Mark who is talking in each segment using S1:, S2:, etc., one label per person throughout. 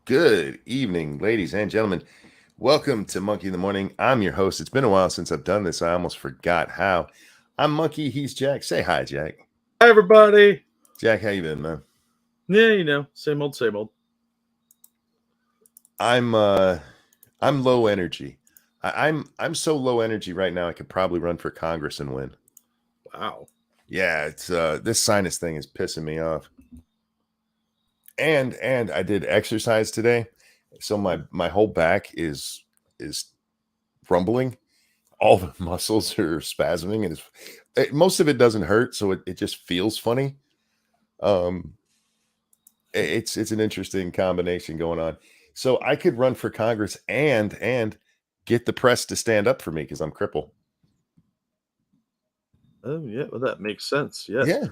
S1: Good evening, ladies and gentlemen. Welcome to Monkey in the Morning. I'm your host. It's been a while since I've done this. I almost forgot how. I'm Monkey. He's Jack. Say hi, Jack.
S2: Hi, everybody.
S1: Jack, how you been, man?
S2: Yeah, same old, same old.
S1: I'm low energy. I'm so low energy right now. I could probably run for Congress and win.
S2: Wow.
S1: Yeah, it's this sinus thing is pissing me off. And I did exercise today, so my whole back is rumbling. All the muscles are spasming, and most of it doesn't hurt, so it just feels funny. It's an interesting combination going on. So I could run for Congress and get the press to stand up for me because I'm crippled.
S2: Oh, yeah. Well, that makes sense. Yeah.
S1: Yeah,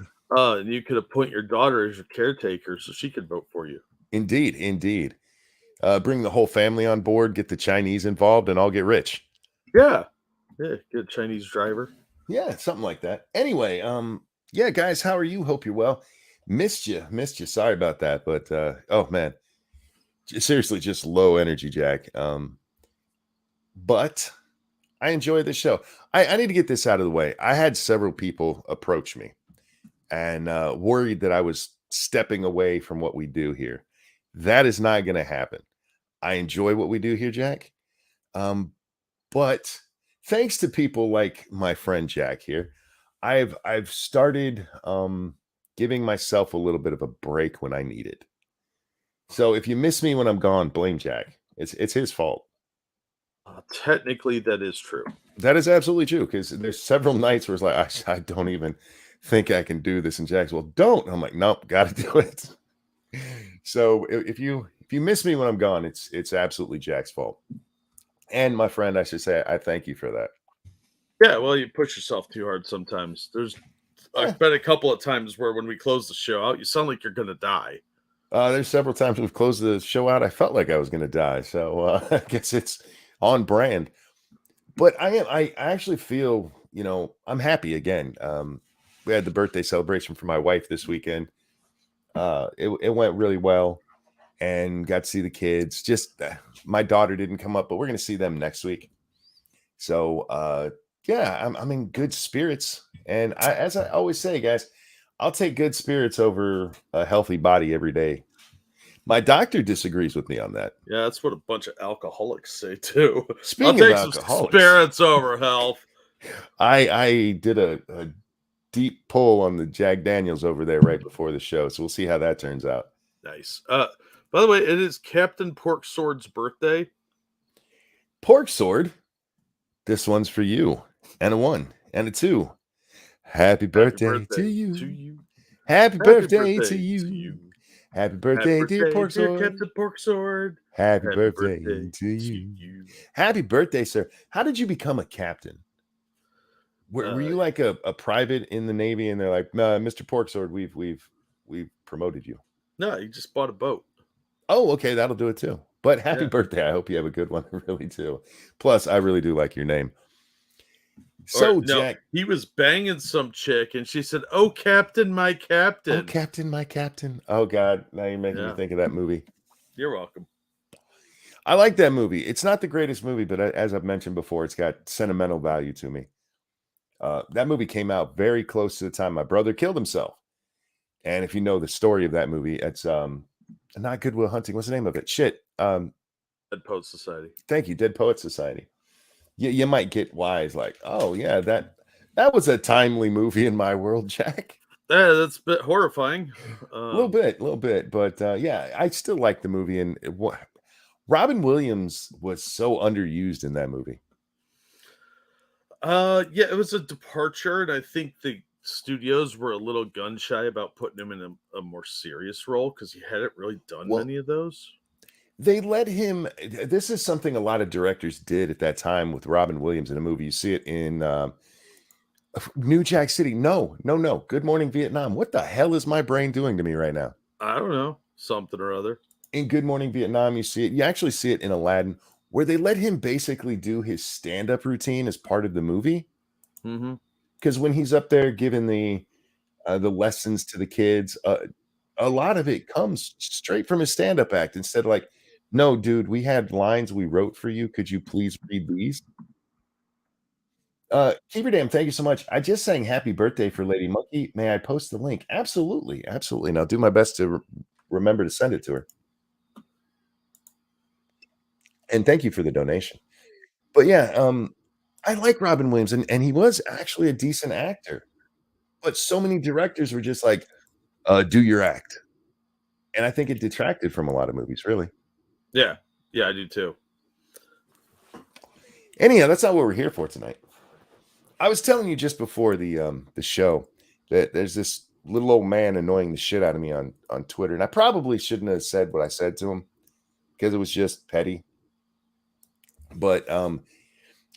S2: You could appoint your daughter as your caretaker so she could vote for you.
S1: indeed. Bring the whole family on board, get the Chinese involved, and I'll get rich.
S2: Yeah. Yeah. Get a Chinese driver.
S1: Yeah, something like that. Anyway, yeah, guys, how are you? Hope you're well. Missed you. Sorry about that, but oh man, seriously, just low energy, Jack. But I enjoy the show. I need to get this out of the way. I had several people approach me and worried that I was stepping away from what we do here. That is not going to happen. I enjoy what we do here, Jack. But thanks to people like my friend Jack here, I've started giving myself a little bit of a break when I need it. So if you miss me when I'm gone, blame Jack. It's his fault.
S2: Technically, that is true.
S1: That is absolutely true because there's several nights where it's like I don't even think I can do this, and Jack's well, don't. I'm like, nope, got to do it. So if you miss me when I'm gone, it's absolutely Jack's fault. And my friend, I should say, I thank you for that.
S2: Yeah. Well, you push yourself too hard sometimes. I've been a couple of times where when we close the show out, you sound like you're going to die.
S1: There's several times we've closed the show out. I felt like I was going to die, so I guess it's on brand. But I actually feel, I'm happy again. We had the birthday celebration for my wife this weekend. It went really well, and got to see the kids. Just my daughter didn't come up, but we're going to see them next week. So yeah, I'm in good spirits, and as I always say, guys, I'll take good spirits over a healthy body every day. My doctor disagrees with me on that.
S2: Yeah, that's what a bunch of alcoholics say too. I'll
S1: Speaking of
S2: take some
S1: alcoholics,
S2: spirits over health.
S1: I did a deep pull on the Jack Daniels over there right before the show, so we'll see how that turns out.
S2: Nice. By the way, it is Captain Pork Sword's birthday.
S1: Pork Sword, this one's for you, and a 1 and a 2. Happy birthday to you. Happy birthday to you. Happy birthday, dear Pork Sword.
S2: Captain Pork Sword.
S1: Happy birthday to you. Happy birthday, sir. How did you become a captain? Were you like a private in the Navy, and they're like, Mr. Pork Sword, we've promoted you?
S2: No, you just bought a boat.
S1: Oh, okay, that'll do it too. But happy birthday. I hope you have a good one, really too. Plus, I really do like your name. So, Jack,
S2: he was banging some chick, and she said, "Oh, Captain, my Captain."
S1: Oh, Captain, my Captain. Oh, God. Now you're making me think of that movie.
S2: You're welcome.
S1: I like that movie. It's not the greatest movie, but as I've mentioned before, it's got sentimental value to me. That movie came out very close to the time my brother killed himself. And if you know the story of that movie, it's not Good Will Hunting. What's the name of it? Shit.
S2: Dead Poet Society.
S1: Thank you. Dead Poet Society. You might get wise, like, oh yeah, that was a timely movie in my world, Jack.
S2: That's a bit horrifying.
S1: A little bit, but yeah, I still like the movie. And Robin Williams was so underused in that movie.
S2: Yeah, it was a departure, and I think the studios were a little gun shy about putting him in a more serious role because he hadn't really done many of those.
S1: They let him. This is something a lot of directors did at that time with Robin Williams in a movie. You see it in New Jack City. No. Good Morning Vietnam. What the hell is my brain doing to me right now?
S2: I don't know. Something or other.
S1: In Good Morning Vietnam, you see it. You actually see it in Aladdin, where they let him basically do his stand-up routine as part of the movie. Because when he's up there giving the lessons to the kids, a lot of it comes straight from his stand-up act instead of like No, dude, we had lines we wrote for you. Could you please read these? Keeper Dam, thank you so much. I just sang happy birthday for Lady Monkey. May I post the link? Absolutely, absolutely. And I'll do my best to remember to send it to her. And thank you for the donation. But yeah, I like Robin Williams, and he was actually a decent actor. But so many directors were just like, do your act. And I think it detracted from a lot of movies, really.
S2: Yeah. Yeah, I do too.
S1: Anyhow, that's not what we're here for tonight. I was telling you just before the show that there's this little old man annoying the shit out of me on Twitter, and I probably shouldn't have said what I said to him because it was just petty. But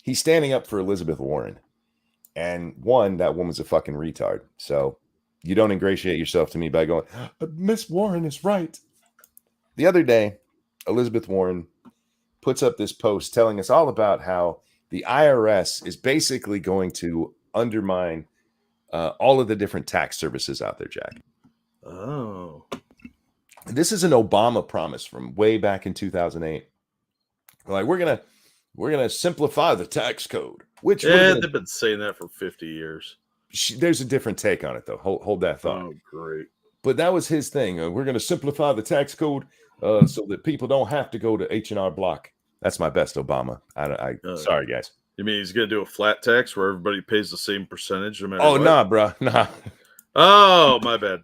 S1: he's standing up for Elizabeth Warren, and one, that woman's a fucking retard. So you don't ingratiate yourself to me by going, Miss Warren is right. The other day, Elizabeth Warren puts up this post telling us all about how the IRS is basically going to undermine all of the different tax services out there, Jack.
S2: Oh.
S1: This is an Obama promise from way back in 2008. Like, we're gonna simplify the tax code, which
S2: they've been saying that for 50 years.
S1: There's a different take on it, though. Hold that thought.
S2: Oh, great.
S1: But that was his thing. We're going to simplify the tax code so that people don't have to go to H&R Block. That's my best Obama. Sorry, guys.
S2: You mean he's going to do a flat tax where everybody pays the same percentage no matter
S1: what?
S2: what?
S1: Nah, bro. Nah.
S2: Oh, my bad.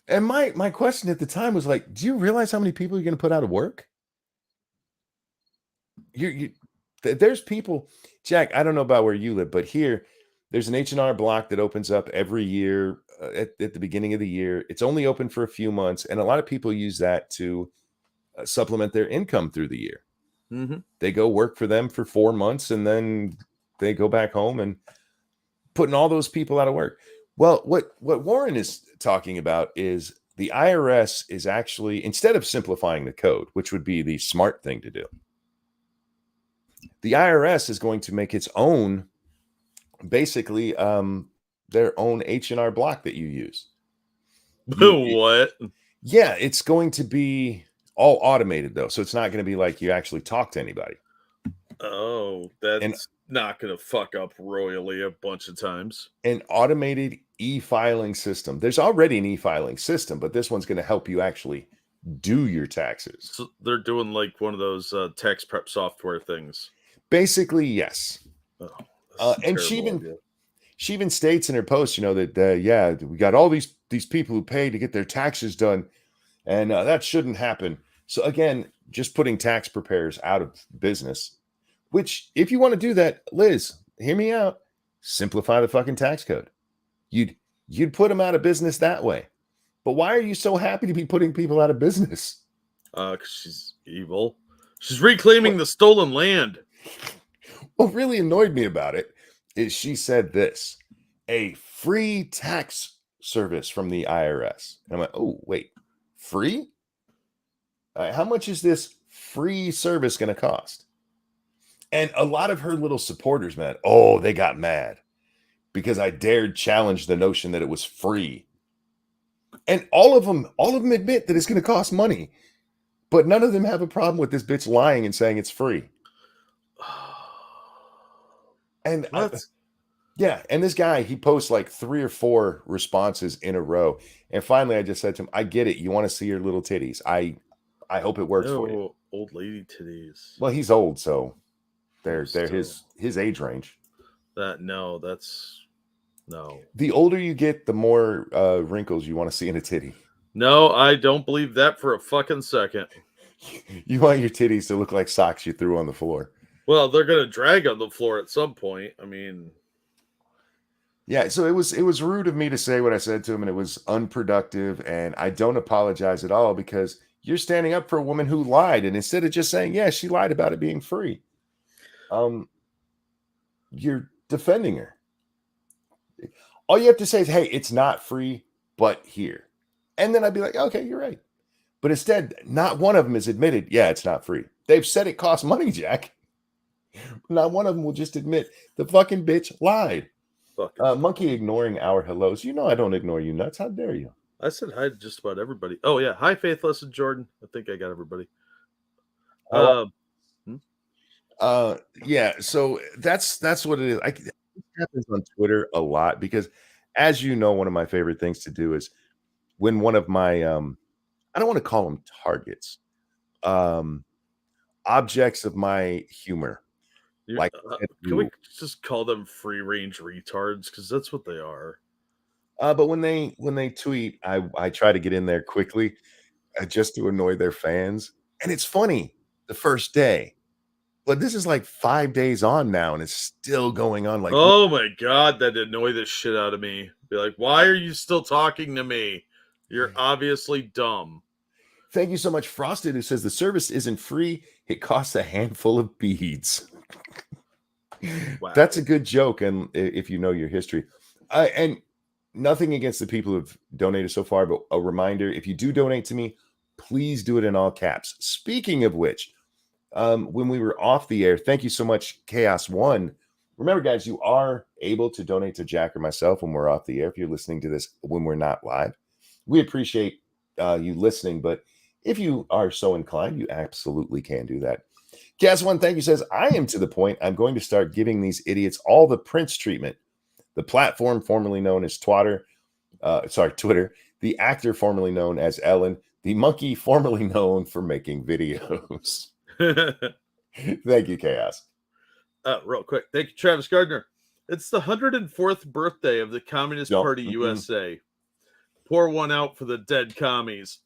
S1: And my question at the time was like, do you realize how many people you're going to put out of work? There's people, Jack, I don't know about where you live, but here, there's an H&R Block that opens up every year at the beginning of the year. It's only open for a few months, and a lot of people use that to supplement their income through the year.
S2: Mm-hmm.
S1: They go work for them for 4 months, and then they go back home and putting all those people out of work. Well, what Warren is talking about is the IRS is actually, instead of simplifying the code, which would be the smart thing to do, the IRS is going to make its own, basically, their own H&R Block that you use.
S2: What?
S1: Yeah, it's going to be all automated, though. So it's not going to be like you actually talk to anybody.
S2: Oh, that's not going to fuck up royally a bunch of times.
S1: An automated e-filing system. There's already an e-filing system, but this one's going to help you actually do your taxes.
S2: So they're doing like one of those tax prep software things.
S1: Basically, yes.
S2: Oh,
S1: and she even states in her post, that we got all these people who pay to get their taxes done, and that shouldn't happen. So again, just putting tax preparers out of business. Which, if you want to do that, Liz, hear me out. Simplify the fucking tax code. You'd put them out of business that way. But why are you so happy to be putting people out of business?
S2: Because she's evil. She's reclaiming the stolen land.
S1: What really annoyed me about it is she said this: a free tax service from the IRS. And I'm like, oh, wait, free? How much is this free service going to cost? And a lot of her little supporters, man, they got mad because I dared challenge the notion that it was free. And all of them admit that it's going to cost money, but none of them have a problem with this bitch lying and saying it's free. And and this guy, he posts like 3 or 4 responses in a row. And finally, I just said to him, I get it. You want to see your little titties. I hope it works for you.
S2: Old lady titties.
S1: Well, he's old, so they're his age range.
S2: No.
S1: The older you get, the more wrinkles you want to see in a titty.
S2: No, I don't believe that for a fucking second.
S1: You want your titties to look like socks you threw on the floor.
S2: Well, they're going to drag on the floor at some point. I mean,
S1: yeah, so it was rude of me to say what I said to him, and it was unproductive, and I don't apologize at all because you're standing up for a woman who lied, and instead of just saying, yeah, she lied about it being free, you're defending her. All you have to say is, hey, it's not free, but here. And then I'd be like, okay, you're right. But instead, not one of them has admitted, yeah, it's not free. They've said it costs money, Jack. Not one of them will just admit the fucking bitch lied. Monkey ignoring our hellos. You know I don't ignore you nuts. How dare you?
S2: I said hi to just about everybody. Oh, yeah. Hi, Faithless and Jordan. I think I got everybody.
S1: Oh,
S2: Hmm?
S1: yeah. So that's what it is. It happens on Twitter a lot because, as you know, one of my favorite things to do is when one of my I don't want to call them targets, um, objects of my humor,
S2: You,
S1: like
S2: can we
S1: you.
S2: just call them free range retards? Because that's what they are.
S1: But when they tweet, I try to get in there quickly, just to annoy their fans, and it's funny the first day, but this is like 5 days on now, and it's still going on. Like,
S2: Oh my god, that annoy the shit out of me. Be like, why
S1: I,
S2: are you still talking to me? You're obviously dumb.
S1: thank you so much, Frosted, who says the service isn't free; it costs a handful of beads. That's a
S2: Wow.
S1: good joke, and if you know your history, and nothing against the people who've donated so far, but a reminder: if you do donate to me, please do it in all caps. Speaking of which, when we were off the air, thank you so much, Chaos One. Remember, guys, you are able to donate to Jack or myself when we're off the air. If you're listening to this when we're not live, we appreciate you listening. But if you are so inclined, you absolutely can do that. Chaos One, thank you, says, I am to the point I'm going to start giving these idiots all the Prince treatment. The platform formerly known as Twitter, the actor formerly known as Ellen, the monkey formerly known for making videos. Thank you, Chaos.
S2: Real quick. Thank you, Travis Gardner. It's the 104th birthday of the Communist
S1: Don't.
S2: Party USA. Pour one out for the dead commies.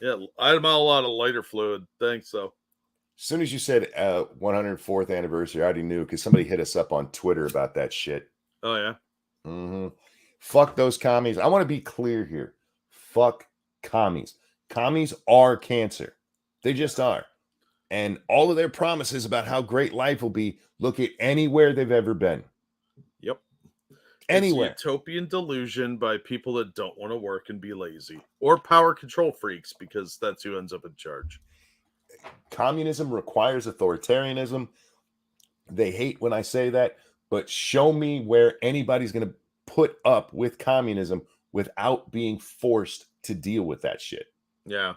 S2: Yeah, I'm out a lot of lighter fluid. Thanks, though.
S1: As soon as you said 104th anniversary, I already knew because somebody hit us up on Twitter about that shit.
S2: Oh, yeah.
S1: Fuck those commies. I want to be clear here. Fuck commies. Commies are cancer. They just are. And all of their promises about how great life will be, look at anywhere they've ever been.
S2: Yep. It's a
S1: Anywhere.
S2: utopian delusion by people that don't want to work and be lazy, or power control freaks, because that's who ends up in charge.
S1: Communism requires authoritarianism. They hate when I say that, but show me where anybody's going to put up with communism without being forced to deal with that shit.
S2: Yeah.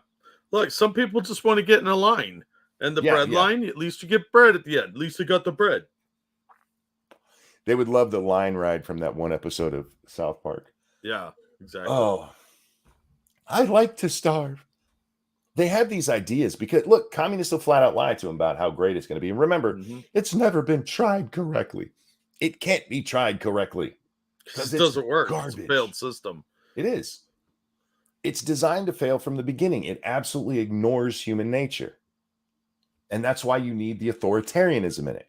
S2: Look, some people just want to get in a line. And the bread
S1: Yeah.
S2: line, at least you get bread at the end. At least you got the bread.
S1: They would love the line ride from that one episode of South Park.
S2: Yeah, exactly.
S1: Oh, I like to starve. They have these ideas because, look, communists will flat out lie to them about how great it's going to be. And remember, it's never been tried correctly. It can't be tried correctly because
S2: It
S1: it's
S2: doesn't work.
S1: garbage.
S2: It's a failed system.
S1: It is. It's designed to fail from the beginning. It absolutely ignores human nature. And that's why you need the authoritarianism in it.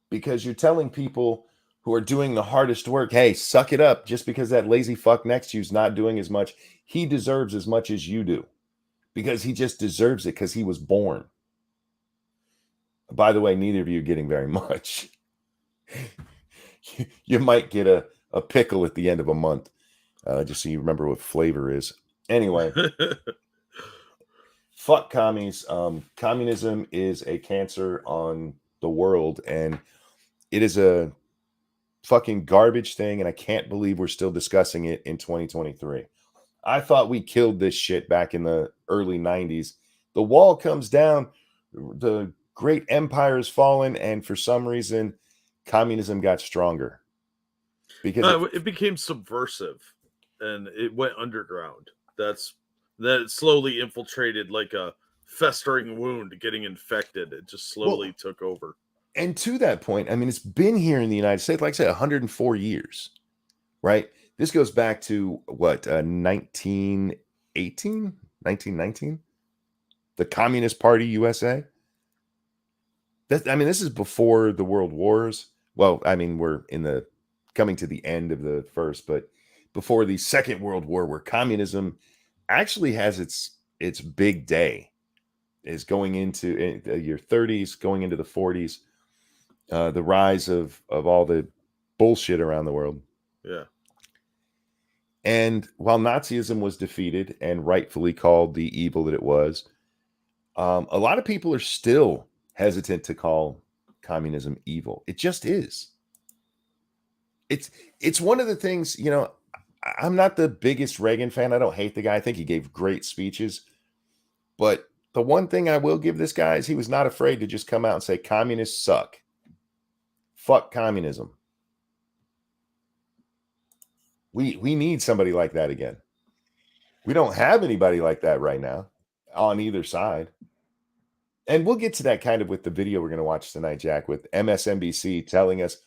S1: Because you're telling people who are doing the hardest work, hey, suck it up. Just because that lazy fuck next to you is not doing as much, he deserves as much as you do. Because he just deserves it because he was born. By the way, neither of you are getting very much. You might get a pickle at the end of a month, just so you remember what flavor is. Anyway, fuck commies. Communism is a cancer on the world, and it is a fucking garbage thing, and I can't believe we're still discussing it in 2023. I thought we killed this shit back in the early 90s. The wall comes down, the great empire has fallen, and for some reason, communism got stronger. Because
S2: it became subversive and it went underground. That it slowly infiltrated like a festering wound getting infected. It just slowly took over.
S1: And to that point, I mean, it's been here in the United States, like I said, 104 years, right? This goes back to what, 1918, 1919? The Communist Party USA? This is before the World Wars. Well, I mean, we're coming to the end of the first, but before the Second World War, where communism actually has its big day, is going into your 30s, going into the 40s. The rise of all the bullshit around the world.
S2: Yeah.
S1: And while Nazism was defeated and rightfully called the evil that it was, a lot of people are still hesitant to call communism evil. It just is. It's one of the things, I'm not the biggest Reagan fan. I don't hate the guy. I think he gave great speeches. But the one thing I will give this guy is he was not afraid to just come out and say communists suck. Fuck communism. We need somebody like that again. We don't have anybody like that right now on either side. And we'll get to that kind of with the video we're going to watch tonight, Jack, with MSNBC telling us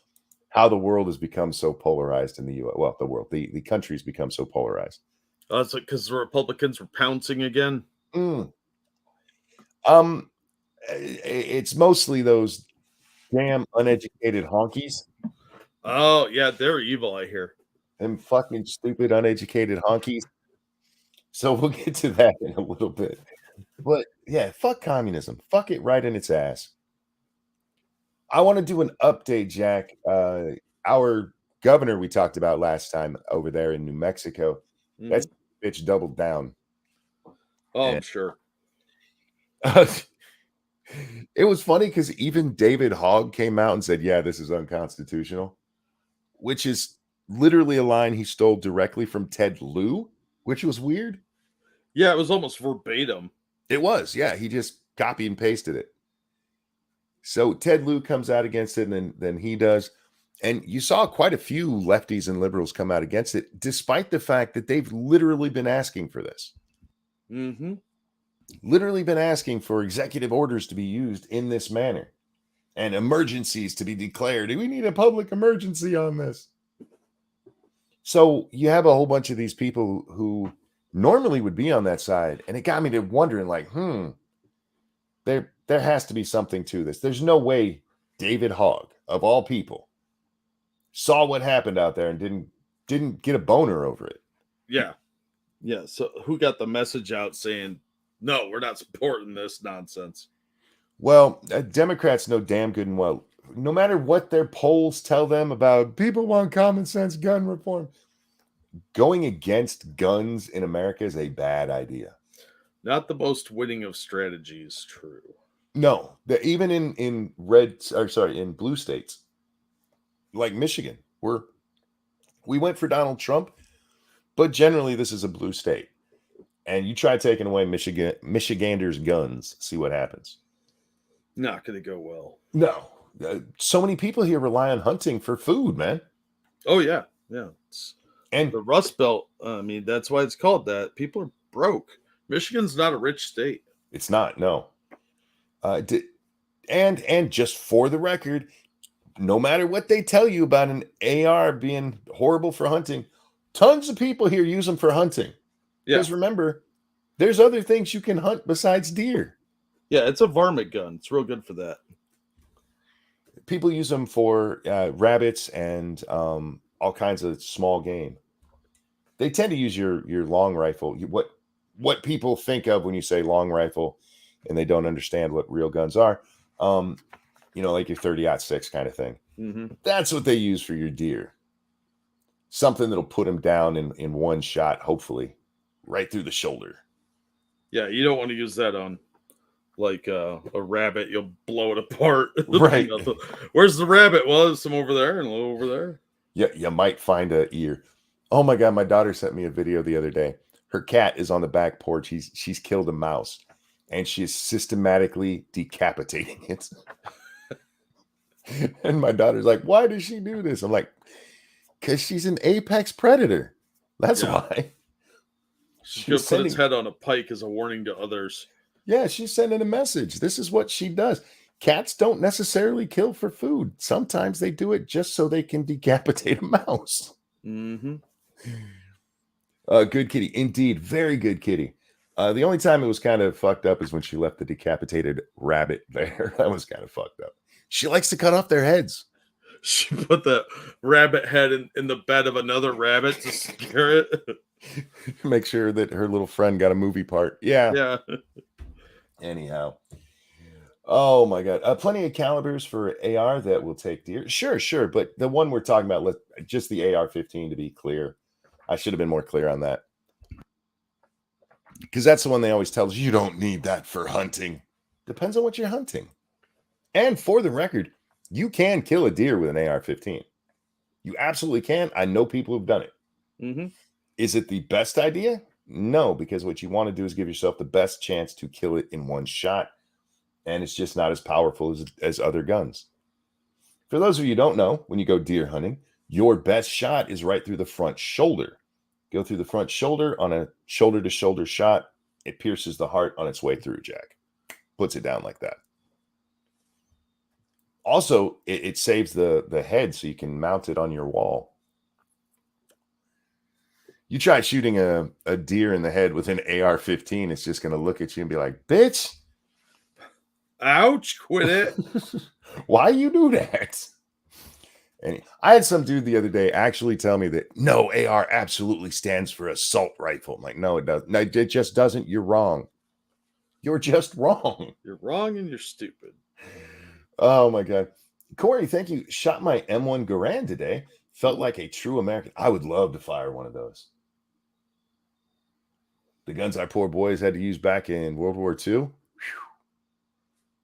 S1: how the world has become so polarized in the U.S. Well, the country's become so polarized.
S2: It's because the Republicans were pouncing again.
S1: It's mostly those damn uneducated honkies.
S2: Oh, yeah, they're evil, I hear.
S1: Them fucking stupid uneducated honkies. So we'll get to that in a little bit. But yeah, fuck communism. Fuck it right in its ass. I want to do an update, Jack. Our governor we talked about last time over there in New Mexico, that's bitch doubled down.
S2: Oh, I'm sure.
S1: It was funny because even David Hogg came out and said, yeah, this is unconstitutional, which is literally a line he stole directly from Ted Lieu, which was weird.
S2: Yeah, it was almost verbatim.
S1: It was, yeah. He just copied and pasted it. So Ted Lieu comes out against it, and then he does. And you saw quite a few lefties and liberals come out against it, despite the fact that they've literally been asking for this. Literally been asking for executive orders to be used in this manner and emergencies to be declared. Do we need a public emergency on this? So you have a whole bunch of these people who normally would be on that side. And it got me to wondering, like, there has to be something to this. There's no way David Hogg, of all people, saw what happened out there and didn't get a boner over it.
S2: Yeah. Yeah. So who got the message out saying, no, we're not supporting this nonsense?
S1: Well, Democrats know damn good and well, no matter what their polls tell them about people want common sense gun reform, going against guns in America is a bad idea.
S2: Not the most winning of strategies, true.
S1: No, even in blue states like Michigan, we went for Donald Trump, but generally this is a blue state. And you try taking away Michiganders' guns, see what happens.
S2: Not going to go well.
S1: No. So many people here rely on hunting for food, man.
S2: Oh, yeah. Yeah.
S1: And
S2: the Rust Belt, I mean, that's why it's called that. People are broke. Michigan's not a rich state.
S1: It's not, no. And just for the record, no matter what they tell you about an AR being horrible for hunting, tons of people here use them for hunting. Because remember, there's other things you can hunt besides deer.
S2: Yeah, it's a varmint gun. It's real good for that.
S1: People use them for rabbits and all kinds of small game. They tend to use your long rifle. What people think of when you say long rifle, and they don't understand what real guns are. Like your 30-06 kind of thing. That's what they use for your deer. Something that'll put them down in one shot, hopefully. Right through the shoulder.
S2: Yeah, you don't want to use that on like a rabbit. You'll blow it apart.
S1: Right.
S2: Where's the rabbit? Well, there's some over there and a little over there.
S1: Yeah, you might find an ear. Oh my God, my daughter sent me a video the other day. Her cat is on the back porch. She's killed a mouse, and she is systematically decapitating it. And my daughter's like, why does she do this? I'm like, because she's an apex predator. That's why.
S2: She's going to put its head on a pike as a warning to others.
S1: Yeah, she's sending a message. This is what she does. Cats don't necessarily kill for food. Sometimes they do it just so they can decapitate a mouse.
S2: Good
S1: kitty. Indeed, very good kitty. The only time it was kind of fucked up is when she left the decapitated rabbit there. That was kind of fucked up. She likes to cut off their heads.
S2: She put the rabbit head in the bed of another rabbit to scare it.
S1: Make sure that her little friend got a movie part. Yeah.
S2: Yeah.
S1: Anyhow. Oh my God. Plenty of calibers for AR that will take deer. Sure. But the one we're talking about, just the AR-15 to be clear. I should have been more clear on that. Because that's the one they always tell us, you don't need that for hunting. Depends on what you're hunting. And for the record, you can kill a deer with an AR-15. You absolutely can. I know people who've done it. Is it the best idea? No, because what you want to do is give yourself the best chance to kill it in one shot, and it's just not as powerful as other guns. For those of you who don't know, when you go deer hunting, your best shot is right through the front shoulder. Go through the front shoulder on a shoulder-to-shoulder shot. It pierces the heart on its way through, Jack. Puts it down like that. Also, it saves the head so you can mount it on your wall. You try shooting a deer in the head with an AR-15, it's just going to look at you and be like, bitch.
S2: Ouch, quit it.
S1: Why you do that? And I had some dude the other day actually tell me that no, AR absolutely stands for assault rifle. I'm like, no, it doesn't. No, it just doesn't. You're wrong. You're just wrong.
S2: You're wrong and you're stupid.
S1: Oh my God. Corey, thank you. Shot my M1 Garand today. Felt like a true American. I would love to fire one of those. The guns our poor boys had to use back in World War II. Whew.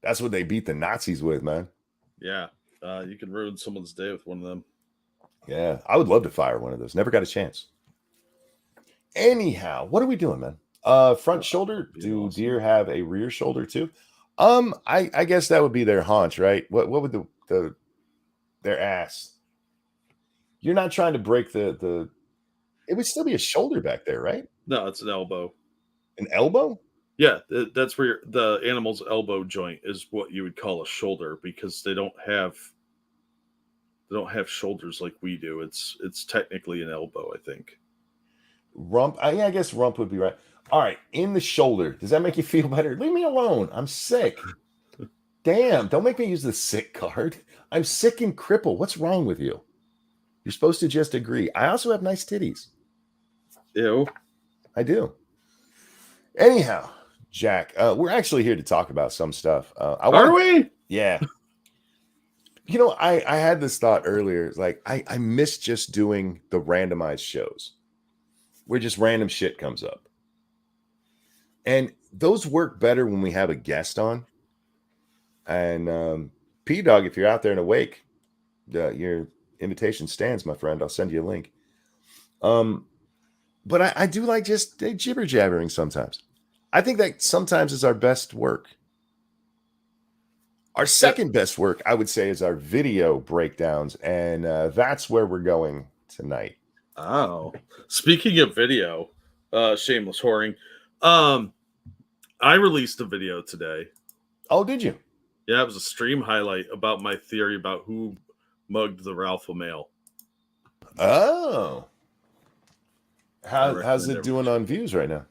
S1: That's what they beat the Nazis with, man.
S2: Yeah. You can ruin someone's day with one of them.
S1: Yeah. I would love to fire one of those. Never got a chance. Anyhow, what are we doing, man? Front shoulder. Do
S2: awesome.
S1: Deer have a rear shoulder too? I guess that would be their haunch, right? What would their ass? You're not trying to break the. It would still be a shoulder back there, right?
S2: No, it's an elbow.
S1: An elbow?
S2: Yeah, that's where the animal's elbow joint is what you would call a shoulder, because they don't have shoulders like we do. It's technically an elbow, I think.
S1: Rump. Yeah, I guess rump would be right. All right, in the shoulder. Does that make you feel better? Leave me alone. I'm sick. Damn, don't make me use the sick card. I'm sick and crippled. What's wrong with you? You're supposed to just agree. I also have nice titties.
S2: Ew.
S1: I do. Anyhow, Jack, we're actually here to talk about some stuff.
S2: Are we?
S1: Yeah. You know, I had this thought earlier. Like, I miss just doing the randomized shows where just random shit comes up. And those work better when we have a guest on. And P-Dog, if you're out there and awake, your invitation stands, my friend. I'll send you a link. But I do like just jibber jabbering sometimes. I think that sometimes is our best work. Our second best work, I would say, is our video breakdowns. And that's where we're going tonight.
S2: Oh, speaking of video, shameless whoring. I released a video today.
S1: Oh, did you?
S2: Yeah, it was a stream highlight about my theory about who mugged the alpha male.
S1: Oh. How's it doing on views right now?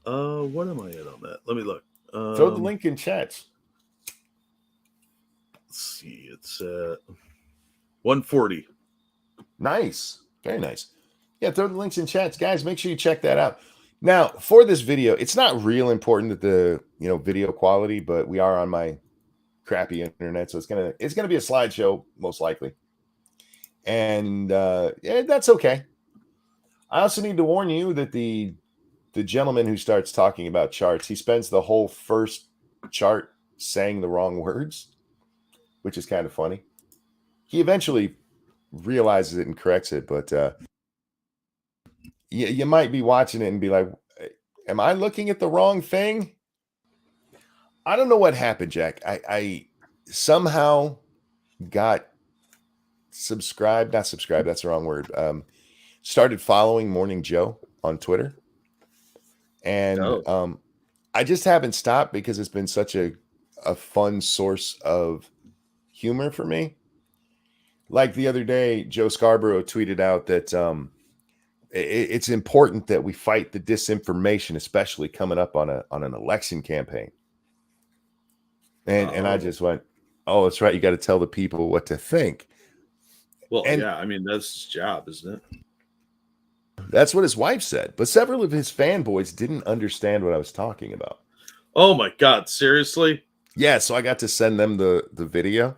S2: What am I at on that? Let me look.
S1: Throw the link in chat.
S2: Let's see. It's 140.
S1: Nice. Very nice. Yeah, throw the links in chats. Guys, make sure you check that out. Now, for this video, it's not real important that the video quality, but we are on my crappy internet, so it's gonna be a slideshow most likely, and yeah, that's okay. I also need to warn you that the gentleman who starts talking about charts, he spends the whole first chart saying the wrong words, which is kind of funny. He eventually realizes it and corrects it, but you might be watching it and be like, am I looking at the wrong thing? I don't know what happened, Jack. I somehow got not subscribed, that's the wrong word. Started following Morning Joe on Twitter. And I just haven't stopped because it's been such a fun source of humor for me. Like the other day, Joe Scarborough tweeted out that it's important that we fight the disinformation, especially coming up on an election campaign. And I just went, oh, that's right. You got to tell the people what to think.
S2: Well, yeah, I mean, that's his job, isn't it?
S1: That's what his wife said. But several of his fanboys didn't understand what I was talking about.
S2: Oh, my God. Seriously?
S1: Yeah, so I got to send them the video,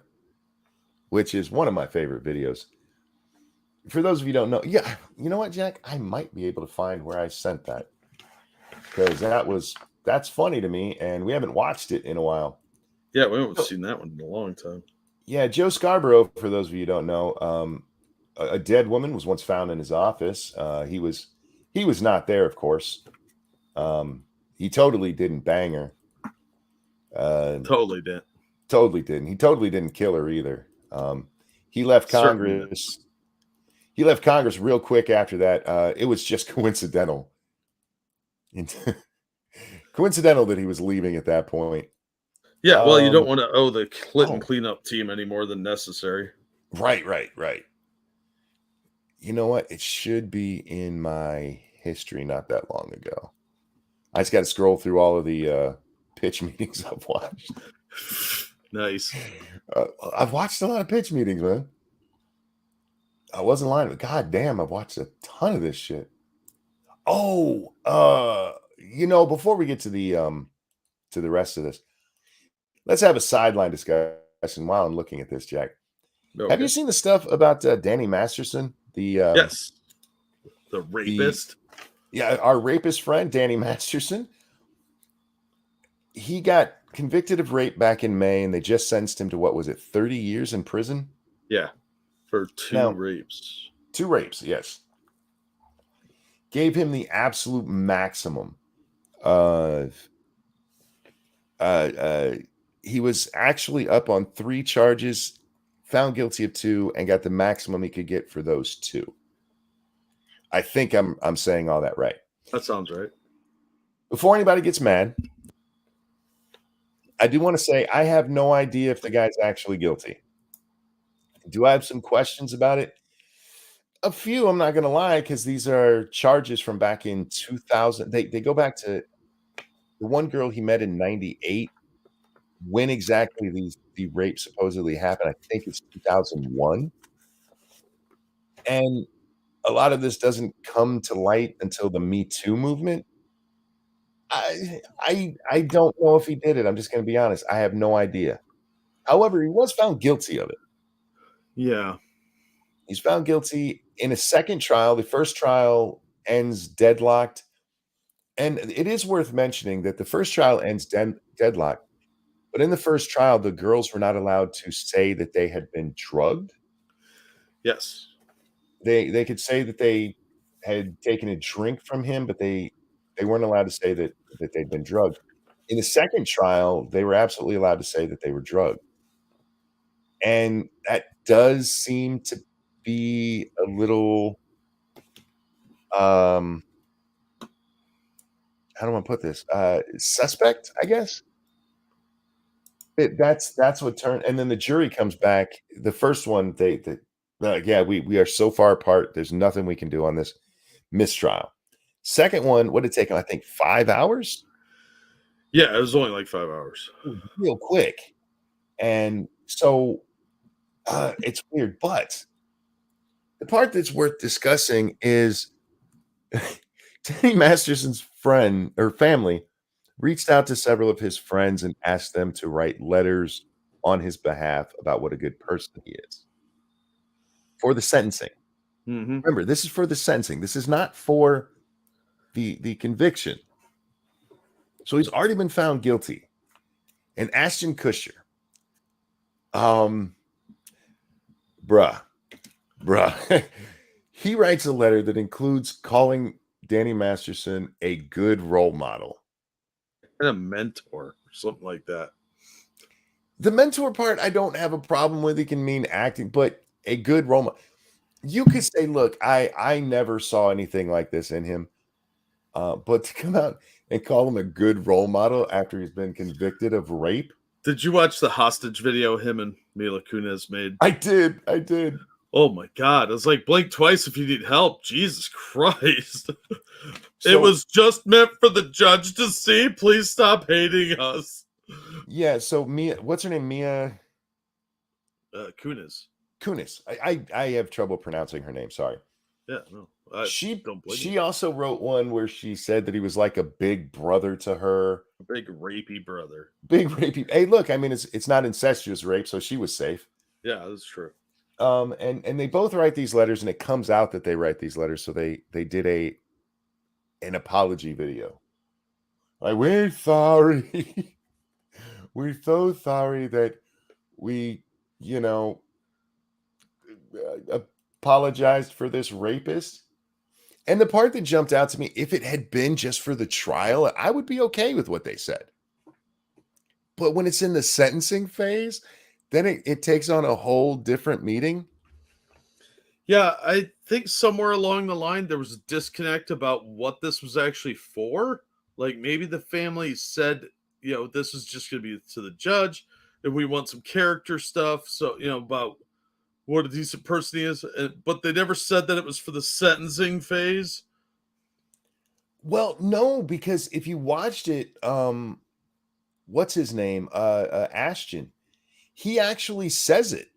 S1: which is one of my favorite videos. For those of you who don't know, yeah, you know what, Jack? I might be able to find where I sent that. Because that's funny to me, and we haven't watched it in a while.
S2: Yeah, we haven't seen that one in a long time.
S1: Yeah, Joe Scarborough, for those of you who don't know, a dead woman was once found in his office. He was not there, of course. He totally didn't bang her.
S2: Totally didn't.
S1: Totally didn't. He totally didn't kill her either. He left
S2: Certainly didn't.
S1: Congress. He left Congress real quick after that. It was just coincidental. Coincidental that he was leaving at that point.
S2: Yeah, well, you
S1: Um,
S2: don't want to owe the Clinton
S1: oh,
S2: cleanup team any more than necessary.
S1: right. You know what? It should be in my history not that long ago. I just got to scroll through all of the pitch meetings I've watched.
S2: Nice.
S1: I've watched a lot of pitch meetings, man. I wasn't lying, but god damn, I've watched a ton of this shit. Oh, before we get to the rest of this, let's have a sideline discussion while I'm looking at this, Jack. Have you
S2: Okay.
S1: seen the stuff about Danny Masterson,
S2: Yes. The
S1: the
S2: rapist.
S1: our rapist friend, Danny Masterson? He got convicted of rape back in May, and they just sentenced him to, what was it, 30 years in prison?
S2: Yeah. For 2
S1: Now,
S2: rapes.
S1: 2 rapes, yes. Gave him the absolute maximum of he was actually up on 3 charges, found guilty of 2, and got the maximum he could get for those 2. I think I'm saying all that right.
S2: That sounds right.
S1: Before anybody gets mad, I do want to say I have no idea if the guy's actually guilty. Do I have some questions about it? A few, I'm not going to lie, because these are charges from back in 2000. They go back to the one girl he met in 98. When exactly the rape supposedly happened, I think it's 2001. And a lot of this doesn't come to light until the Me Too movement. I don't know if he did it. I'm just going to be honest. I have no idea. However, he was found guilty of it.
S2: Yeah.
S1: He's found guilty in a second trial. The first trial ends deadlocked. And it is worth mentioning that the first trial ends deadlocked. But in the first trial, the girls were not allowed to say that they had been drugged.
S2: Yes.
S1: They could say that they had taken a drink from him, but they weren't allowed to say that they'd been drugged. In the second trial, they were absolutely allowed to say that they were drugged. And that does seem to be a little, how do I put this? Suspect, I guess. That's what turned, and then the jury comes back. The first one, yeah, we are so far apart. There's nothing we can do on this mistrial. Second one, what did it take him? I think 5 hours.
S2: Yeah, it was only like 5 hours.
S1: Real quick. And so it's weird, but the part that's worth discussing is Danny Masterson's friend or family reached out to several of his friends and asked them to write letters on his behalf about what a good person he is for the sentencing.
S2: Mm-hmm.
S1: Remember, this is for the sentencing. This is not for the conviction. So he's already been found guilty. And Ashton Kutcher, um, bruh, he writes a letter that includes calling Danny Masterson a good role model.
S2: And a mentor or something like that.
S1: The mentor part, I don't have a problem with. It can mean acting, but a good role model. You could say, look, I never saw anything like this in him. But to come out and call him a good role model after he's been convicted of rape.
S2: Did you watch the hostage video him and Mila Kunis made?
S1: I did.
S2: Oh my God. I was like, blink twice if you need help. Jesus Christ.
S1: So,
S2: it was just meant for the judge to see. Please stop hating us.
S1: Yeah, so Mia, what's her name? Mia
S2: Kunis.
S1: I have trouble pronouncing her name, sorry.
S2: Yeah, no.
S1: She also wrote one where she said that he was like a big brother to her.
S2: A big rapey brother.
S1: Big rapey. Hey, look, I mean, it's not incestuous rape, so she was safe.
S2: Yeah, that's true.
S1: And they both write these letters, and it comes out that they write these letters. So they did an apology video. Like, we're sorry. We're so sorry that we, apologized for this rapist. And the part that jumped out to me, if it had been just for the trial, I would be okay with what they said. But when it's in the sentencing phase, then it takes on a whole different meaning.
S2: Yeah, I think somewhere along the line there was a disconnect about what this was actually for. Like maybe the family said, this is just going to be to the judge, and we want some character stuff. So, about what a decent person he is. But they never said that it was for the sentencing phase.
S1: Well, no, because if you watched it, what's his name? Ashton. He actually says it.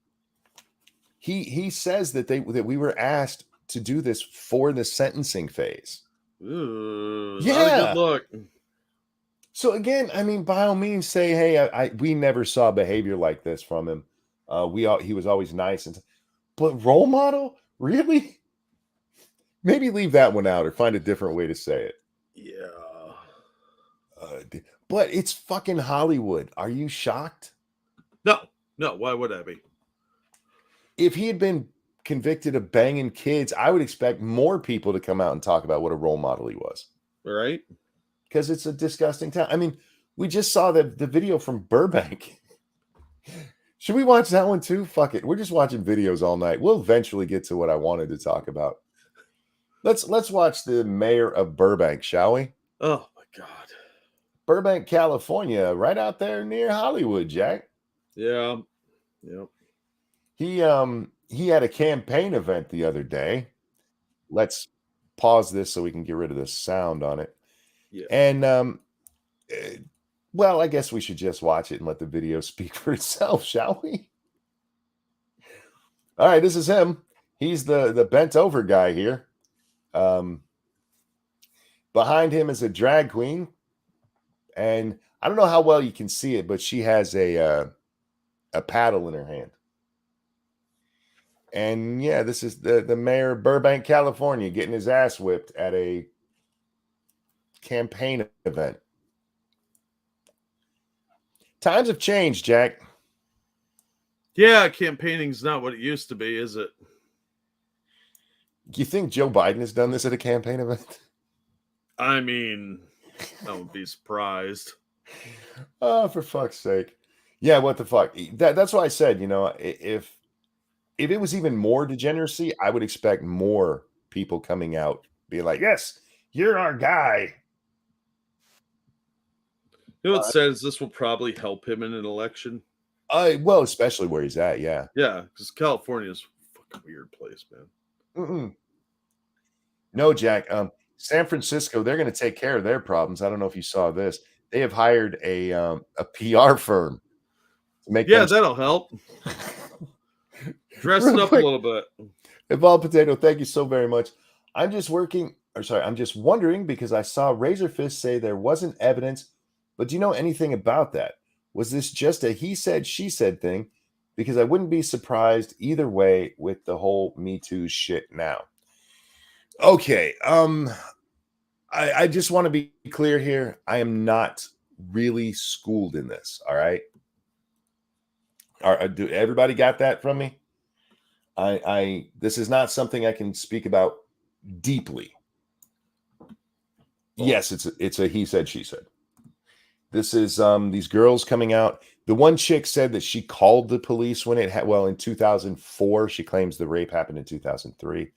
S1: He says that we were asked to do this for the sentencing phase.
S2: Ooh, not a good
S1: Yeah.
S2: look.
S1: So again, I mean, by all means, say, hey, we never saw behavior like this from him. He was always nice, but role model, really? Maybe leave that one out or find a different way to say it.
S2: Yeah.
S1: But it's fucking Hollywood. Are you shocked?
S2: No, why would I be?
S1: If he had been convicted of banging kids, I would expect more people to come out and talk about what a role model he was.
S2: Right?
S1: Because it's a disgusting town. I mean, we just saw the video from Burbank. Should we watch that one too? Fuck it. We're just watching videos all night. We'll eventually get to what I wanted to talk about. Let's watch the mayor of Burbank, shall we?
S2: Oh my God.
S1: Burbank, California, right out there near Hollywood, Jack.
S2: Yeah. Yep.
S1: He had a campaign event the other day. Let's pause this so we can get rid of the sound on it.
S2: Yeah.
S1: And well, I guess we should just watch it and let the video speak for itself, shall we? All right, this is him. He's the bent over guy here. Behind him is a drag queen, and I don't know how well you can see it, but she has a paddle in her hand. And yeah, this is the mayor of Burbank, California, getting his ass whipped at a campaign event. Times have changed, Jack.
S2: Yeah, campaigning's not what it used to be, is it?
S1: Do you think Joe Biden has done this at a campaign event?
S2: I mean, I wouldn't be surprised.
S1: Oh, for fuck's sake. Yeah, what the fuck? That's why I said, if it was even more degeneracy, I would expect more people coming out being like, yes, you're our guy.
S2: You know what says this will probably help him in an election?
S1: Well, especially where he's at, yeah.
S2: Yeah, because California is a fucking weird place, man.
S1: Mm-mm. No, Jack. San Francisco, they're going to take care of their problems. I don't know if you saw this. They have hired a PR firm to make.
S2: Yeah, that'll help. Dress it up
S1: quick,
S2: a little bit.
S1: Evolved Potato, thank you so very much. I'm just wondering because I saw Razorfist say there wasn't evidence, but do you know anything about that? Was this just a he said, she said thing? Because I wouldn't be surprised either way with the whole Me Too shit now. Okay. I just want to be clear here. I am not really schooled in this. All right. Do everybody got that from me? This is not something I can speak about deeply. Yes, it's a he said, she said. This is these girls coming out. The one chick said that she called the police when in 2004. She claims the rape happened in 2003.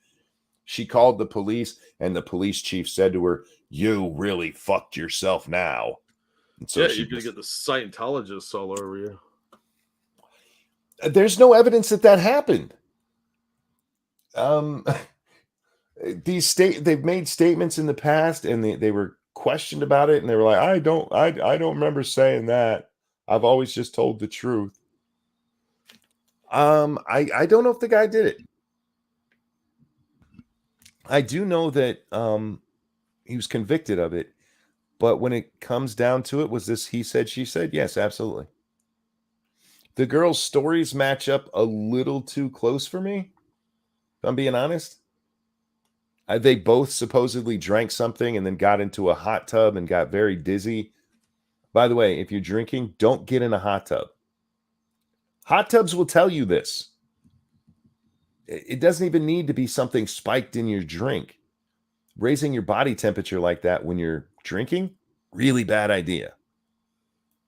S1: She called the police, and the police chief said to her, "You really fucked yourself now." And so
S2: you're gonna get the Scientologists all over you.
S1: There's no evidence that happened. They've made statements in the past, and they were questioned about it, and they were like, I don't remember saying that. I've always just told the truth. I don't know if the guy did it. I do know that he was convicted of it, but when it comes down to it, was this he said, she said? Yes, absolutely. The girls' stories match up a little too close for me, if I'm being honest. They both supposedly drank something and then got into a hot tub and got very dizzy. By the way, if you're drinking, don't get in a hot tub. Hot tubs will tell you this. It doesn't even need to be something spiked in your drink. raising your body temperature like that when you're drinking, really bad idea.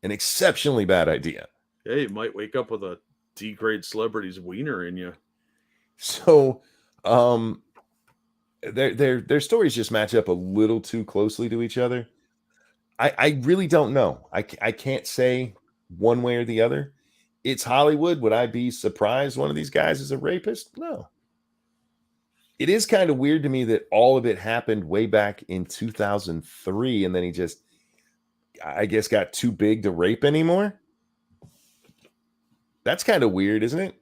S1: An exceptionally bad idea.
S2: Yeah, you might wake up with a D-grade celebrity's wiener in you.
S1: So, their stories just match up a little too closely to each other. I really don't know. I can't say one way or the other. It's Hollywood. Would I be surprised one of these guys is a rapist? No. It is kind of weird to me that all of it happened way back in 2003, and then he just, I guess, got too big to rape anymore. That's kind of weird, isn't it?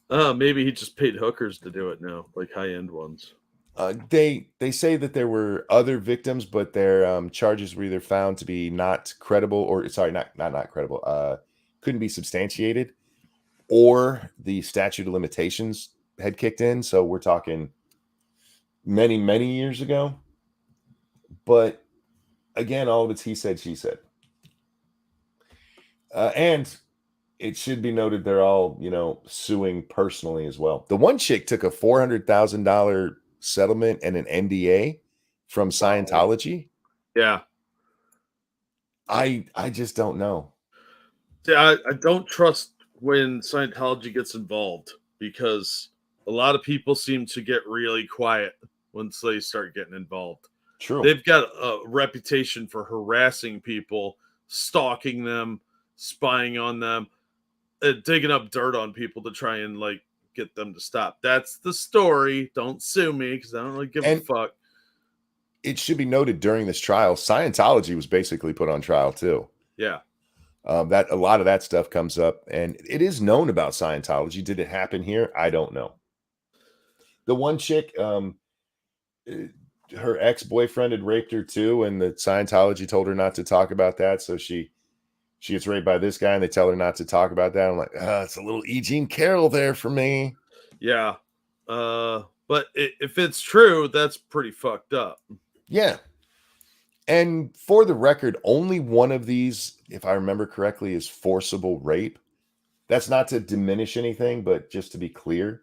S2: Maybe he just paid hookers to do it now, like high-end ones.
S1: They say that there were other victims, but their charges were either found to be not credible, or sorry, not credible. Couldn't be substantiated, or the statute of limitations had kicked in. So we're talking many years ago. But again, all of it's he said, she said. And it should be noted they're all, suing personally as well. The one chick took a $400,000 settlement and an NDA from Scientology.
S2: Yeah.
S1: I just don't know.
S2: Yeah, I don't trust when Scientology gets involved, because a lot of people seem to get really quiet once they start getting involved.
S1: True.
S2: They've got a reputation for harassing people, stalking them, spying on them, digging up dirt on people to try and get them to stop. That's the story. Don't sue me, because I don't really give a fuck.
S1: It should be noted during this trial, Scientology was basically put on trial too.
S2: Yeah.
S1: That a lot of that stuff comes up, and it is known about Scientology. Did it happen here? I don't know. The one chick, her ex-boyfriend had raped her too, and the Scientology told her not to talk about that. So she gets raped by this guy, and they tell her not to talk about that. I'm like, it's a little E. Jean Carroll there for me.
S2: Yeah. But if it's true, that's pretty fucked up.
S1: Yeah. And for the record, only one of these, if I remember correctly, is forcible rape. That's not to diminish anything, but just to be clear,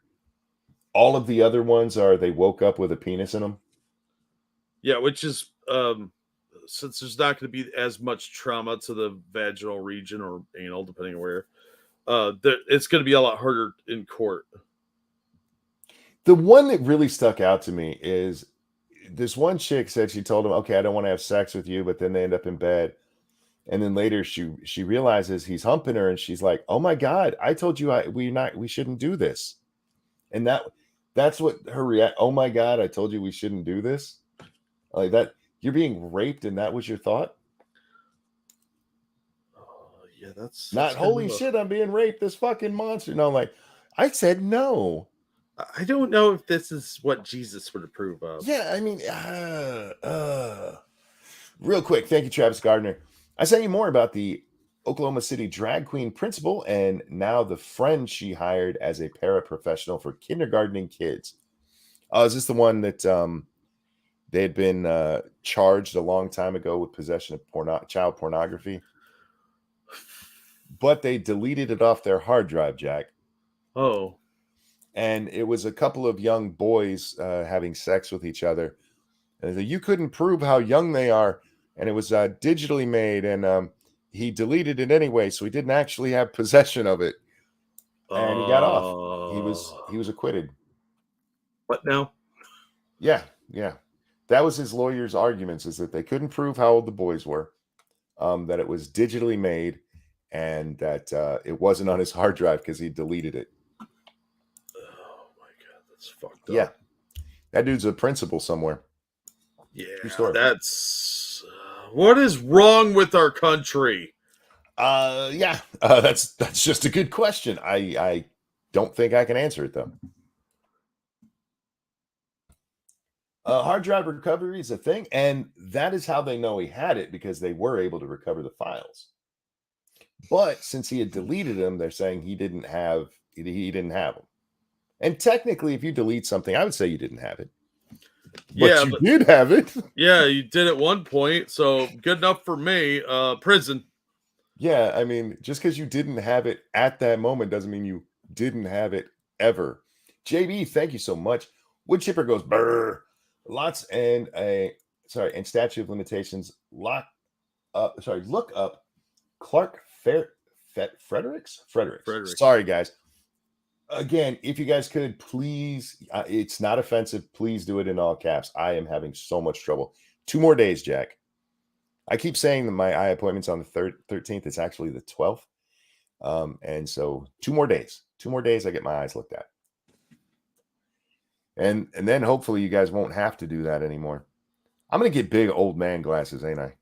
S1: all of the other ones are they woke up with a penis in them.
S2: Yeah, which is, since there's not going to be as much trauma to the vaginal region or anal, depending on where, it's going to be a lot harder in court.
S1: The one that really stuck out to me is this one chick said she told him, okay, I don't want to have sex with you, but then they end up in bed. And then later she realizes he's humping her, and she's like, oh my God, I told you we shouldn't do this. And that's what her oh my God, I told you we shouldn't do this. Like that, you're being raped and that was your thought?
S2: Yeah, that's
S1: not holy shit, I'm being raped, this fucking monster. No, like I said no.
S2: I don't know if this is what Jesus would approve of.
S1: Yeah, I mean, real quick, thank you, Travis Gardner. I sent you more about the Oklahoma City drag queen principal and now the friend she hired as a paraprofessional for kindergartening kids. Is this the one that they had been charged a long time ago with possession of child pornography? But they deleted it off their hard drive, Jack.
S2: Oh.
S1: And it was a couple of young boys having sex with each other. And you couldn't prove how young they are. And it was digitally made. And he deleted it anyway. So he didn't actually have possession of it. And he got off. He was acquitted.
S2: What now?
S1: Yeah. That was his lawyer's arguments, is that they couldn't prove how old the boys were. That it was digitally made. And that it wasn't on his hard drive because he deleted it.
S2: Fucked up.
S1: Yeah, that dude's a principal somewhere.
S2: Yeah, that's what is wrong with our country.
S1: That's just a good question. I don't think I can answer it though. Hard drive recovery is a thing, and that is how they know he had it, because they were able to recover the files. But since he had deleted them, they're saying he didn't have them. And technically, if you delete something, I would say you didn't have it. But you did have it.
S2: Yeah, you did at one point. So good enough for me. Prison.
S1: Yeah, I mean, just because you didn't have it at that moment doesn't mean you didn't have it ever. JB, thank you so much. Wood Chipper goes, brr. Lots and and statute of limitations. Look up Clark Fredericks.
S2: Fredericks.
S1: Sorry, guys. Again, if you guys could please, it's not offensive. Please do it in all caps. I am having so much trouble. 2 more days, Jack. I keep saying that my eye appointment's on the 13th. It's actually the 12th. And so 2 more days. 2 more days, I get my eyes looked at. And then hopefully you guys won't have to do that anymore. I'm gonna get big old man glasses, ain't I?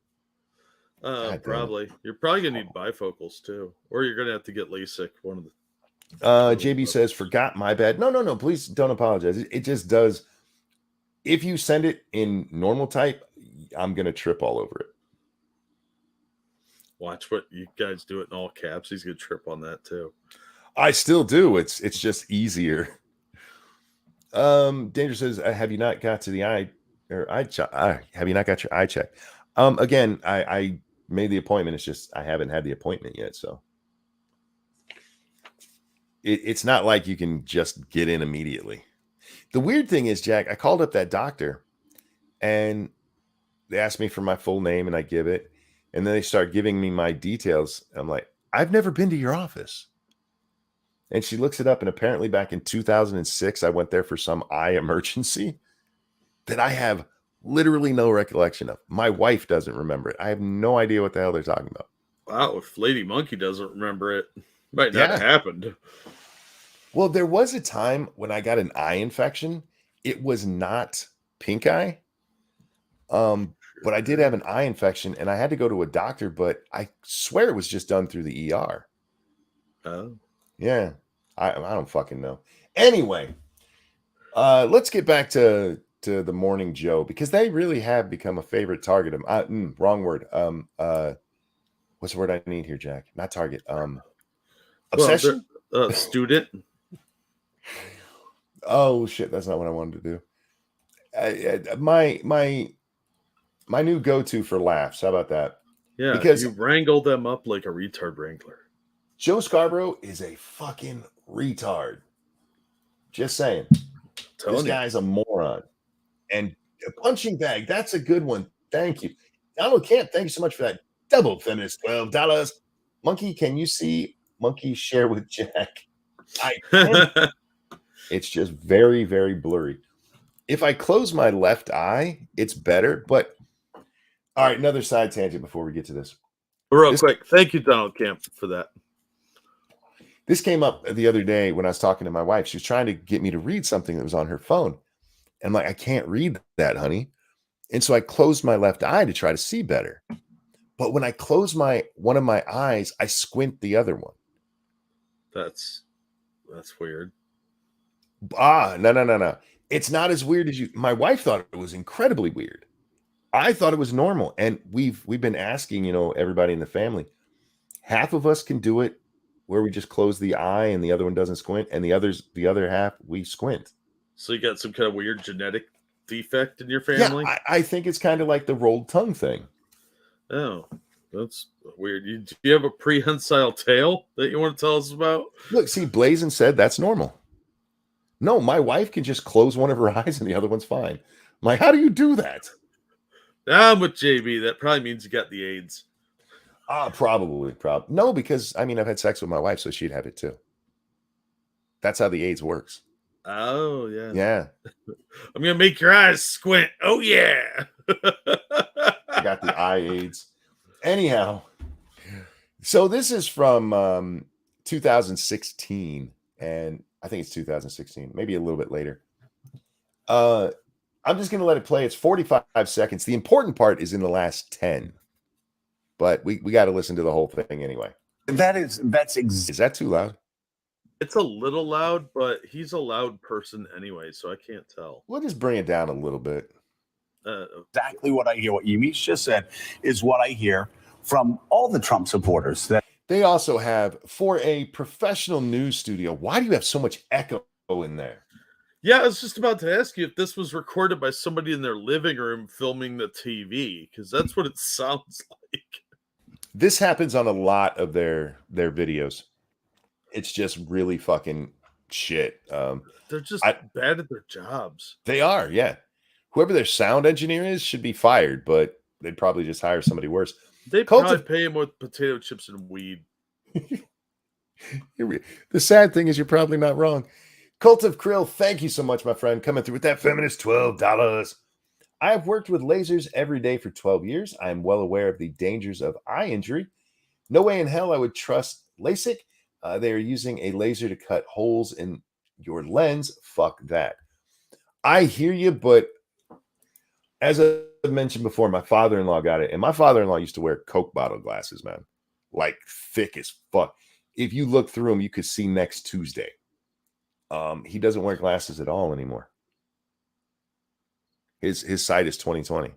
S2: Probably. You're probably gonna need bifocals too, or you're gonna have to get LASIK. One of the.
S1: JB says, "Forgot, my bad." No. Please don't apologize. It just does. If you send it in normal type, I'm gonna trip all over it.
S2: Watch what you guys do it in all caps. He's gonna trip on that too.
S1: I still do. It's just easier. Danger says, "Have you not got to the eye or eye check? Have you not got your eye check?" Again, I made the appointment. It's just I haven't had the appointment yet, so it's not like you can just get in immediately. The weird thing is, Jack, I called up that doctor, and they asked me for my full name, and I give it, and then they start giving me my details. I'm like, "I've never been to your office." And she looks it up, and apparently back in 2006, I went there for some eye emergency that I have literally no recollection of. My wife doesn't remember it. I have no idea what the hell they're talking about.
S2: Wow, if Lady Monkey doesn't remember it, might not have happened.
S1: Well, there was a time when I got an eye infection. It was not pink eye. But I did have an eye infection, and I had to go to a doctor, but I swear it was just done through the ER.
S2: Oh.
S1: Yeah. I don't fucking know. Anyway, let's get back to the Morning Joe, because they really have become a favorite target of wrong word. What's the word I need here, Jack? Not target. Obsession?
S2: Student.
S1: Oh shit, that's not what I wanted to do. My new go-to for laughs. How about that?
S2: Yeah, because you wrangle them up like a retard wrangler.
S1: Joe Scarborough is a fucking retard. Just saying. This guy's a moron. And a punching bag, that's a good one. Thank you. Donald Camp, thank you so much for that. Double feminist, $12. Monkey, can you see Monkey share with Jack? I can. It's just very, very blurry. If I close my left eye, it's better. But all right, another side tangent before we get to this.
S2: Real quick. Thank you, Donald Camp, for that.
S1: This came up the other day when I was talking to my wife. She was trying to get me to read something that was on her phone. And I'm like, I can't read that, honey. And so I closed my left eye to try to see better. But when I close one of my eyes, I squint the other one.
S2: That's weird.
S1: No. It's not as weird as you. My wife thought it was incredibly weird. I thought it was normal. And we've been asking, everybody in the family. Half of us can do it where we just close the eye and the other one doesn't squint, and the other half we squint.
S2: So you got some kind of weird genetic defect in your family?
S1: Yeah, I think it's kind of like the rolled tongue thing.
S2: Oh, that's weird. Do you have a prehensile tail that you want to tell us about?
S1: Look, see, Blazin said that's normal. No, my wife can just close one of her eyes and the other one's fine. I'm like, how do you do that?
S2: I'm with JB. That probably means you got the AIDS.
S1: Probably. No, because I've had sex with my wife, so she'd have it too. That's how the AIDS works.
S2: Oh, yeah.
S1: Yeah.
S2: I'm going to make your eyes squint. Oh, yeah.
S1: I got the eye AIDS. Anyhow, so this is from 2016, and I think it's 2016, maybe a little bit later. I'm just going to let it play. It's 45 seconds. The important part is in the last 10, but we got to listen to the whole thing anyway. Is that too loud?
S2: It's a little loud, but he's a loud person anyway, so I can't tell.
S1: We'll just bring it down a little bit.
S3: Exactly what I hear. What Yamiche just said is what I hear from all the Trump supporters. That
S1: they also have, for a professional news studio, why do you have so much echo in there?
S2: Yeah, I was just about to ask you if this was recorded by somebody in their living room filming the TV, because that's what it sounds like.
S1: This happens on a lot of their videos. It's just really fucking shit.
S2: They're just bad at their jobs.
S1: They are, yeah. Whoever their sound engineer is should be fired, but they'd probably just hire somebody worse.
S2: They
S1: Cult
S2: probably
S1: of
S2: pay him with potato chips and weed.
S1: the sad thing is you're probably not wrong. Cult of Krill, thank you so much, my friend, coming through with that feminist $12. I have worked with lasers every day for 12 years. I am well aware of the dangers of eye injury. No way in hell I would trust LASIK. They are using a laser to cut holes in your lens. Fuck that. I hear you, but as I mentioned before, my father-in-law got it, and my father-in-law used to wear Coke bottle glasses, man, like thick as fuck. If you look through them, you could see next Tuesday. He doesn't wear glasses at all anymore. His sight is 20/20.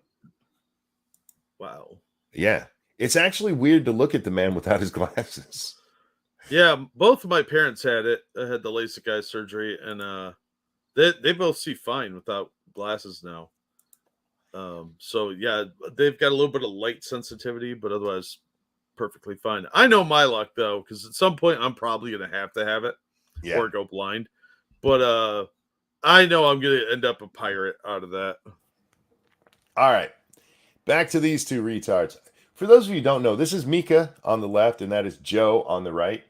S2: Wow.
S1: Yeah, it's actually weird to look at the man without his glasses.
S2: Yeah, both of my parents had it. I had the LASIK eye surgery, and they both see fine without glasses now. So yeah, they've got a little bit of light sensitivity, but otherwise perfectly fine. I know my luck though, because at some point I'm probably gonna have to have it
S1: Yeah.
S2: or go blind. But I know I'm gonna end up a pirate out of that.
S1: All right. Back to these two retards. For those of you who don't know, this is Mika on the left, and that is Joe on the right.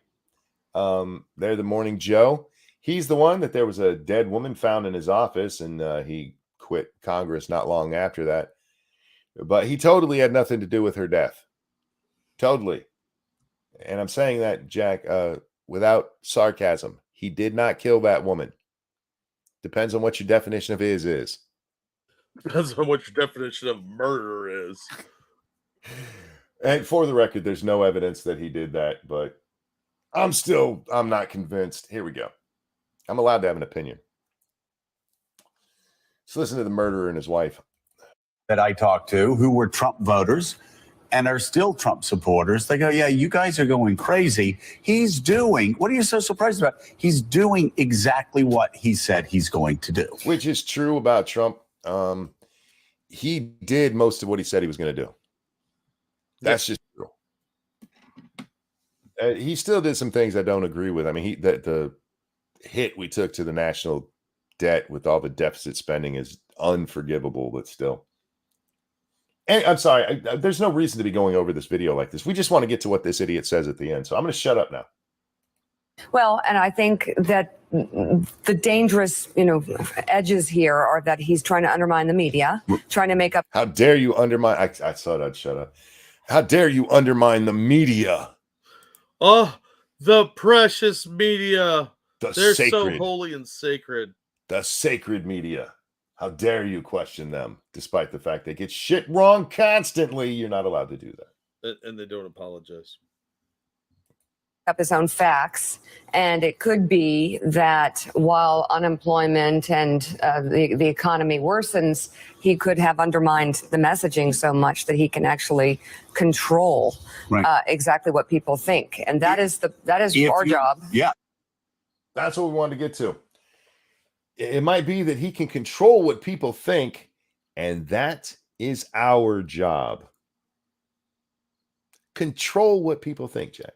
S1: They're the Morning Joe. He's the one that there was a dead woman found in his office, and he quit Congress not long after that. But he totally had nothing to do with her death. Totally. And I'm saying that, Jack, without sarcasm. He did not kill that woman. Depends on what your definition of is.
S2: Depends on what your definition of murder is.
S1: And for the record, there's no evidence that he did that, but I'm not convinced. Here we go. I'm allowed to have an opinion. Let's listen to the murderer and his wife.
S3: That I talked to who were Trump voters and are still Trump supporters. They go, yeah, you guys are going crazy. He's doing, what are you so surprised about? He's doing exactly what he said he's going to do.
S1: Which is true about Trump. He did most of what he said he was going to do. That's just true. He still did some things I don't agree with. I mean, the hit we took to the national debt with all the deficit spending is unforgivable, but still. And I'm sorry, there's no reason to be going over this video like this. We just want to get to what this idiot says at the end. So I'm going to shut up now.
S4: Well, and I think that the dangerous, edges here are that he's trying to undermine the media, trying to make up.
S1: How dare you undermine? I thought I'd shut up. How dare you undermine the media?
S2: Oh, the precious media. They're
S1: sacred,
S2: so holy and sacred.
S1: The sacred media. How dare you question them, despite the fact they get shit wrong constantly? You're not allowed to do that.
S2: And they don't apologize.
S4: Up his own facts, and it could be that while unemployment and the economy worsens, he could have undermined the messaging so much that he can actually control exactly what people think, and that is our job.
S3: Yeah,
S1: that's what we wanted to get to. It might be that he can control what people think, and that is our job. Control what people think, Jack.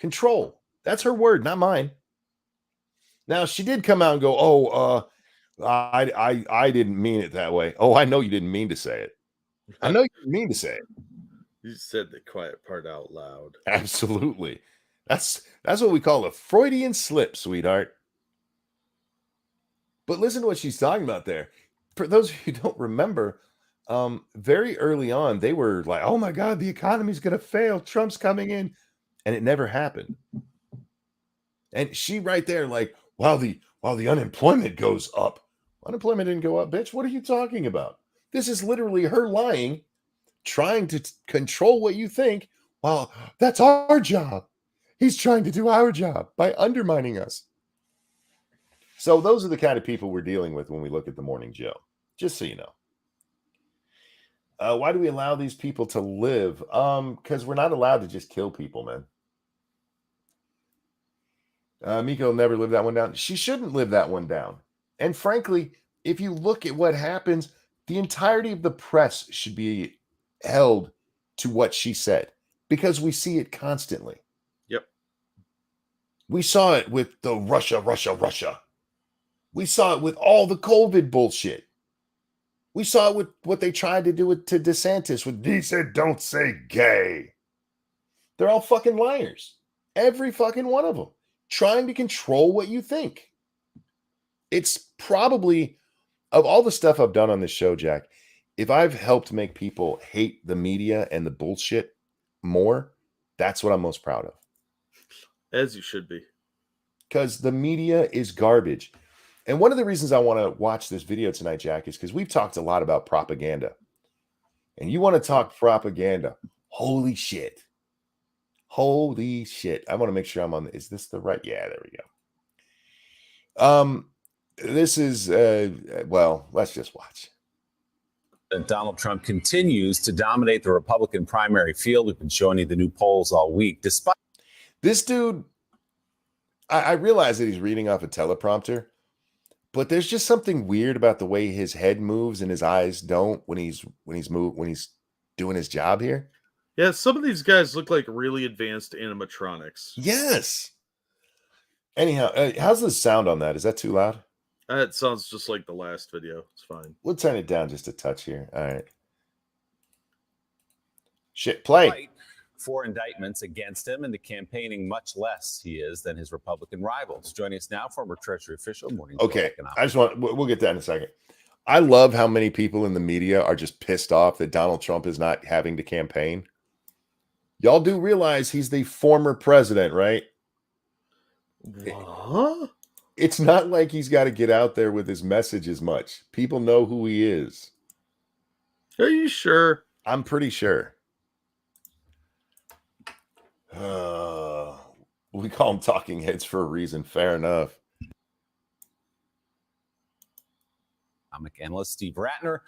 S1: Control. That's her word, not mine. Now, she did come out and go, I didn't mean it that way. Oh, I know you didn't mean to say it. I know you didn't mean to say it.
S2: You said the quiet part out loud.
S1: Absolutely. That's what we call a Freudian slip, sweetheart. But listen to what she's talking about there. For those of you who don't remember, very early on, they were like, oh my God, the economy's going to fail. Trump's coming in. And it never happened. And she right there, like, while the unemployment goes up. Unemployment didn't go up, bitch. What are you talking about? This is literally her lying, trying to control what you think. Well, that's our job. He's trying to do our job by undermining us. So those are the kind of people we're dealing with when we look at the Morning Joe. Just so you know. Why do we allow these people to live? Because we're not allowed to just kill people, man. Miko will never live that one down. She shouldn't live that one down. And frankly, if you look at what happens, the entirety of the press should be held to what she said because we see it constantly.
S2: Yep.
S1: We saw it with the Russia. We saw it with all the COVID bullshit. We saw it with what they tried to do to DeSantis with he said, don't say gay. They're all fucking liars. Every fucking one of them. Trying to control what you think. It's probably, of all the stuff I've done on this show, Jack, if I've helped make people hate the media and the bullshit more, that's what I'm most proud of.
S2: As you should be.
S1: Because the media is garbage. And one of the reasons I want to watch this video tonight, Jack, is because we've talked a lot about propaganda. And you want to talk propaganda. Holy shit. Holy shit. I want to make sure I'm on. Is this the right? Yeah, there we go. This is, well, let's just watch.
S5: Donald Trump continues to dominate the Republican primary field. We've been showing you the new polls all week. Despite
S1: this dude, I realize that he's reading off a teleprompter, but there's just something weird about the way his head moves and his eyes don't when he's doing his job here.
S2: Yeah, some of these guys look like really advanced animatronics.
S1: Yes. Anyhow, how's the sound on that? Is that too loud?
S2: It sounds just like the last video. It's fine.
S1: We'll turn it down just a touch here. All right. Shit, play.
S5: 4 indictments against him, and the campaigning much less he is than his Republican rivals. Joining us now, former Treasury official, Morning.
S1: Okay, I just want, we'll get that in a second. I love how many people in the media are just pissed off that Donald Trump is not having to campaign. Y'all do realize he's the former president, right?
S2: What?
S1: It's not like he's got to get out there with his message as much. People know who he is.
S2: Are you sure?
S1: I'm pretty sure. We call them talking heads for a reason. Fair enough.
S5: Economic analyst Steve Ratner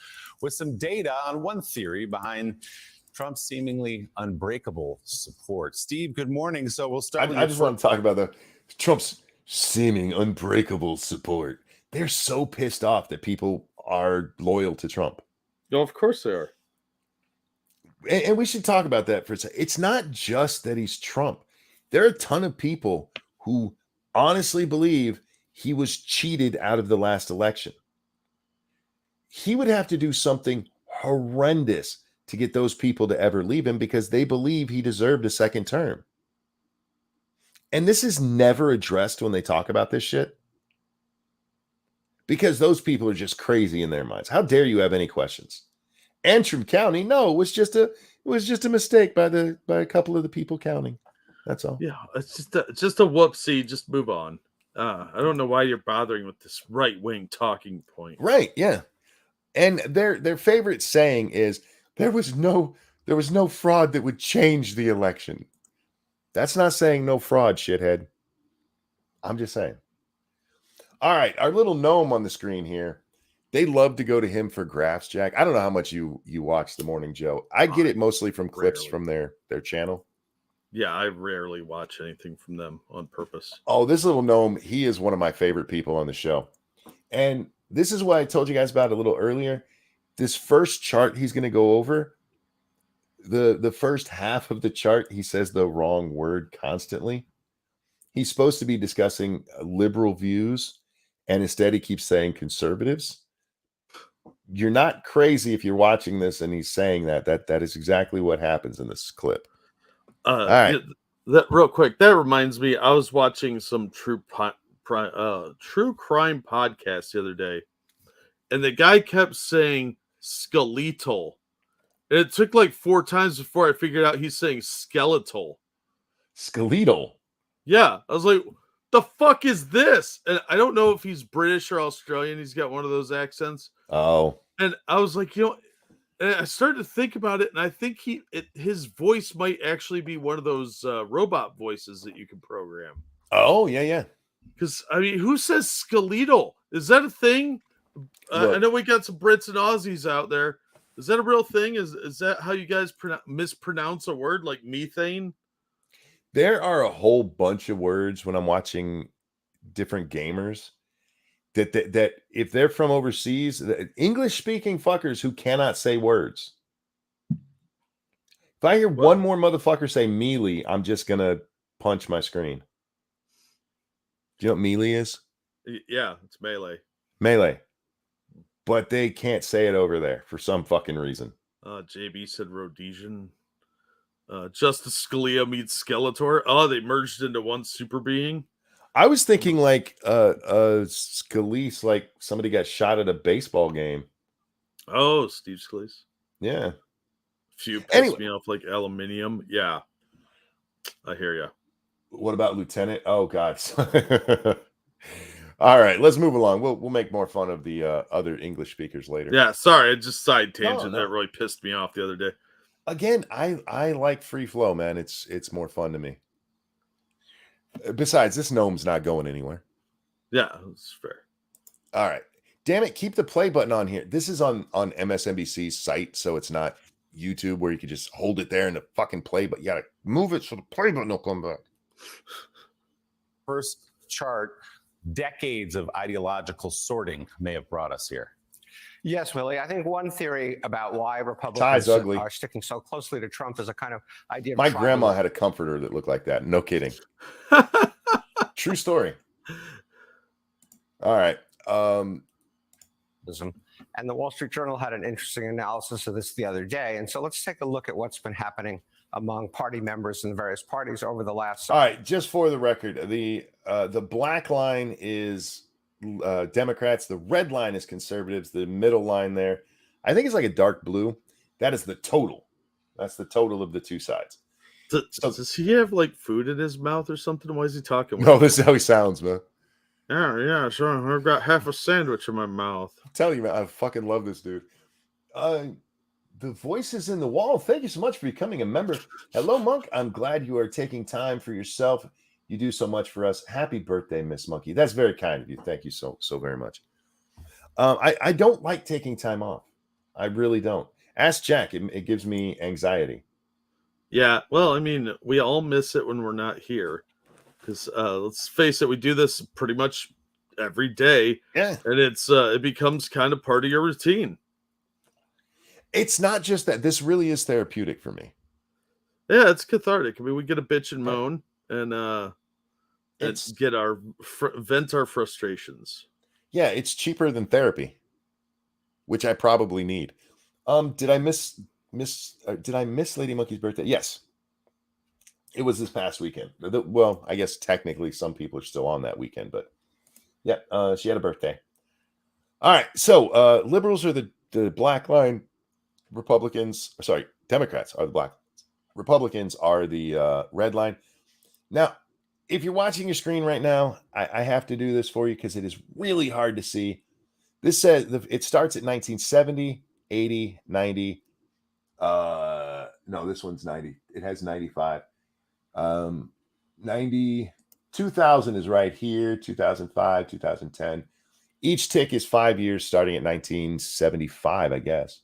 S5: with some data on one theory behind Trump's seemingly unbreakable support. Steve, good morning. So we'll start.
S1: I just want to talk about Trump's seeming unbreakable support. They're so pissed off that people are loyal to Trump.
S2: No, of course they are.
S1: And we should talk about that for a second. It's not just that he's Trump. There are a ton of people who honestly believe he was cheated out of the last election. He would have to do something horrendous to get those people to ever leave him because they believe he deserved a second term. And this is never addressed when they talk about this shit. Because those people are just crazy in their minds. How dare you have any questions? Antrim County, no, it was just a mistake by a couple of the people counting. That's all.
S2: Yeah, it's just a whoopsie. Just move on. I don't know why you're bothering with this right-wing talking point.
S1: Right, yeah. And their favorite saying is there was no fraud that would change the election. That's not saying no fraud, shithead. I'm just saying. All right, our little gnome on the screen here. They love to go to him for graphs, Jack. I don't know how much you watch the Morning Joe. I get it mostly from clips from their channel.
S2: Yeah, I rarely watch anything from them on purpose.
S1: Oh, this little gnome, he is one of my favorite people on the show. And this is what I told you guys about a little earlier. This first chart he's going to go over, the first half of the chart, he says the wrong word constantly. He's supposed to be discussing liberal views, and instead he keeps saying conservatives. You're not crazy if you're watching this and he's saying that is exactly what happens in this clip. All right.
S2: That real quick, that reminds me, I was watching some true crime podcast the other day, and the guy kept saying skeletal. And it took like 4 times before I figured out he's saying skeletal.
S1: Skeletal.
S2: Yeah, I was like, the fuck is this? And I don't know if he's British or Australian. He's got one of those accents.
S1: Oh.
S2: And I was like, and I started to think about it, and I think his voice might actually be one of those robot voices that you can program.
S1: Oh, yeah.
S2: Because, I mean, who says skeletal? Is that a thing? I know we got some Brits and Aussies out there. Is that a real thing? Is that how you guys mispronounce a word like methane?
S1: There are a whole bunch of words when I'm watching different gamers that if they're from overseas, English-speaking fuckers who cannot say words. If I hear one more motherfucker say melee, I'm just going to punch my screen. Do you know what melee is?
S2: Yeah, it's melee.
S1: Melee. But they can't say it over there for some fucking reason.
S2: JB said Rhodesian. Justice Scalia meets Skeletor. Oh, they merged into one super being.
S1: I was thinking like Scalise, like somebody got shot at a baseball game.
S2: Oh, Steve Scalise.
S1: Yeah.
S2: Few pissed
S1: Anyway.
S2: me off like aluminium. Yeah. I hear you.
S1: What about Lieutenant? Oh God. All right, let's move along. We'll make more fun of the other English speakers later.
S2: Yeah, sorry, it just side tangent
S1: No.
S2: that really pissed me off the other day.
S1: Again, I like free flow, man. It's more fun to me. Besides, this gnome's not going anywhere.
S2: Yeah, that's fair.
S1: All right. Damn it, keep the play button on here. This is on MSNBC's site, so it's not YouTube where you can just hold it there and the fucking play, but you gotta move it so the play button will come back.
S5: First chart, decades of ideological sorting may have brought us here.
S6: Yes, Willie. I think one theory about why Republicans
S1: ugly.
S6: are sticking so closely to Trump is a kind of idea of
S1: My grandma had a comforter that looked like that. No kidding. True story. All right.
S6: And the Wall Street Journal had an interesting analysis of this the other day. And so let's take a look at what's been happening among party members in the various parties over the last.
S1: All right, just for the record, the black line is Democrats, the red line is conservatives, the middle line there, I think it's like a dark blue. That is the total. That's the total of the two sides.
S2: Does he have like food in his mouth or something? Why is he talking?
S1: No, this is how he sounds, man.
S2: Yeah, sure. I've got half a sandwich in my mouth.
S1: I'm telling you, man, I fucking love this dude. The voices in the wall. Thank you so much for becoming a member. Hello, Monk. I'm glad you are taking time for yourself. You do so much for us. Happy birthday, Miss Monkey. That's very kind of you. Thank you so very much. I don't like taking time off. I really don't. Ask Jack. It gives me anxiety.
S2: Yeah, well, I mean, we all miss it when we're not here. Because let's face it, we do this pretty much every day.
S1: Yeah.
S2: And it becomes kind of part of your routine.
S1: It's not just that. This really is therapeutic for me.
S2: Yeah, it's cathartic. I mean, we get a bitch and moan and get our vent our frustrations.
S1: Yeah, it's cheaper than therapy, which I probably need. Did I miss Lady Monkey's birthday? Yes. It was this past weekend. Well, I guess technically some people are still on that weekend, but yeah, she had a birthday. All right. So liberals are the black line. Democrats are the black. Republicans are the red line. Now, if you're watching your screen right now, I have to do this for you because it is really hard to see. This says it starts at 1970, 80, 90. No, this one's 90. It has 95. 2000 is right here, 2005, 2010. Each tick is 5 years starting at 1975, I guess.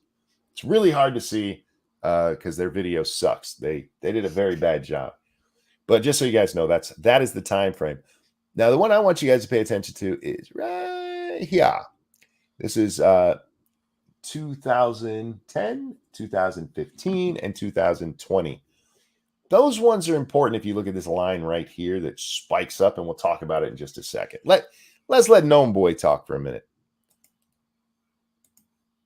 S1: It's really hard to see because their video sucks. They did a very bad job. But just so you guys know, that is the time frame. Now, the one I want you guys to pay attention to is right here. This is 2010, 2015, and 2020. Those ones are important if you look at this line right here that spikes up, and we'll talk about it in just a second. Let's let Gnome Boy talk for a minute.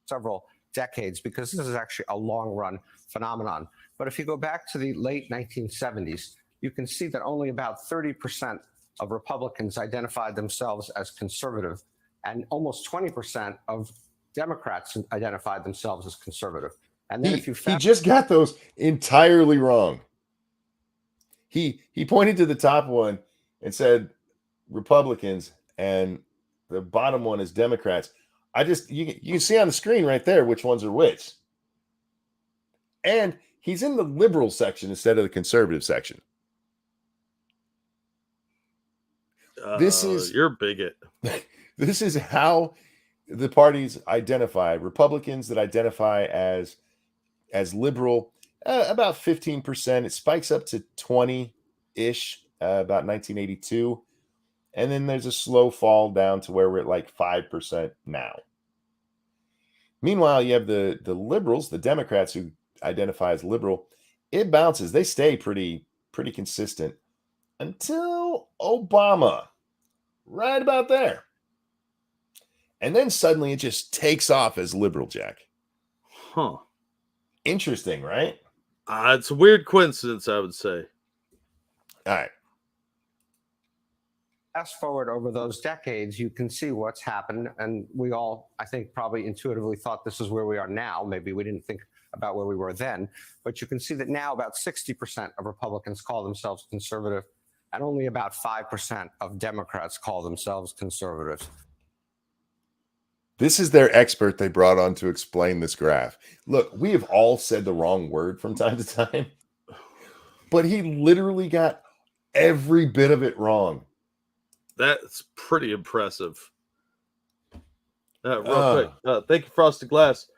S6: Several decades, because this is actually a long run phenomenon. But if you go back to the late 1970s, you can see that only about 30% of Republicans identified themselves as conservative, and almost 20% of Democrats identified themselves as conservative. And then he
S1: just got those entirely wrong. He pointed to the top one and said Republicans, and the bottom one is Democrats. You can see on the screen right there which ones are which. And he's in the liberal section instead of the conservative section.
S2: You're a bigot.
S1: This is how the parties identify. Republicans that identify as liberal, about 15%. It spikes up to 20-ish about 1982. And then there's a slow fall down to where we're at like 5% now. Meanwhile, you have the liberals, the Democrats who identify as liberal. It bounces. They stay pretty consistent until Obama. Right about there. And then suddenly it just takes off as liberal, Jack.
S2: Huh.
S1: Interesting, right?
S2: It's a weird coincidence, I would say.
S1: All right.
S6: Fast forward over those decades, you can see what's happened. And we all, I think, probably intuitively thought this is where we are now. Maybe we didn't think about where we were then. But you can see that now about 60% of Republicans call themselves conservative, and only about 5% of Democrats call themselves conservatives.
S1: This is their expert they brought on to explain this graph. Look, we have all said the wrong word from time to time, but he literally got every bit of it wrong.
S2: That's pretty impressive. Real quick, thank you, Frosted Glass.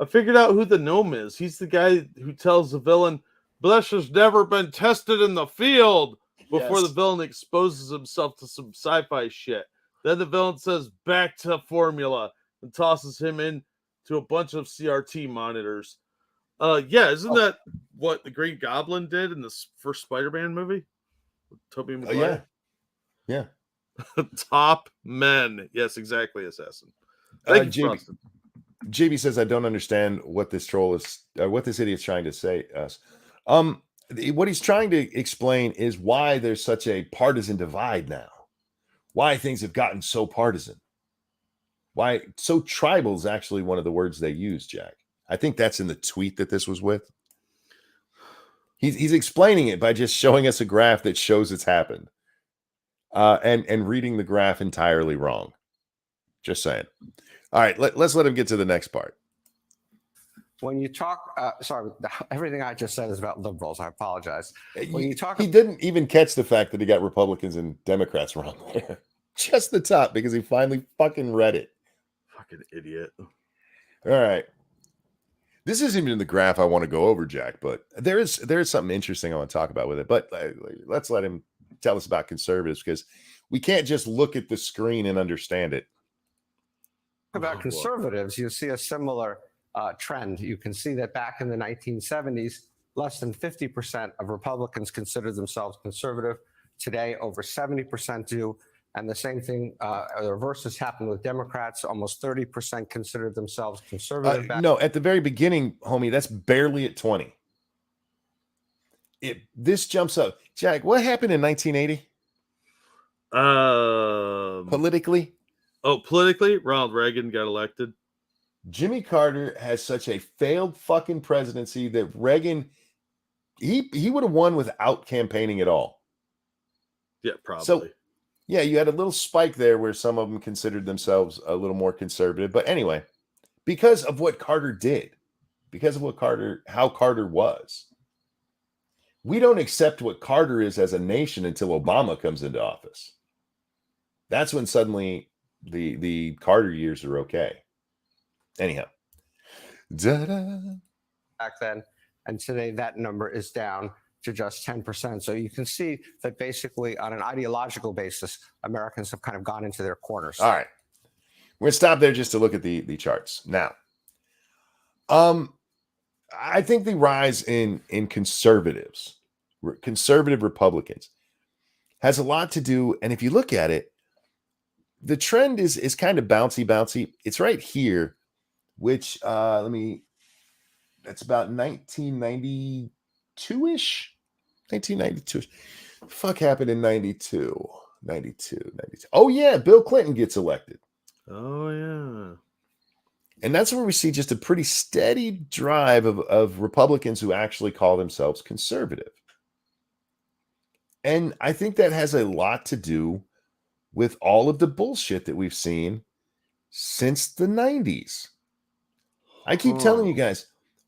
S2: I figured out who the gnome is. He's the guy who tells the villain, "Blesh has never been tested in the field," before the villain exposes himself to some sci-fi shit. Then the villain says, "Back to formula," and tosses him in to a bunch of CRT monitors. Yeah, isn't that what the Green Goblin did in this first Spider-Man movie? Tobey Maguire?
S1: Yeah.
S2: Top men. Yes, exactly, Assassin. Thank you, Frosted.
S1: JB says, I don't understand what this troll is, what this idiot's trying to say to us. What he's trying to explain is why there's such a partisan divide now. Why things have gotten so partisan. Why so tribal is actually one of the words they use, Jack. I think that's in the tweet that this was with. He's explaining it by just showing us a graph that shows it's happened. And reading the graph entirely wrong. Just saying. All right, let's let him get to the next part.
S6: When you talk, sorry, everything I just said is about liberals. I apologize. When you talk,
S1: he didn't even catch the fact that he got Republicans and Democrats wrong there. Just the top, because he finally fucking read it.
S2: Fucking idiot.
S1: All right. This isn't even the graph I want to go over, Jack, but there is something interesting I want to talk about with it. But let's let him tell us about conservatives, because we can't just look at the screen and understand it.
S6: About conservatives, you see a similar trend. You can see that back in the 1970s, less than 50% of Republicans considered themselves conservative. Today, over 70% do. And the same thing, the reverse has happened with Democrats. Almost 30% considered themselves conservative.
S1: No, at the very beginning, homie, that's barely at 20. This jumps up. Jack, what happened in 1980? Politically?
S2: Oh, politically, Ronald Reagan got elected.
S1: Jimmy Carter has such a failed fucking presidency that Reagan, he would have won without campaigning at all.
S2: Yeah, probably.
S1: So, yeah, you had a little spike there where some of them considered themselves a little more conservative. But anyway, because of what Carter did, because of how Carter was, we don't accept what Carter is as a nation until Obama comes into office. That's when suddenly the Carter years are okay. Anyhow.
S6: Back then, and today that number is down to just 10%. So you can see that basically on an ideological basis, Americans have kind of gone into their corners.
S1: All right. We're going to stop there just to look at the charts. Now, I think the rise in conservatives, conservative Republicans, has a lot to do, and if you look at it, the trend is kind of bouncy. It's right here, which that's about 1992-ish. 1992-ish. Fuck happened in 92. Oh yeah, Bill Clinton gets elected.
S2: Oh yeah.
S1: And that's where we see just a pretty steady drive of Republicans who actually call themselves conservative. And I think that has a lot to do with all of the bullshit that we've seen since the 90s. I keep telling you guys,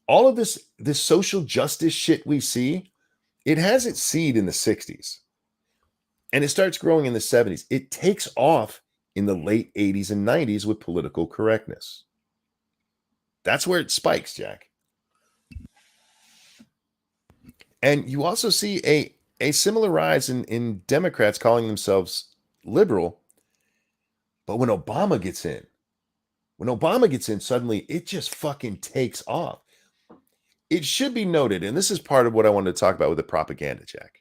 S1: all of this social justice shit we see, it has its seed in the 60s. And it starts growing in the 70s. It takes off in the late 80s and 90s with political correctness. That's where it spikes, Jack. And you also see a similar rise in Democrats calling themselves liberal. But when Obama gets in, suddenly it just fucking takes off. It should be noted, and this is part of what I wanted to talk about with the propaganda, Jack.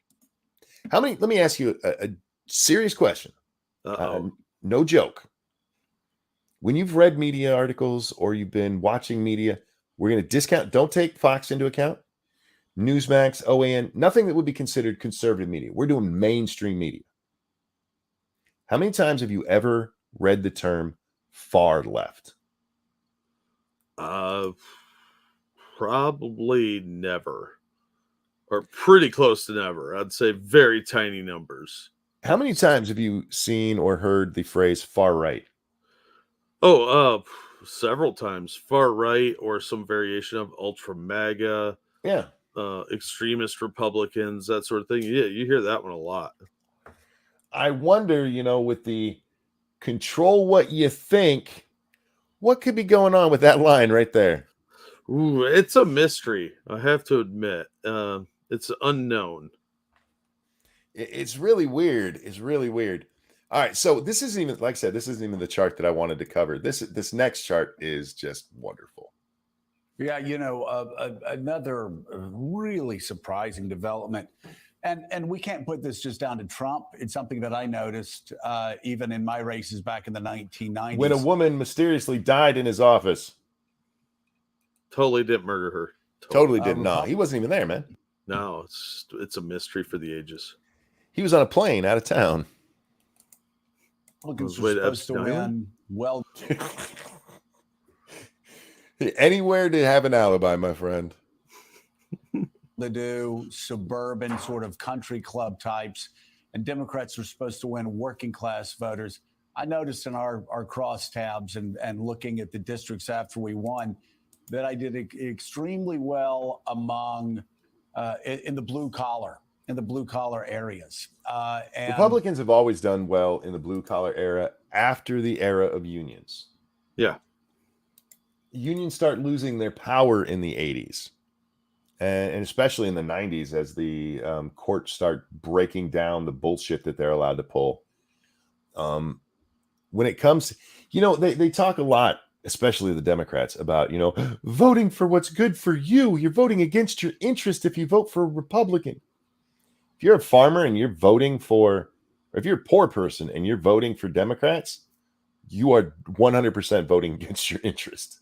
S1: Let me ask you a serious question. No joke. when you've read media articles or you've been watching media, we're going to discount. Don't take Fox into account. Newsmax, OAN, nothing that would be considered conservative media. We're doing mainstream media. How many times have you ever read the term far left?
S2: Probably never, or pretty close to never. I'd say very tiny numbers.
S1: How many times have you seen or heard the phrase far right?
S2: Oh, several times. Far right or some variation of ultra MAGA,
S1: Yeah.
S2: extremist Republicans, that sort of thing. Yeah, you hear that one a lot.
S1: I wonder, with the control what you think, what could be going on with that line right there?
S2: Ooh, it's a mystery, I have to admit. It's unknown.
S1: It's really weird. It's really weird. All right, so this isn't even, like I said, this isn't even the chart that I wanted to cover. This next chart is just wonderful.
S3: Yeah, another really surprising development. And we can't put this just down to Trump. It's something that I noticed even in my races back in the 1990s.
S1: When a woman mysteriously died in his office.
S2: Totally didn't murder her.
S1: Totally did not. He wasn't even there, man.
S2: No, it's a mystery for the ages.
S1: He was on a plane out of town.
S3: Republicans were supposed to win. Well,
S1: anywhere to have an alibi, my friend.
S3: To do suburban sort of country club types, and Democrats were supposed to win working class voters. I noticed in our crosstabs and looking at the districts after we won that I did extremely well among in the blue collar areas. And
S1: Republicans have always done well in the blue collar era after the era of unions.
S2: Yeah.
S1: Unions start losing their power in the 80s. And especially in the 90s as the courts start breaking down the bullshit that they're allowed to pull. When it comes, they talk a lot, especially the Democrats, about, voting for what's good for you. You're voting against your interest if you vote for a Republican. If you're a farmer and you're voting for, or if you're a poor person and you're voting for Democrats, you are 100% voting against your interest.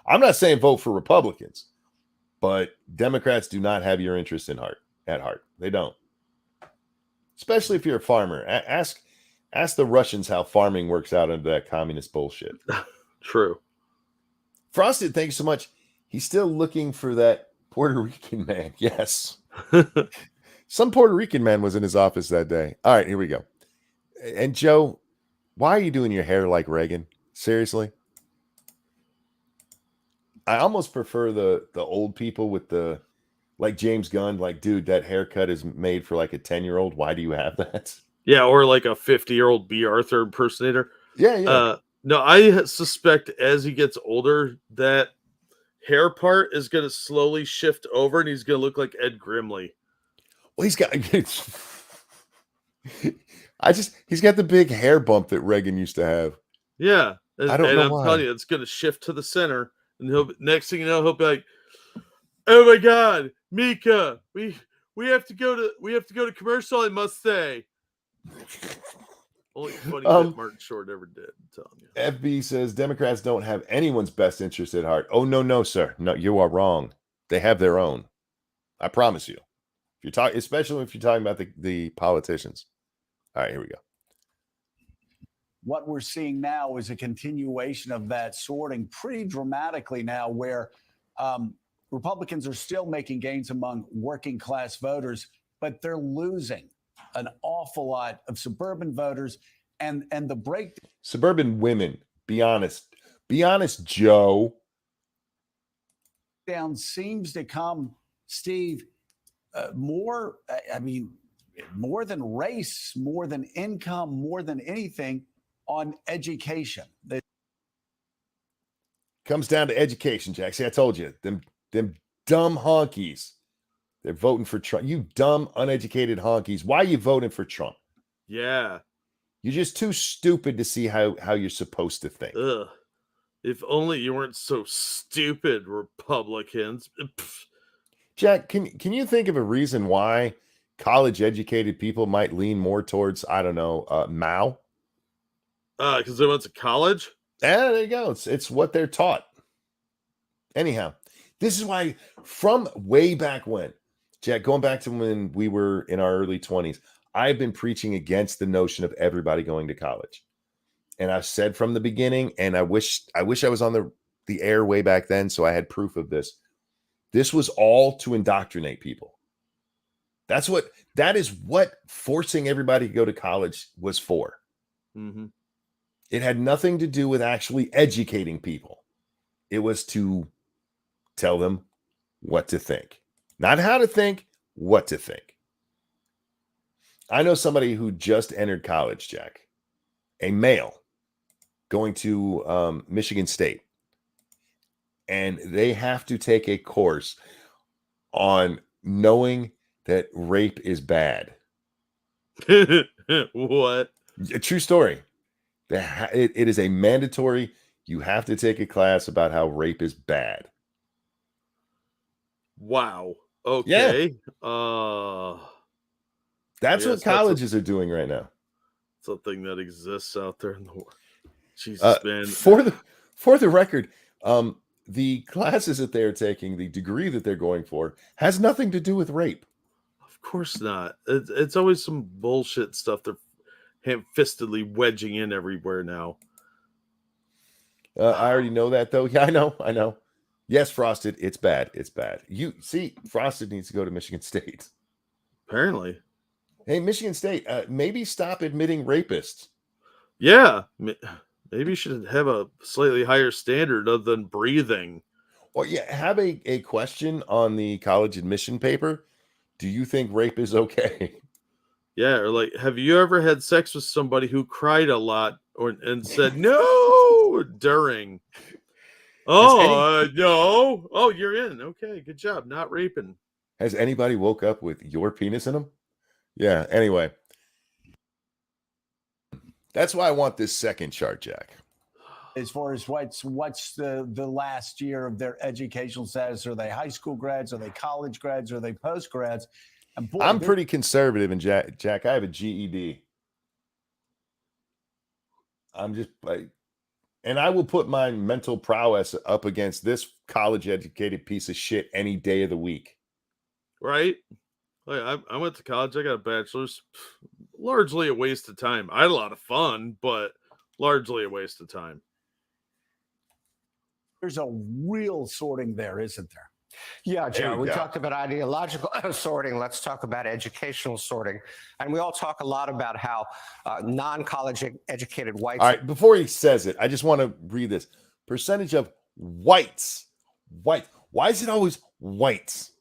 S1: I'm not saying vote for Republicans. But Democrats do not have your interest at heart. They don't. Especially if you're a farmer. Ask the Russians how farming works out under that communist bullshit.
S2: True.
S1: Frosted, thank you so much. He's still looking for that Puerto Rican man. Yes. Some Puerto Rican man was in his office that day. All right, here we go. And Joe, why are you doing your hair like Reagan? Seriously? I almost prefer the old people with the, like James Gunn, like, dude, that haircut is made for like a 10-year-old. Why do you have that?
S2: Yeah, or like a 50-year-old B. Arthur impersonator.
S1: Yeah.
S2: No, I suspect as he gets older, that hair part is going to slowly shift over and he's going to look like Ed Grimley.
S1: Well, he's got the big hair bump that Reagan used to have.
S2: Yeah.
S1: I don't know
S2: I'm
S1: why.
S2: telling you, it's going to shift to the center. And next thing you know, he'll be like, "Oh my God, Mika, we have to go to commercial. I must say." Only funny that Martin Short ever did. I'm telling you.
S1: FB says Democrats don't have anyone's best interest at heart. Oh no, sir. No, you are wrong. They have their own. I promise you. Especially if you're talking about the politicians. All right, here we go.
S3: What we're seeing now is a continuation of that sorting pretty dramatically now, where Republicans are still making gains among working class voters, but they're losing an awful lot of suburban voters. And the break.
S1: Suburban women, be honest, Joe.
S3: Down seems to come, Steve, more than race, more than income, more than anything, on education.
S1: Comes down to education, Jack. See, I told you, them dumb honkies. They're voting for Trump. You dumb, uneducated honkies. Why are you voting for Trump?
S2: Yeah.
S1: You're just too stupid to see how you're supposed to think.
S2: Ugh. If only you weren't so stupid, Republicans.
S1: Jack, can you think of a reason why college-educated people might lean more towards, I don't know, Mao?
S2: Because they went to college?
S1: Yeah, there you go. It's what they're taught. Anyhow, this is why from way back when, Jack, going back to when we were in our early 20s, I've been preaching against the notion of everybody going to college. And I've said from the beginning, and I wish I was on the air way back then, so I had proof of this. This was all to indoctrinate people. That is what forcing everybody to go to college was for.
S2: Mm-hmm.
S1: It had nothing to do with actually educating people. It was to tell them what to think. Not how to think, what to think. I know somebody who just entered college, Jack, a male going to Michigan State, and they have to take a course on knowing that rape is bad.
S2: What?
S1: A true story. It is a mandatory. You have to take a class about how rape is bad.
S2: Wow.
S1: Yeah.
S2: Okay.
S1: That's
S2: Yes,
S1: what colleges are doing right now.
S2: Something that exists out there in the world. Jesus, man.
S1: For the record, the classes that they're taking, the degree that they're going for, has nothing to do with rape.
S2: Of course not. It's always some bullshit stuff they're ham-fistedly wedging in everywhere now.
S1: I already know that, though. Yeah, I know. Yes, Frosted, it's bad. It's bad. You see, Frosted needs to go to Michigan State.
S2: Apparently.
S1: Hey, Michigan State, maybe stop admitting rapists.
S2: Yeah. Maybe you should have a slightly higher standard other than breathing.
S1: Or yeah, have a question on the college admission paper. Do you think rape is okay?
S2: Yeah, or like, have you ever had sex with somebody who cried a lot and said no during? Oh, no. Oh, you're in. Okay, good job. Not raping.
S1: Has anybody woke up with your penis in them? Yeah, anyway. That's why I want this second chart, Jack.
S3: As far as what's the last year of their educational status, are they high school grads? Are they college grads? Are they post grads? And boy,
S1: I'm pretty conservative, and Jack, I have a GED. I'm just like, and I will put my mental prowess up against this college-educated piece of shit any day of the week.
S2: Right? Like, I went to college. I got a bachelor's. Largely a waste of time. I had a lot of fun, but largely a waste of time.
S3: There's a real sorting there, isn't there?
S6: Yeah, Joe, we
S1: go.
S6: talked about ideological sorting. Let's talk about educational sorting. And we all talk a lot about how non-college educated whites.
S1: All right, before he says it, I just want to read this. Percentage of whites. White. Why is it always whites?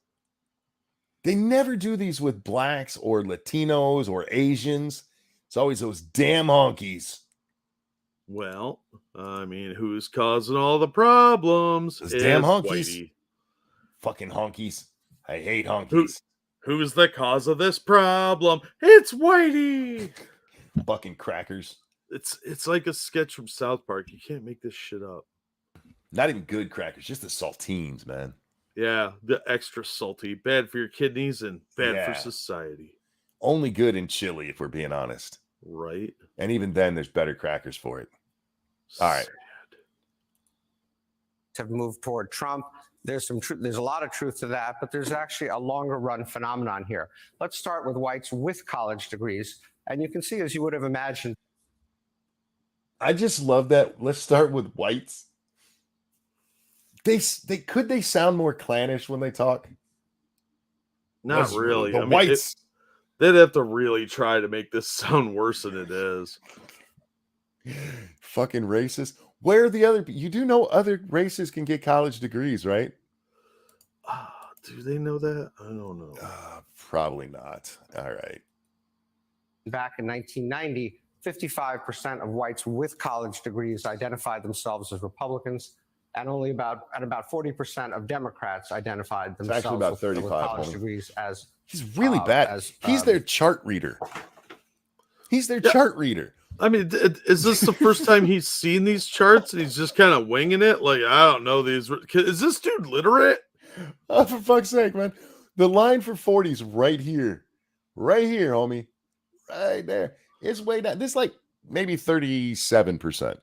S1: They never do these with blacks or Latinos or Asians. It's always those damn honkies.
S2: Well, I mean, who's causing all the problems?
S1: Those damn
S2: It's
S1: honkies.
S2: Whitey.
S1: Fucking honkies. I hate honkies.
S2: Who's the cause of this problem? It's Whitey.
S1: Fucking crackers.
S2: It's like a sketch from South Park. You can't make this shit up.
S1: Not even good crackers, just the saltines, man.
S2: Yeah, the extra salty, bad for your kidneys and bad
S1: Yeah.
S2: for society.
S1: Only good in chili, if we're being honest.
S2: Right.
S1: And even then, there's better crackers for it. All right.
S6: Have moved toward Trump. There's some truth. There's a lot of truth to that, but there's actually a longer run phenomenon here. Let's start with whites with college degrees. And you can see, as you would have imagined.
S1: I just love that. Let's start with whites. They sound more clannish when they talk?
S2: Not really.
S1: The
S2: I mean,
S1: whites.
S2: they'd have to really try to make this sound worse than it is.
S1: Fucking racist. Where are the other? You do know other races can get college degrees, right?
S2: Do they know that? I don't know.
S1: Probably not. All right.
S6: Back in 1990, 55% of whites with college degrees identified themselves as Republicans, and only about 40% of Democrats identified themselves
S1: actually about
S6: with
S1: 35,
S6: college
S1: homie.
S6: degrees as.
S1: He's really bad. He's their chart reader. He's their chart reader.
S2: I mean, is this the first time he's seen these charts and he's just kind of winging it? Like, I don't know these. Is this dude literate?
S1: Oh, for fuck's sake, man. The line for 40 is right here. Right here, homie. Right there. It's way down. This is like maybe 37%.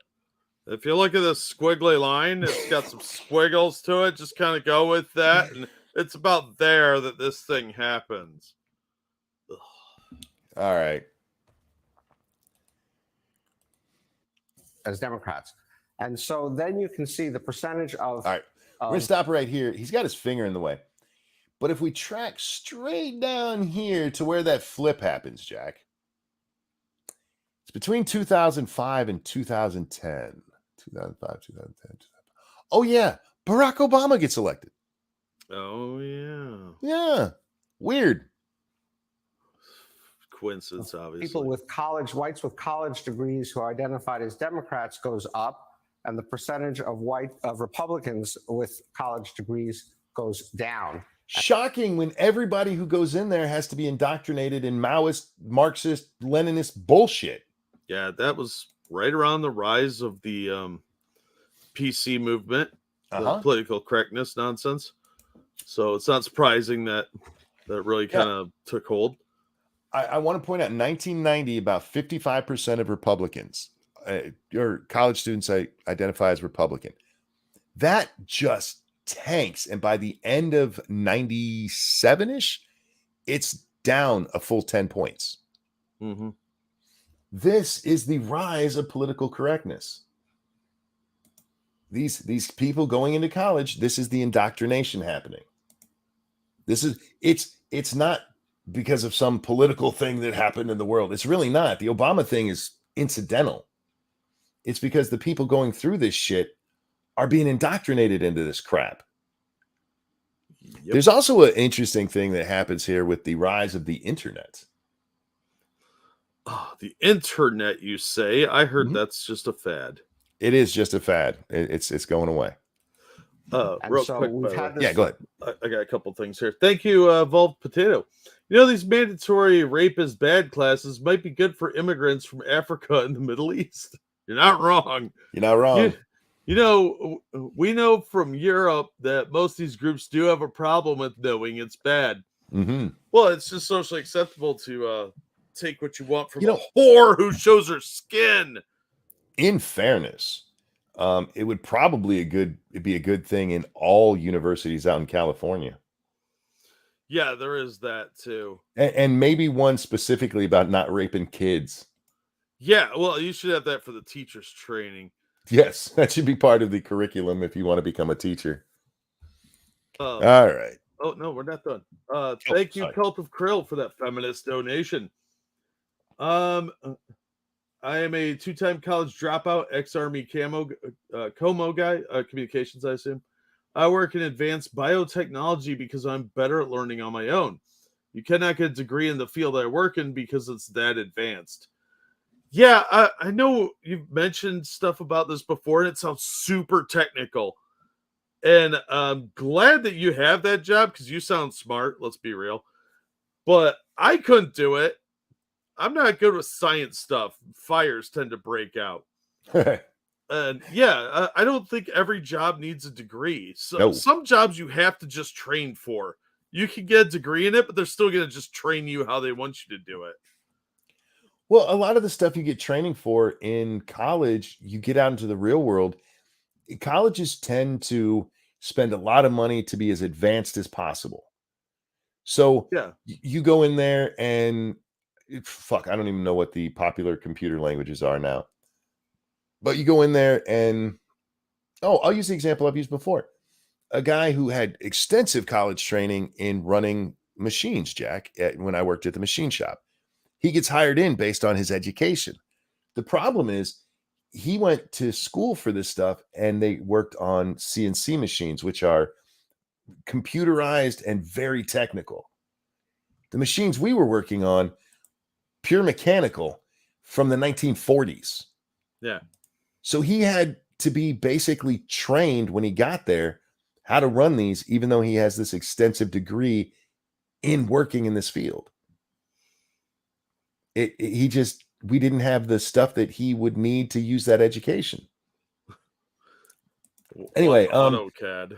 S2: If you look at this squiggly line, it's got some squiggles to it. Just kind of go with that. And it's about there that this thing happens. Ugh.
S1: All right.
S6: As Democrats. And so then you can see the percentage of.
S1: All right. We're going to stop right here. He's got his finger in the way. But if we track straight down here to where that flip happens, Jack, it's between 2005 and 2010. 2005, 2010. Oh, yeah. Barack Obama gets elected.
S2: Oh, yeah.
S1: Yeah. Weird.
S2: Coincidence, obviously.
S6: People with whites with college degrees who are identified as Democrats goes up, and the percentage of Republicans with college degrees goes down.
S1: Shocking when everybody who goes in there has to be indoctrinated in Maoist, Marxist, Leninist bullshit.
S2: Yeah, that was right around the rise of the PC movement, the political correctness nonsense. So it's not surprising that really kind of took hold.
S1: I want to point out in 1990, about 55% of Republicans, or college students, identify as Republican. That just tanks. And by the end of 97-ish, it's down a full 10 points.
S2: Mm-hmm.
S1: This is the rise of political correctness. These people going into college, this is the indoctrination happening. It's not because of some political thing that happened in the world. It's really not. The Obama thing is incidental. It's because the people going through this shit are being indoctrinated into this crap. Yep. There's also an interesting thing that happens here with the rise of the internet.
S2: Oh, the internet, you say? I heard that's just a fad.
S1: It is just a fad. It's going away.
S2: Real quick,
S1: yeah, go ahead.
S2: I got a couple things here. Thank you, Volved Potato. You know, these mandatory rape is bad classes might be good for immigrants from Africa and the Middle East. You're not wrong.
S1: You're not wrong.
S2: You know, we know from Europe that most of these groups do have a problem with knowing it's bad.
S1: Mm-hmm.
S2: Well, it's just socially acceptable to take what you want from a whore who shows her skin.
S1: In fairness, it would probably be a good thing in all universities out in California.
S2: Yeah, there is that too.
S1: And maybe one specifically about not raping kids.
S2: Yeah, well, you should have that for the teachers' training.
S1: Yes, that should be part of the curriculum if you want to become a teacher. All right.
S2: Oh, no, we're not done. Thank you, Cult of Krill, for that feminist donation. I am a 2-time college dropout, ex-Army Como guy, communications, I assume. I work in advanced biotechnology because I'm better at learning on my own. You cannot get a degree in the field I work in because it's that advanced. Yeah, I know you've mentioned stuff about this before, and it sounds super technical. And I'm glad that you have that job because you sound smart, let's be real. But I couldn't do it. I'm not good with science stuff. Fires tend to break out. And yeah, I don't think every job needs a degree. So some jobs you have to just train for. You can get a degree in it, but they're still going to just train you how they want you to do it.
S1: Well, a lot of the stuff you get training for in college, you get out into the real world. Colleges tend to spend a lot of money to be as advanced as possible. So you go in there and I don't even know what the popular computer languages are now. But you go in there and, I'll use the example I've used before. A guy who had extensive college training in running machines, Jack, when I worked at the machine shop. He gets hired in based on his education. The problem is he went to school for this stuff and they worked on CNC machines, which are computerized and very technical. The machines we were working on, pure mechanical from the 1940s.
S2: Yeah.
S1: So he had to be basically trained when he got there how to run these, even though he has this extensive degree in working in this field. We didn't have the stuff that he would need to use that education. Anyway,
S2: AutoCAD.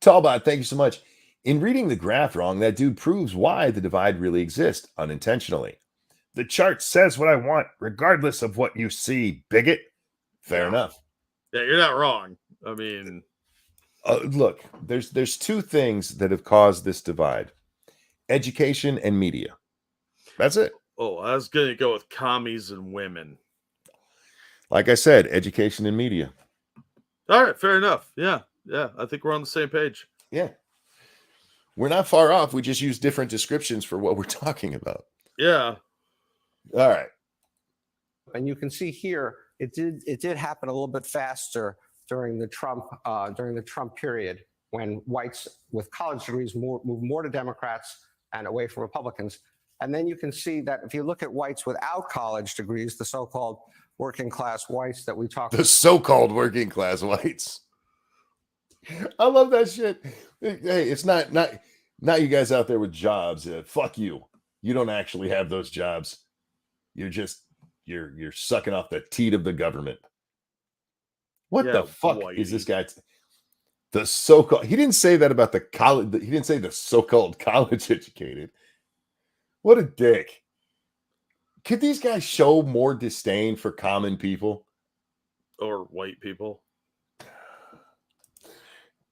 S1: Talbot, thank you so much. In reading the graph wrong, that dude proves why the divide really exists unintentionally. The chart says what I want, regardless of what you see, bigot. Fair enough.
S2: Yeah, you're not wrong. I mean,
S1: look, there's two things that have caused this divide: education and media. That's it.
S2: oh, I was going to go with commies and women.
S1: Like I said, education and media.
S2: All right, fair enough. Yeah, I think we're on the same page.
S1: Yeah. We're not far off. We just use different descriptions for what we're talking about.
S2: Yeah.
S1: All right.
S6: And you can see here, it did happen a little bit faster during the Trump period, when whites with college degrees moved more to Democrats and away from Republicans. And then you can see that if you look at whites without college degrees, the so-called working class whites that we talk
S1: The so-called working class whites. I love that shit. Hey, it's not you guys out there with jobs. Fuck you. You don't actually have those jobs. You're just you're sucking off the teat of the government. What the fuck is this guy? The so-called. He didn't say that about the college. He didn't say the so-called college educated. What a dick. Could these guys show more disdain for common people?
S2: Or white people?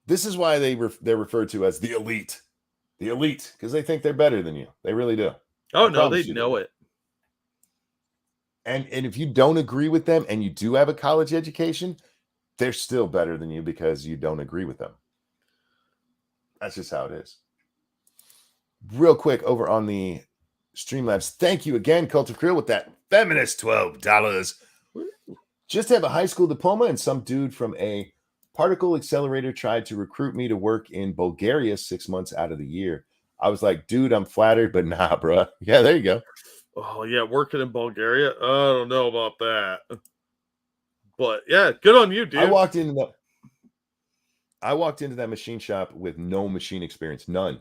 S1: This is why they're referred to as the elite. The elite, because they think they're better than you. They really do.
S2: Oh, no, they know it.
S1: And if you don't agree with them and you do have a college education, they're still better than you because you don't agree with them. That's just how it is. Real quick, over on the Streamlabs, thank you again, Cult of Krill, with that feminist $12. Just have a high school diploma, and some dude from a particle accelerator tried to recruit me to work in Bulgaria 6 months out of the year. I was like, dude, I'm flattered, but nah, bro. Yeah, there you go.
S2: Oh, yeah, working in Bulgaria? I don't know about that. But, yeah, good on you, dude.
S1: I walked into that machine shop with no machine experience, none.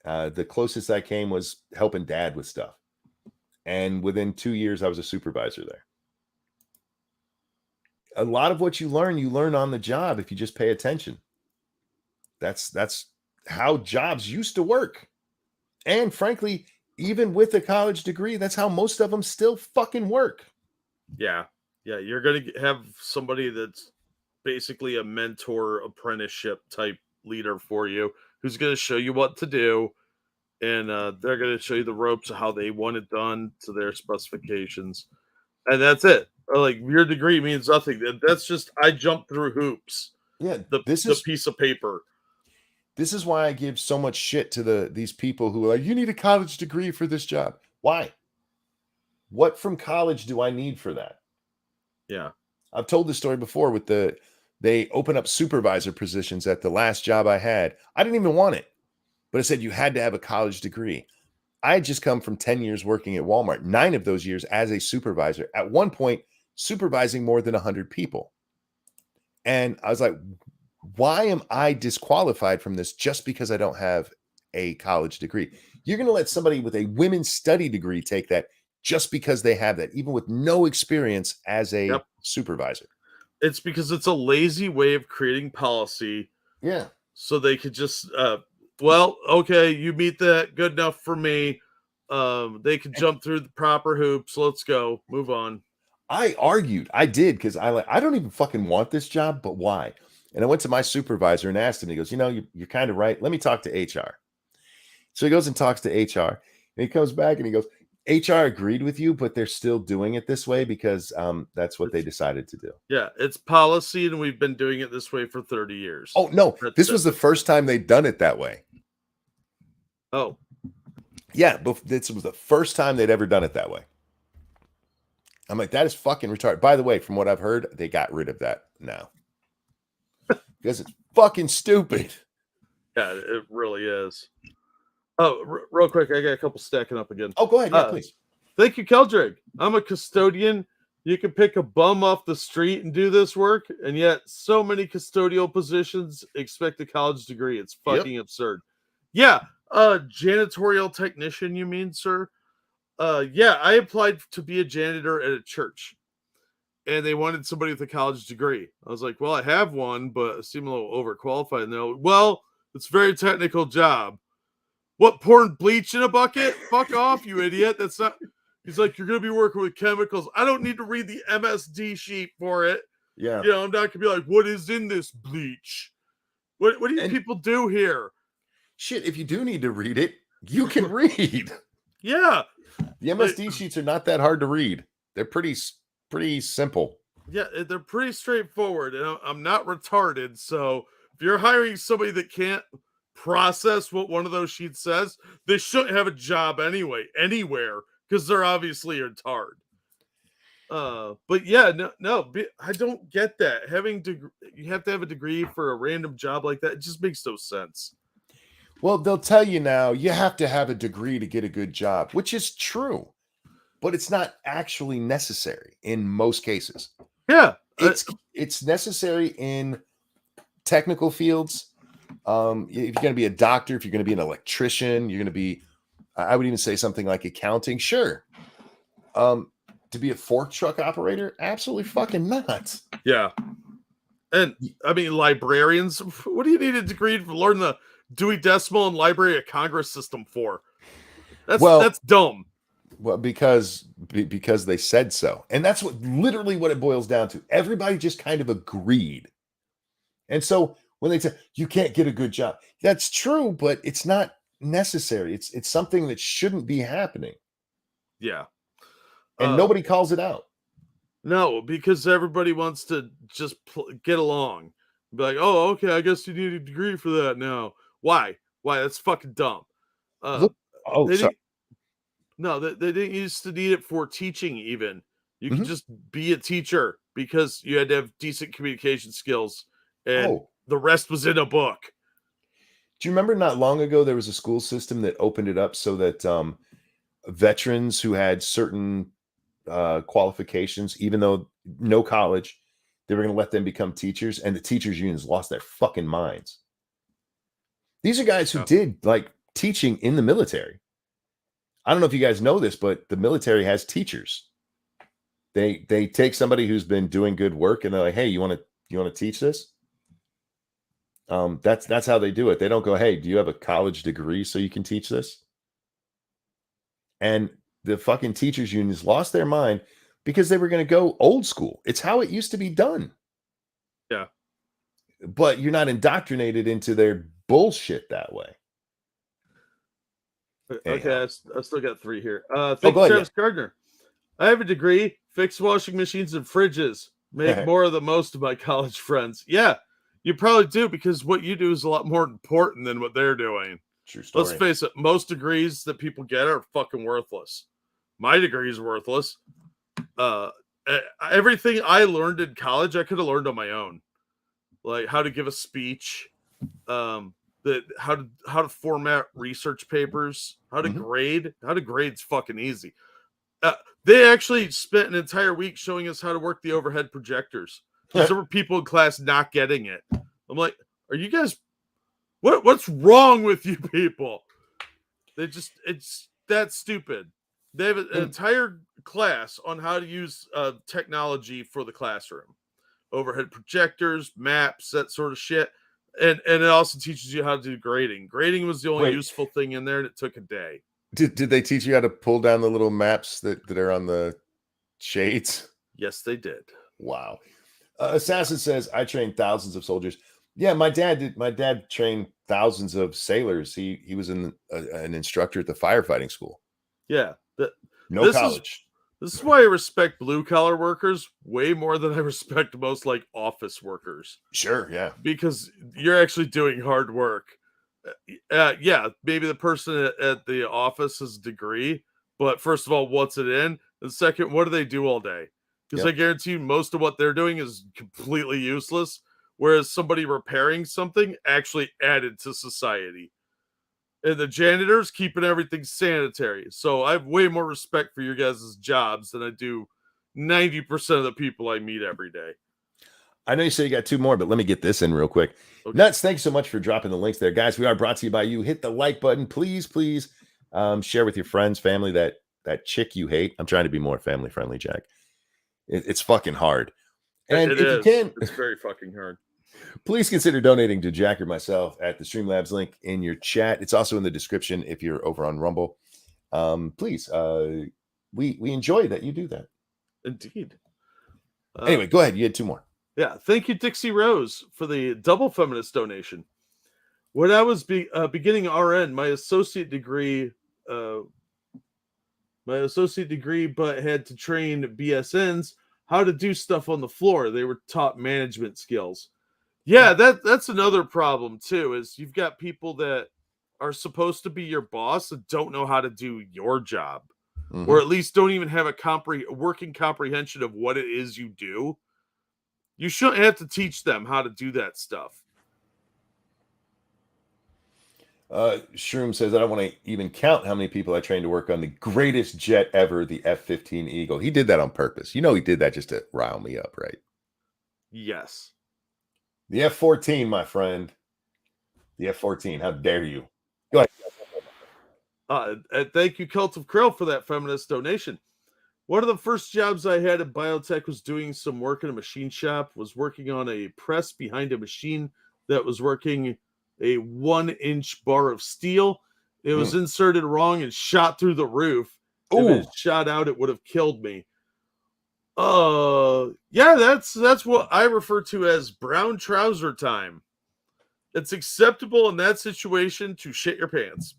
S1: The closest I came was helping dad with stuff. And within 2 years, I was a supervisor there. A lot of what you learn on the job if you just pay attention. That's how jobs used to work. And frankly, even with a college degree, that's how most of them still fucking work.
S2: Yeah. Yeah, you're going to have somebody that's basically a mentor apprenticeship type leader for you, who's going to show you what to do, and they're going to show you the ropes of how they want it done to their specifications. And that's it. Like, your degree means nothing. That's just, I jumped through hoops.
S1: Yeah,
S2: the piece of paper.
S1: This is why I give so much shit to these people who are like, you need a college degree for this job. Why? What from college do I need for that?
S2: Yeah.
S1: I've told this story before with they open up supervisor positions at the last job I had. I didn't even want it, but it said you had to have a college degree. I had just come from 10 years working at Walmart, 9 of those years as a supervisor, at one point supervising more than 100 people. And I was like, why am I disqualified from this just because I don't have a college degree? You're going to let somebody with a women's study degree take that just because they have that, even with no experience as a supervisor.
S2: It's because it's a lazy way of creating policy.
S1: Yeah.
S2: So they could just, well, okay, you meet that, good enough for me. They could jump through the proper hoops. Let's go. Move on. I
S1: argued. I did, because I don't even fucking want this job, but why? And I went to my supervisor and asked him, he goes, you're kind of right. Let me talk to HR. So he goes and talks to HR, and he comes back and he goes, HR agreed with you, but they're still doing it this way because that's what they decided to do.
S2: Yeah, it's policy, and we've been doing it this way for 30 years.
S1: Oh, no. This was the first time they'd done it that way.
S2: Oh.
S1: Yeah, but this was the first time they'd ever done it that way. I'm like, that is fucking retarded. By the way, from what I've heard, they got rid of that now. Because it's fucking stupid.
S2: Yeah, it really is. Oh, real quick, I got a couple stacking up again.
S1: Oh, go ahead. Yeah, please.
S2: Thank you, Keldrig. I'm a custodian. You can pick a bum off the street and do this work, and yet so many custodial positions expect a college degree. It's fucking absurd. Yeah, janitorial technician, you mean, sir? Yeah, I applied to be a janitor at a church, and they wanted somebody with a college degree. I was like, well, I have one, but I seem a little overqualified. And they're like, well, it's a very technical job. What, pouring bleach in a bucket? Fuck off, you idiot. That's not... He's like, you're going to be working with chemicals. I don't need to read the MSD sheet for it.
S1: Yeah.
S2: You know, I'm not going to be like, what is in this bleach? What do you people do here?
S1: Shit, if you do need to read it, you can read.
S2: Yeah.
S1: The MSD sheets are not that hard to read. They're pretty simple.
S2: Yeah, they're pretty straightforward. And I'm not retarded. So if you're hiring somebody that can't process what one of those sheets says, they shouldn't have a job anyway, anywhere, because they're obviously retarded. But yeah, no, I don't get that. You have to have a degree for a random job like that. It just makes no sense.
S1: Well, they'll tell you now you have to have a degree to get a good job, which is true, but it's not actually necessary in most cases.
S2: Yeah,
S1: it's necessary in technical fields. If you're going to be a doctor, if you're going to be an electrician, you're going to be, I would even say something like accounting. Sure. To be a fork truck operator, absolutely fucking not.
S2: Yeah, and I mean librarians. What do you need a degree to learn the Dewey Decimal and Library of Congress system for? That's dumb.
S1: Well, because they said so, and that's literally what it boils down to. Everybody just kind of agreed, and so when they say you can't get a good job, that's true, but it's not necessary. It's something that shouldn't be happening.
S2: Yeah,
S1: and nobody calls it out.
S2: No, because everybody wants to just get along. Be like, oh, okay, I guess you need a degree for that now. Why? That's fucking dumb.
S1: Sorry.
S2: They didn't used to need it for teaching even. You could just be a teacher because you had to have decent communication skills, and the rest was in a book.
S1: Do you remember not long ago there was a school system that opened it up so that veterans who had certain qualifications, even though no college, they were going to let them become teachers, and the teachers unions lost their fucking minds. These are guys who did like teaching in the military. I don't know if you guys know this, but the military has teachers. They take somebody who's been doing good work and they're like, hey, you want to teach this? That's how they do it. They don't go, hey, do you have a college degree so you can teach this? And the fucking teachers unions lost their mind because they were going to go old school. It's how it used to be done.
S2: Yeah.
S1: But you're not indoctrinated into their bullshit that way.
S2: Okay, I still got 3 here. Thank
S1: go
S2: you,
S1: ahead,
S2: Travis Gardner. I have a degree, fix washing machines and fridges, make more of the most of my college friends. Yeah, you probably do, because what you do is a lot more important than what they're doing.
S1: True story.
S2: Let's face it, most degrees that people get are fucking worthless. My degree is worthless. Everything I learned in college, I could have learned on my own. Like how to give a speech, how to format research papers, how to grade. How to grade's fucking easy. They actually spent an entire week showing us how to work the overhead projectors. There were people in class not getting it. I'm like, are you guys? What's wrong with you people? It's that stupid. They have an entire class on how to use technology for the classroom, overhead projectors, maps, that sort of shit. And it also teaches you how to do grading. Grading was the only useful thing in there, and it took a day.
S1: Did they teach you how to pull down the little maps that are on the shades?
S2: Yes, they did.
S1: Wow. Assassin says, I trained thousands of soldiers. Yeah, my dad did. My dad trained thousands of sailors. He was an instructor at the firefighting school.
S2: Yeah.
S1: No college.
S2: This is why I respect blue collar workers way more than I respect most like office workers.
S1: Sure, yeah.
S2: Because you're actually doing hard work. Yeah, maybe the person at the office has a degree, but first of all, what's it in? And second, what do they do all day? Because I guarantee you most of what they're doing is completely useless, whereas somebody repairing something actually added to society. And the janitors keeping everything sanitary. So I have way more respect for your guys' jobs than I do 90% of the people I meet every day.
S1: I know you say you got 2 more, but let me get this in real quick. Okay. Nuts, thanks so much for dropping the links there. Guys, we are brought to you by you. Hit the like button. Please, share with your friends, family, that chick you hate. I'm trying to be more family friendly, Jack. It's fucking hard. And if you can,
S2: it's very fucking hard.
S1: Please consider donating to Jack or myself at the Streamlabs link in your chat. It's also in the description if you're over on Rumble. Please we enjoy that you do that.
S2: Indeed.
S1: Anyway, go ahead. You had two more.
S2: Yeah. Thank you, Dixie Rose, for the double feminist donation. When I was beginning RN, my associate degree, but had to train BSNs how to do stuff on the floor. They were taught management skills. Yeah, that's another problem too, is you've got people that are supposed to be your boss and don't know how to do your job, or at least don't even have a working comprehension of what it is you do. You shouldn't have to teach them how to do that stuff.
S1: Shroom says, I don't want to even count how many people I trained to work on the greatest jet ever, the F-15 Eagle. He did that on purpose. You know, he did that just to rile me up, right?
S2: Yes.
S1: The F-14, my friend. The F-14. How dare you? Go
S2: ahead. Thank you, Cult of Krill, for that feminist donation. One of the first jobs I had in biotech was doing some work in a machine shop, was working on a press behind a machine that was working a 1-inch bar of steel. It was inserted wrong and shot through the roof. If it shot out, it would have killed me. Yeah, that's what I refer to as brown trouser time. It's acceptable in that situation to shit your pants.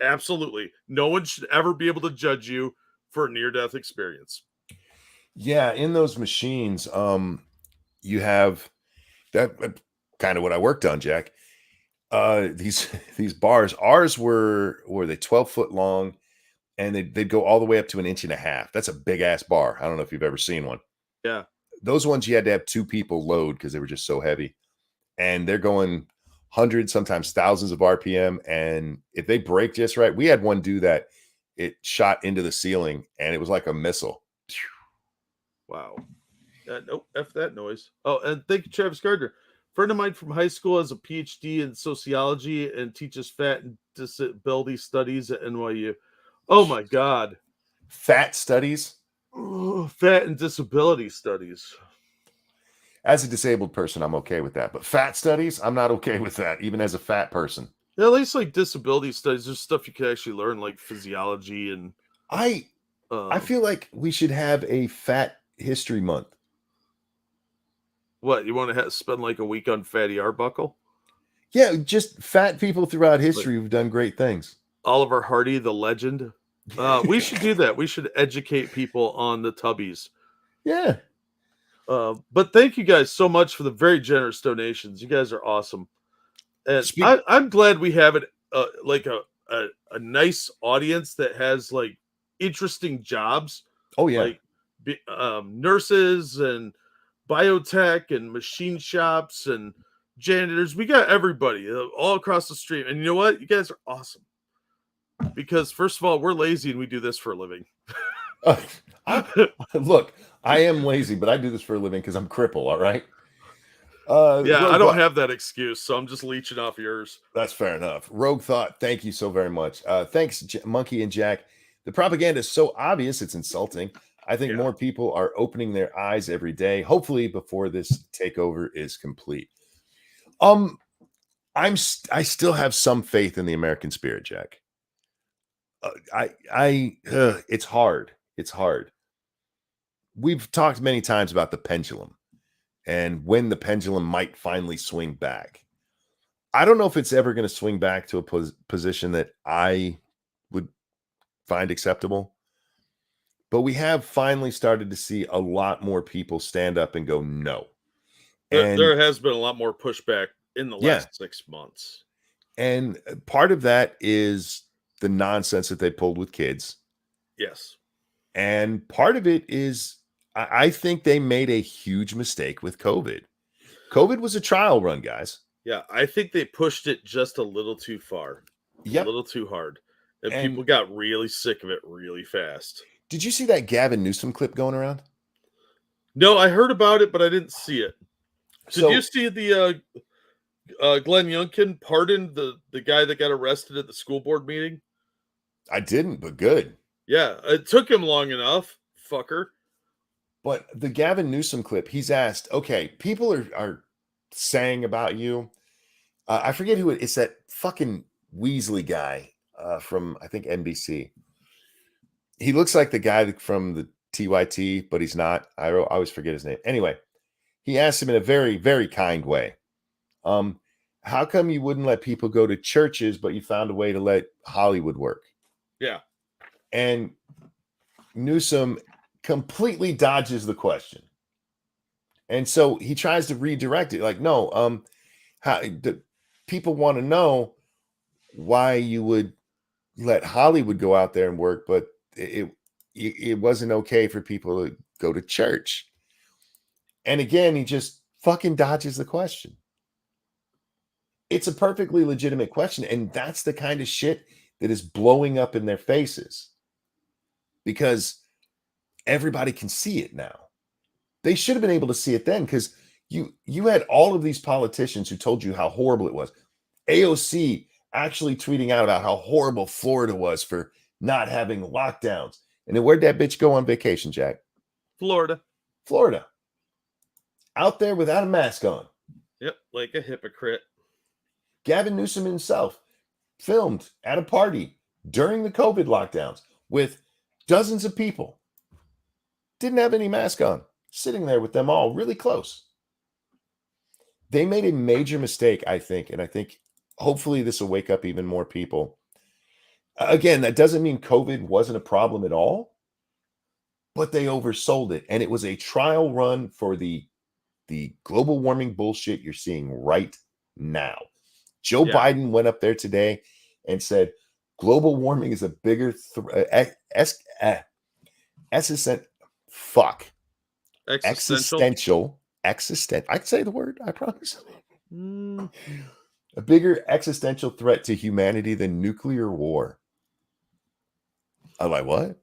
S2: Absolutely. No one should ever be able to judge you for a near-death experience.
S1: Yeah, in those machines, you have that kind of what I worked on, Jack. These bars, ours were they 12 foot long, and they'd go all the way up to 1.5 inches. That's a big ass bar. I don't know if you've ever seen one.
S2: Yeah.
S1: Those ones you had to have two people load because they were just so heavy. And they're going hundreds, sometimes thousands of RPM. And if they break just right, we had one do that. It shot into the ceiling and it was like a missile.
S2: Wow. Nope, F that noise. Oh, and thank you, Travis Gardner. Friend of mine from high school has a PhD in sociology and teaches fat and disability studies at NYU. Oh my God.
S1: Fat studies?
S2: Fat and disability studies.
S1: As a disabled person, I'm okay with that. But fat studies, I'm not okay with that, even as a fat person.
S2: Yeah, at least like disability studies, there's stuff you can actually learn, like physiology and.
S1: I feel like we should have a Fat History Month.
S2: What, you want to spend like a week on Fatty Arbuckle?
S1: Yeah, just fat people throughout history who've done great things.
S2: Oliver Hardy, the legend. We should do that. We should educate people on the tubbies.
S1: Yeah.
S2: But thank you guys so much for the very generous donations. You guys are awesome. And I'm glad we have it like a nice audience that has like interesting jobs.
S1: Oh yeah.
S2: Like nurses and biotech and machine shops and janitors. We got everybody all across the street. And you know what? You guys are awesome. Because first of all, we're lazy and we do this for a living.
S1: Look, I am lazy, but I do this for a living because I'm crippled. All right.
S2: Yeah, I don't have that excuse, so I'm just leeching off yours.
S1: That's fair enough. Rogue Thought, thank you so very much. Thanks, Monkey and Jack. The propaganda is so obvious, it's insulting. I think more people are opening their eyes every day, hopefully before this takeover is complete. I still have some faith in the American spirit, Jack. It's hard. It's hard. We've talked many times about the pendulum and when the pendulum might finally swing back. I don't know if it's ever going to swing back to a position that I would find acceptable. But we have finally started to see a lot more people stand up and go, no. And
S2: there has been a lot more pushback in the last 6 months.
S1: And part of that is the nonsense that they pulled with kids.
S2: Yes.
S1: And part of it is, I think they made a huge mistake with COVID. COVID was a trial run, guys.
S2: Yeah, I think they pushed it just a little too far.
S1: Yep.
S2: A little too hard. And people got really sick of it really fast.
S1: Did you see that Gavin Newsom clip going around?
S2: No, I heard about it, but I didn't see it. Did you see the Glenn Youngkin pardoned the guy that got arrested at the school board meeting?
S1: I didn't, but good.
S2: Yeah, it took him long enough, fucker.
S1: But the Gavin Newsom clip, he's asked, okay, people are saying about you. I forget who it's that fucking Weasley guy from, I think, NBC. he looks like the guy from the TYT, but he's not. I always forget his name. Anyway, he asked him in a very, very kind way, how come you wouldn't let people go to churches, but you found a way to let Hollywood work?
S2: Yeah.
S1: And Newsom completely dodges the question. And so he tries to redirect it. Like, no, people want to know why you would let Hollywood go out there and work, but it wasn't okay for people to go to church. And again, he just fucking dodges the question. It's a perfectly legitimate question. And that's the kind of shit that is blowing up in their faces because everybody can see it now. They should have been able to see it then because you had all of these politicians who told you how horrible it was. AOC actually tweeting out about how horrible Florida was for not having lockdowns. And then where'd that bitch go on vacation, Jack?
S2: Florida.
S1: Out there without a mask on.
S2: Yep, like a hypocrite.
S1: Gavin Newsom himself filmed at a party during the COVID lockdowns with dozens of people. Didn't have any mask on, sitting there with them all really close. They made a major mistake, I think, and I think hopefully this will wake up even more people. Again, that doesn't mean COVID wasn't a problem at all, but they oversold it, and it was a trial run for the global warming bullshit you're seeing right now. Joe Biden went up there today and said, global warming is a bigger existential. I can say the word, I promise. A bigger existential threat to humanity than nuclear war. I'm like, what?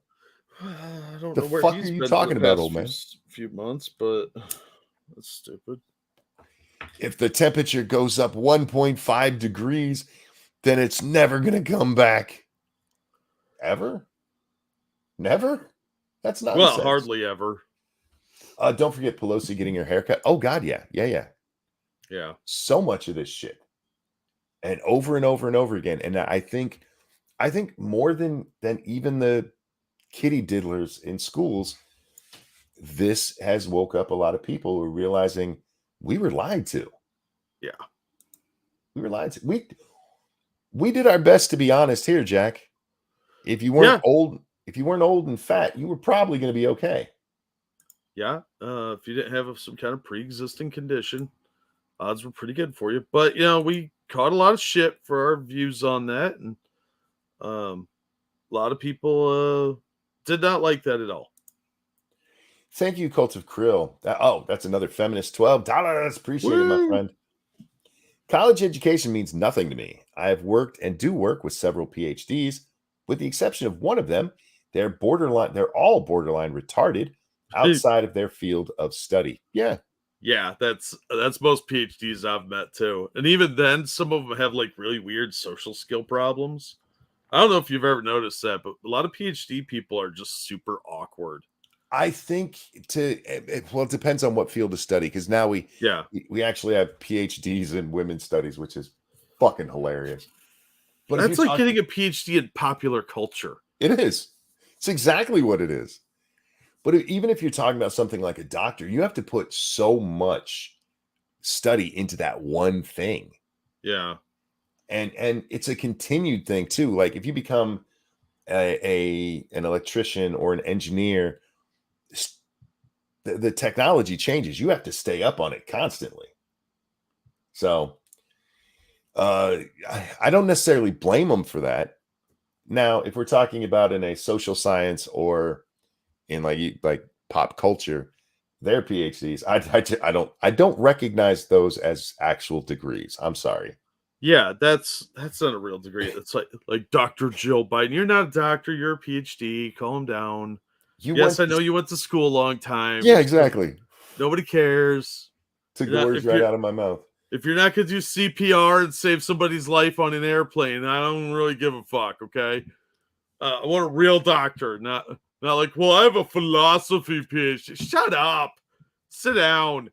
S2: I don't
S1: The
S2: know where
S1: fuck
S2: he's
S1: are you
S2: been
S1: talking
S2: for the
S1: about,
S2: past
S1: old man?
S2: few months, but that's stupid.
S1: If the temperature goes up 1.5 degrees, then it's never going to come back. Ever? Never? That's not
S2: Well, hardly ever.
S1: Don't forget Pelosi getting her haircut. Oh, God, yeah.
S2: Yeah.
S1: So much of this shit. And over and over and over again. And I think more than even the kitty diddlers in schools, this has woke up a lot of people who are realizing we were lied to.
S2: Yeah.
S1: We were lied to. We did our best to be honest here, Jack. If you weren't old and fat, you were probably going to be okay.
S2: Yeah. If you didn't have some kind of pre-existing condition, odds were pretty good for you. But we caught a lot of shit for our views on that, and a lot of people did not like that at all.
S1: Thank you, Cult of Krill. That's another feminist $12. Appreciate it, my friend. College education means nothing to me. I have worked and do work with several PhDs, with the exception of one of them. They're all borderline retarded outside of their field of study. Yeah.
S2: Yeah, that's most PhDs I've met too. And even then, some of them have like really weird social skill problems. I don't know if you've ever noticed that, but a lot of PhD people are just super awkward.
S1: I think it depends on what field of study, because now we actually have PhDs in women's studies, which is fucking hilarious.
S2: But that's like getting a PhD in popular culture.
S1: It is. It's exactly what it is. But even if you're talking about something like a doctor, you have to put so much study into that one thing.
S2: Yeah.
S1: And it's a continued thing too. Like if you become an electrician or an engineer, the technology changes. You have to stay up on it constantly. So I don't necessarily blame them for that. Now, if we're talking about in a social science or in like pop culture, their PhDs, I don't recognize those as actual degrees. I'm sorry.
S2: Yeah, that's not a real degree. It's like Dr. Jill Biden. You're not a doctor. You're a PhD. Calm down. Yes, I know you went to school a long time.
S1: Yeah, exactly.
S2: Nobody cares.
S1: Took the words right out of my mouth.
S2: If you're not going to do CPR and save somebody's life on an airplane, I don't really give a fuck, okay? I want a real doctor, not like, well, I have a philosophy PhD. Shut up. Sit down.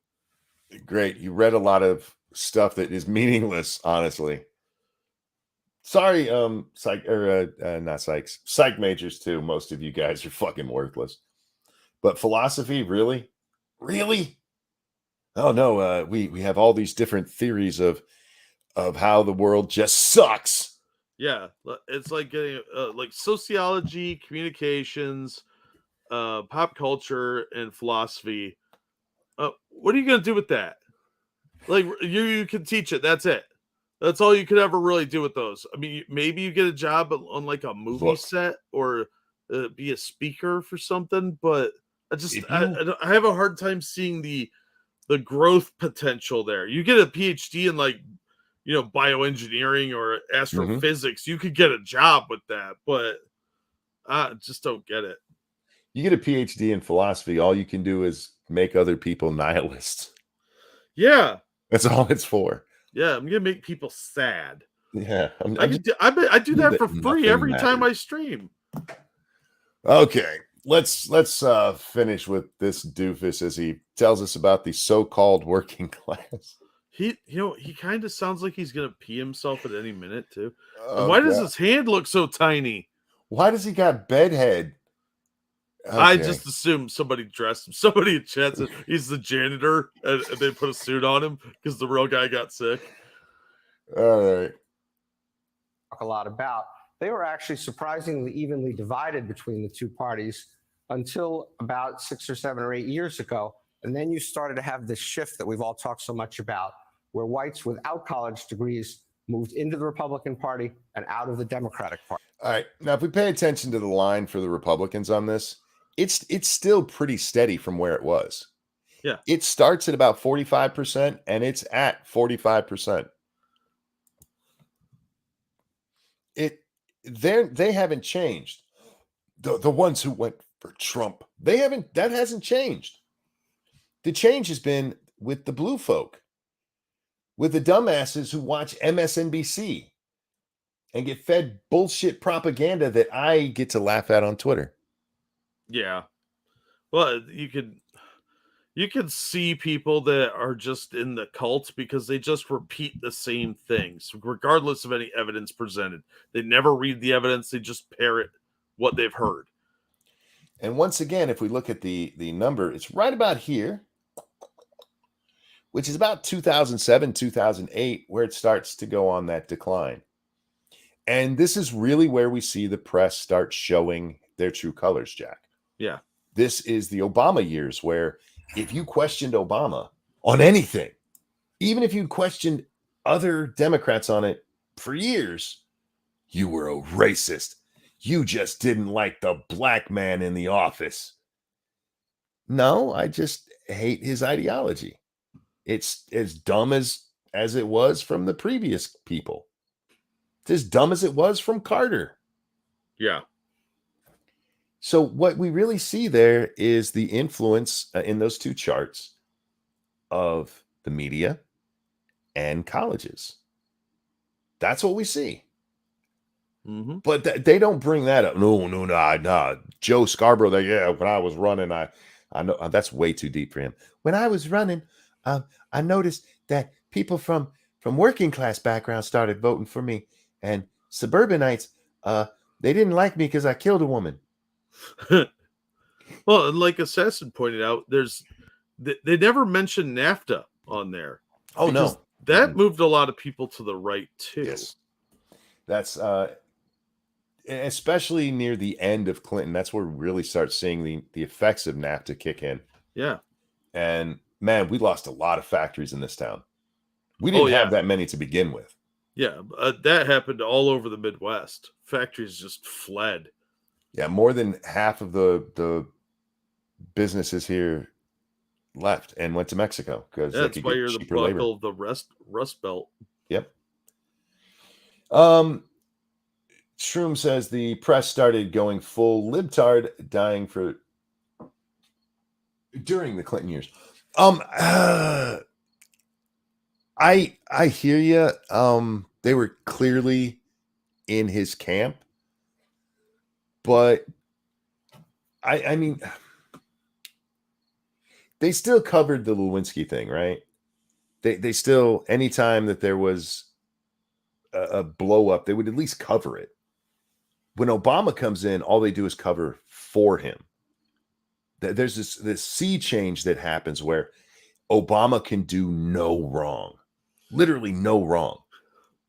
S1: Great. You read a lot of stuff that is meaningless, honestly. Sorry, not psychs, psych majors too. Most of you guys are fucking worthless. But philosophy, really? Really? Oh no, we have all these different theories of how the world just sucks.
S2: Yeah, it's like getting like sociology, communications, pop culture, and philosophy. What are you gonna do with that? Like you can teach it. That's it. That's all you could ever really do with those. I mean, maybe you get a job on like a movie
S1: Look,
S2: set or be a speaker for something. But
S1: if
S2: I,
S1: you
S2: I have a hard time seeing the growth potential there. You get a PhD in like bioengineering or
S1: Mhm.
S2: astrophysics, you could get a job with that. But I just don't get it.
S1: you get a PhD in philosophy, all you can do is make other people nihilists.
S2: Yeah,
S1: That's all it's for.
S2: yeah, I'm gonna make people sad.
S1: Yeah,
S2: I could do, I do
S1: prove
S2: that
S1: that
S2: for free
S1: nothing
S2: every time
S1: matters.
S2: I stream.
S1: Okay, let's finish with this doofus as he tells us about the so-called working class.
S2: He kind of sounds like he's gonna pee himself at any minute too. And
S1: Oh
S2: why does
S1: god,
S2: his hand look so tiny?
S1: why does he got bedhead?
S2: I
S1: Okay,
S2: just assume somebody dressed him. Somebody in chat said he's the janitor, and they put a suit on him because the real guy got sick.
S1: all right.
S6: talk a lot about, they were actually surprisingly evenly divided between the two parties until about 6 or 7 or 8 years ago. And then you started to have this shift that we've all talked so much about, where whites without college degrees moved into the Republican Party and out of the Democratic Party.
S1: All right. Now, if we pay attention to the line for the Republicans on this, it's still pretty steady from where it was.
S2: Yeah.
S1: It starts at about 45% and it's at 45%. They haven't changed. The ones who went for Trump, that hasn't changed. The change has been with the blue folk, with the dumbasses who watch MSNBC and get fed bullshit propaganda that I get to laugh at on Twitter.
S2: Yeah. Well, you can see people that are just in the cult because they just repeat the same things, regardless of any evidence presented. They never read the evidence; they just parrot what they've heard.
S1: And once again, if we look at the number, it's right about here, which is about 2007, 2008, where it starts to go on that decline. And this is really where we see the press start showing their true colors, Jack.
S2: Yeah.
S1: This is the Obama years where if you questioned Obama on anything, even if you questioned other Democrats on it for years, you were a racist. You just didn't like the black man in the office. No, I just hate his ideology. It's as dumb as it was from the previous people. It's as dumb as it was from Carter.
S2: Yeah.
S1: So what we really see there is the influence in those two charts of the media and colleges. That's what we see.
S2: Mm-hmm.
S1: But they don't bring that up. No. Joe Scarborough, yeah, when I was running, I know that's way too deep for him. When I was running, I noticed that people from working class backgrounds started voting for me, and suburbanites, they didn't like me because I killed a woman.
S2: Well, and like Assassin pointed out, they never mentioned NAFTA on there.
S1: Oh no,
S2: that moved a lot of people to the right too.
S1: Yes, that's especially near the end of Clinton. That's where we really start seeing the effects of NAFTA kick in.
S2: Yeah,
S1: and man, we lost a lot of factories in this town. We didn't have that many to begin with.
S2: Yeah, that happened all over the Midwest. Factories just fled.
S1: Yeah, more than half of the businesses here left and went to Mexico because
S2: that's why you're the buckle of the Rust Belt.
S1: Yep. Shroom says the press started going full libtard, dying during the Clinton years. I hear you. They were clearly in his camp, but I mean, they still covered the Lewinsky thing, right? They still, anytime that there was a blow up, they would at least cover it. When Obama comes in, all they do is cover for him. There's this sea change that happens where Obama can do no wrong, literally no wrong.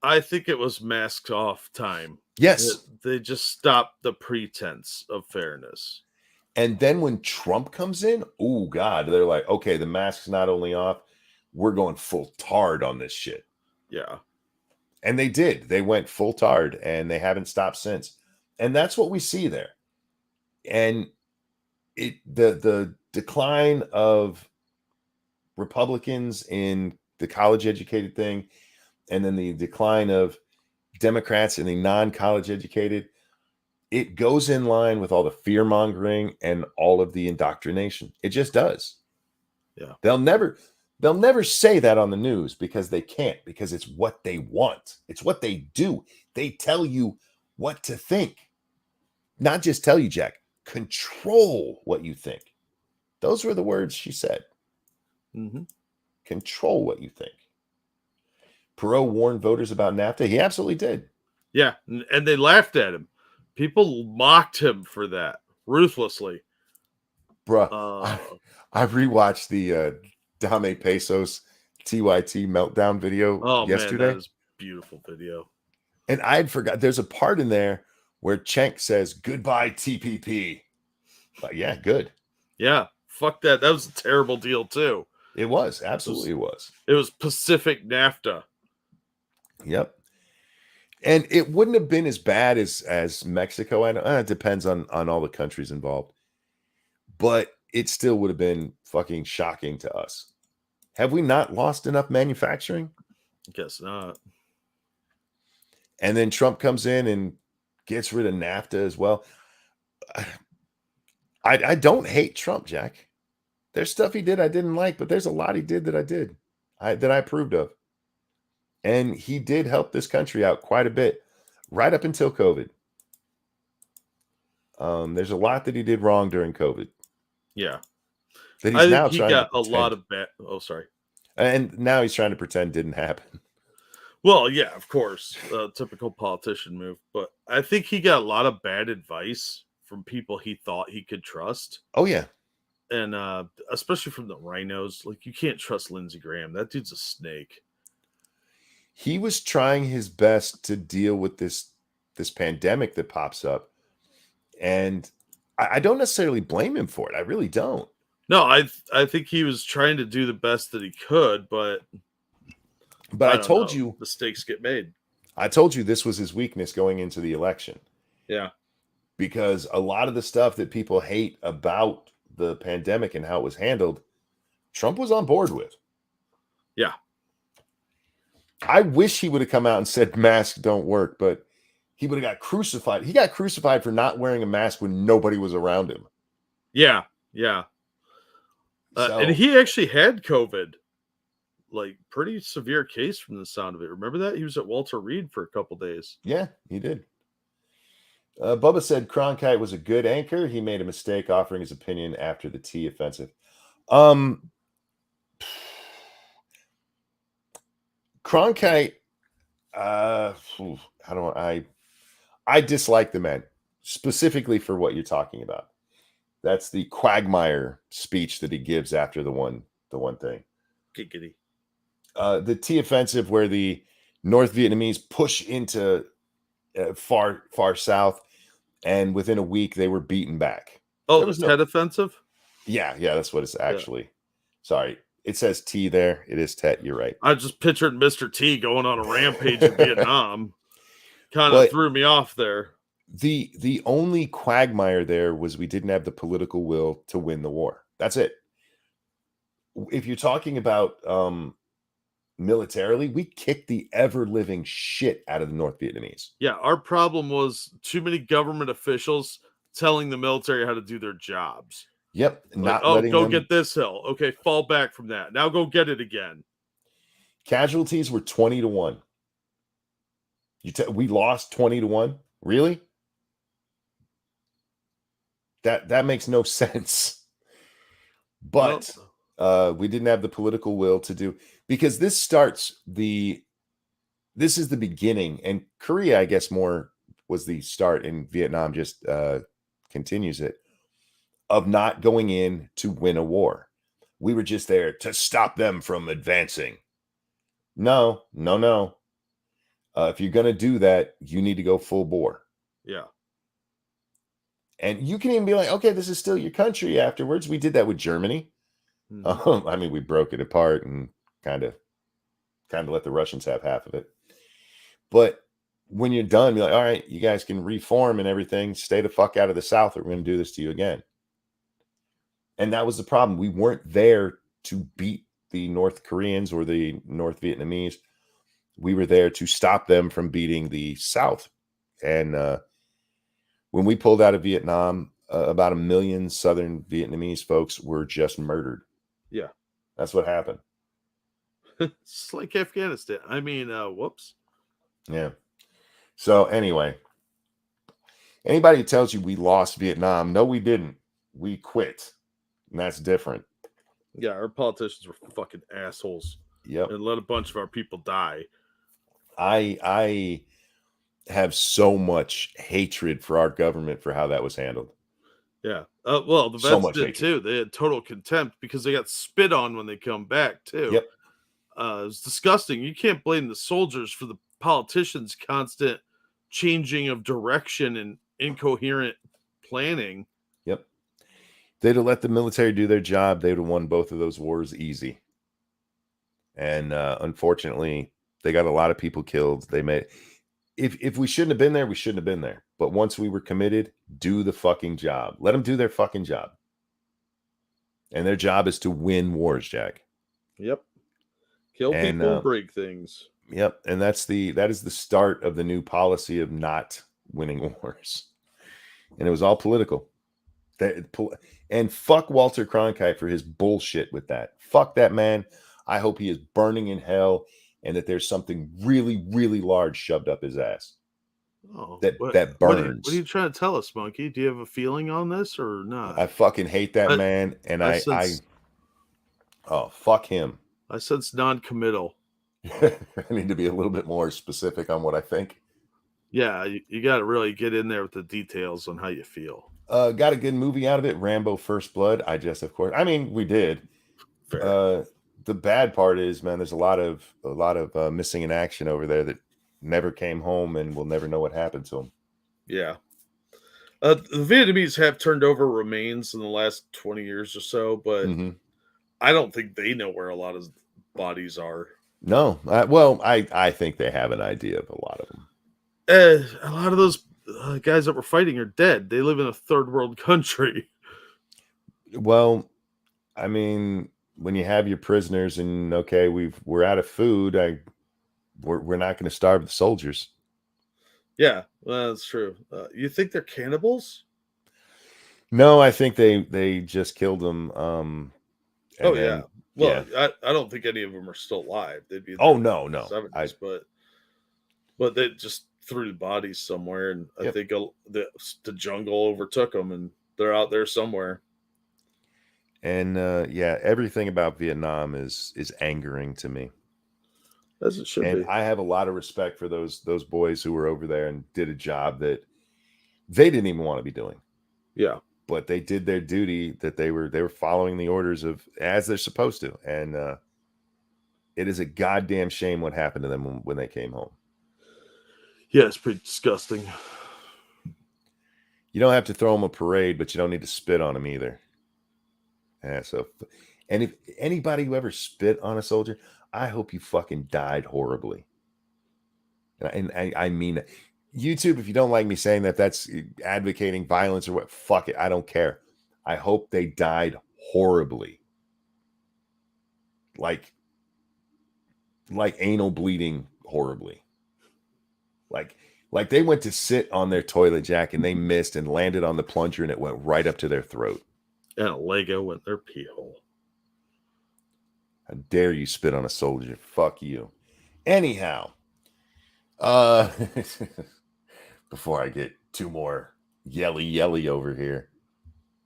S2: I think it was mask off time.
S1: Yes.
S2: They just stopped the pretense of fairness.
S1: And then when Trump comes in, oh God, they're like, okay, the mask's not only off, we're going full tard on this shit.
S2: Yeah.
S1: And they did. They went full tard and they haven't stopped since. And that's what we see there. And the decline of Republicans in the college educated thing, and then the decline of Democrats in the non-college educated, it goes in line with all the fear mongering and all of the indoctrination. It just does.
S2: Yeah.
S1: They'll never say that on the news because they can't, because it's what they want. It's what they do. They tell you what to think. Not just tell you, Jack, control what you think. Those were the words she said.
S2: Mm-hmm.
S1: Control what you think. Perot warned voters about NAFTA. He absolutely did.
S2: Yeah, and they laughed at him. People mocked him for that ruthlessly.
S1: Bruh, I rewatched the Dame Pesos TYT meltdown video yesterday.
S2: Man, that is a beautiful video.
S1: And I had forgot. There's a part in there where Cenk says, "Goodbye, TPP." But yeah, good.
S2: Yeah, fuck that. That was a terrible deal too.
S1: It was. Absolutely, it was.
S2: It was Pacific NAFTA.
S1: Yep. And it wouldn't have been as bad as Mexico. I know it depends on all the countries involved. But it still would have been fucking shocking to us. Have we not lost enough manufacturing?
S2: Guess not.
S1: And then Trump comes in and gets rid of NAFTA as well. I don't hate Trump, Jack. There's stuff he did I didn't like, but there's a lot he did that I approved of. And he did help this country out quite a bit right up until COVID. There's a lot that he did wrong during COVID.
S2: Yeah.
S1: That
S2: I
S1: now
S2: think he
S1: trying
S2: got
S1: to
S2: a
S1: pretend.
S2: lot of bad. Oh, sorry.
S1: And now he's trying to pretend didn't happen.
S2: Well, yeah, of course. Typical politician move. But I think he got a lot of bad advice from people he thought he could trust.
S1: Oh, yeah.
S2: And especially from the rhinos. Like, you can't trust Lindsey Graham. That dude's a snake.
S1: He was trying his best to deal with this pandemic that pops up. And I don't necessarily blame him for it. I really don't.
S2: No, I think he was trying to do the best that he could, but
S1: I told you
S2: mistakes get made.
S1: I told you this was his weakness going into the election.
S2: Yeah.
S1: Because a lot of the stuff that people hate about the pandemic and how it was handled, Trump was on board with.
S2: Yeah.
S1: I wish he would have come out and said masks don't work, but he would have got crucified. He got crucified for not wearing a mask when nobody was around him.
S2: Yeah. Yeah. And he actually had COVID, like pretty severe case from the sound of it. Remember that? He was at Walter Reed for a couple days.
S1: Yeah, he did. Bubba said Cronkite was a good anchor. He made a mistake offering his opinion after the T offensive. Cronkite, I dislike the man specifically for what you're talking about. That's the quagmire speech that he gives after the one thing.
S2: Giggity.
S1: The T offensive where the North Vietnamese push into far south, and within a week they were beaten back.
S2: Oh, the Tet offensive?
S1: Yeah, that's what it's actually. Yeah. Sorry, it says T there. It is Tet. You're right.
S2: I just pictured Mr. T going on a rampage in Vietnam. Kind of threw me off there.
S1: The only quagmire there was we didn't have the political will to win the war. That's it. If you're talking about militarily, we kicked the ever-living shit out of the North Vietnamese.
S2: Yeah, our problem was too many government officials telling the military how to do their jobs.
S1: Yep.
S2: Like, go get this hill. Okay, fall back from that. Now go get it again.
S1: Casualties were 20-1. We lost 20-1? Really? That makes no sense. But we didn't have the political will to do, because this starts the this is the beginning, and Korea, I guess, more was the start, and Vietnam just continues it, of not going in to win a war. We were just there to stop them from advancing. No. If you're going to do that, you need to go full bore.
S2: Yeah.
S1: And you can even be like, okay, this is still your country afterwards. We did that with Germany. I mean, we broke it apart and kind of let the Russians have half of it. But when you're done, you're like, all right, you guys can reform and everything. Stay the fuck out of the South, or we're going to do this to you again. And that was the problem. We weren't there to beat the North Koreans or the North Vietnamese. We were there to stop them from beating the South. And when we pulled out of Vietnam, about 1 million Southern Vietnamese folks were just murdered.
S2: Yeah.
S1: That's what happened.
S2: It's like Afghanistan. I mean, whoops.
S1: Yeah. So anyway, anybody who tells you we lost Vietnam, no, we didn't. We quit. And that's different.
S2: Yeah, our politicians were fucking assholes.
S1: Yep.
S2: And let a bunch of our people die.
S1: I have so much hatred for our government for how that was handled.
S2: Yeah. Well, the
S1: So
S2: vets
S1: much
S2: did
S1: hatred.
S2: too. They had total contempt because they got spit on when they come back too.
S1: Yep.
S2: It was disgusting. You can't blame the soldiers for the politicians' constant changing of direction and incoherent planning.
S1: Yep. They'd have let the military do their job. They'd have won both of those wars easy. And unfortunately, they got a lot of people killed. They made, if we shouldn't have been there, we shouldn't have been there. But once we were committed, do the fucking job. Let them do their fucking job. And their job is to win wars, Jack.
S2: Yep. Kill people, break things.
S1: Yep. And that is the start of the new policy of not winning wars. And it was all political. And fuck Walter Cronkite for his bullshit with that. Fuck that man. I hope he is burning in hell and that there's something really, really large shoved up his ass.
S2: Oh,
S1: that burns.
S2: What are you trying to tell us, Monkey? Do you have a feeling on this or not?
S1: I fucking hate that man. And I fuck him.
S2: I sense non-committal.
S1: I need to be a little bit more specific on what I think.
S2: Yeah, you got to really get in there with the details on how you feel.
S1: Got a good movie out of it, Rambo: First Blood. We did.
S2: Fair.
S1: The bad part is, man, there's a lot of missing in action over there that never came home, and we'll never know what happened to them.
S2: Yeah. The Vietnamese have turned over remains in the last 20 years or so, but I don't think they know where a lot of bodies are.
S1: No. I think they have an idea of a lot of them.
S2: A lot of those guys that were fighting are dead. They live in a third world country.
S1: Well, I mean, when you have your prisoners and okay, we're out of food, we're not going to starve the soldiers.
S2: Yeah, well, that's true. You think they're cannibals?
S1: No, I think they just killed them.
S2: Yeah. Well, yeah. I don't think any of them are still alive. They'd be
S1: no.
S2: 70s, but they just threw the bodies somewhere, and I think the jungle overtook them, and they're out there somewhere.
S1: And everything about Vietnam is angering to me.
S2: As it should be.
S1: I have a lot of respect for those boys who were over there and did a job that they didn't even want to be doing.
S2: Yeah.
S1: But they did their duty, that they were following the orders of as they're supposed to. And it is a goddamn shame what happened to them when they came home.
S2: Yeah, it's pretty disgusting.
S1: You don't have to throw them a parade, but you don't need to spit on them either. Yeah, and if anybody who ever spit on a soldier, I hope you fucking died horribly. And I mean that. YouTube, if you don't like me saying that, that's advocating violence or what, fuck it. I don't care. I hope they died horribly. Like anal bleeding horribly. Like they went to sit on their toilet, Jack, and they missed and landed on the plunger and it went right up to their throat.
S2: And a Lego went their pee hole.
S1: How dare you spit on a soldier? Fuck you. Anyhow, before I get too more yelly over here,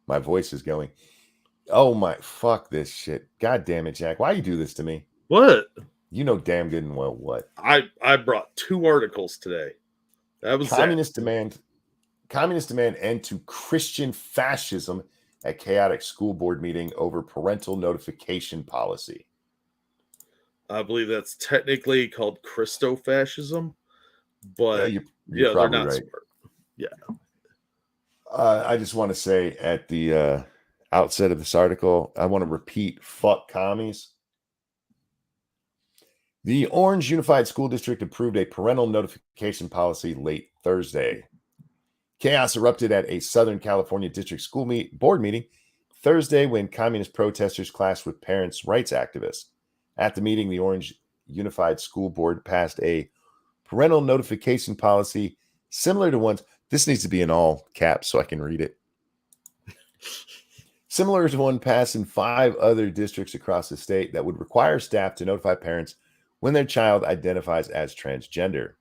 S1: my voice is going. Oh my, fuck this shit. God damn it, Jack. Why you do this to me?
S2: What?
S1: You know damn good and well what.
S2: I brought 2 articles today. That was
S1: Communist demand end to Christian fascism at chaotic school board meeting over parental notification policy.
S2: I believe that's technically called Christofascism, but
S1: You're
S2: they're
S1: probably
S2: not
S1: right.
S2: smart. Yeah.
S1: I just want to say at the outset of this article, I want to repeat, fuck commies. The Orange Unified School District approved a parental notification policy late Thursday. Chaos erupted at a Southern California district school board meeting Thursday when communist protesters clashed with parents' rights activists. At the meeting, the Orange Unified School Board passed a parental notification policy similar to ones. This needs to be in all caps so I can read it. Similar to one passed in 5 other districts across the state that would require staff to notify parents when their child identifies as transgender.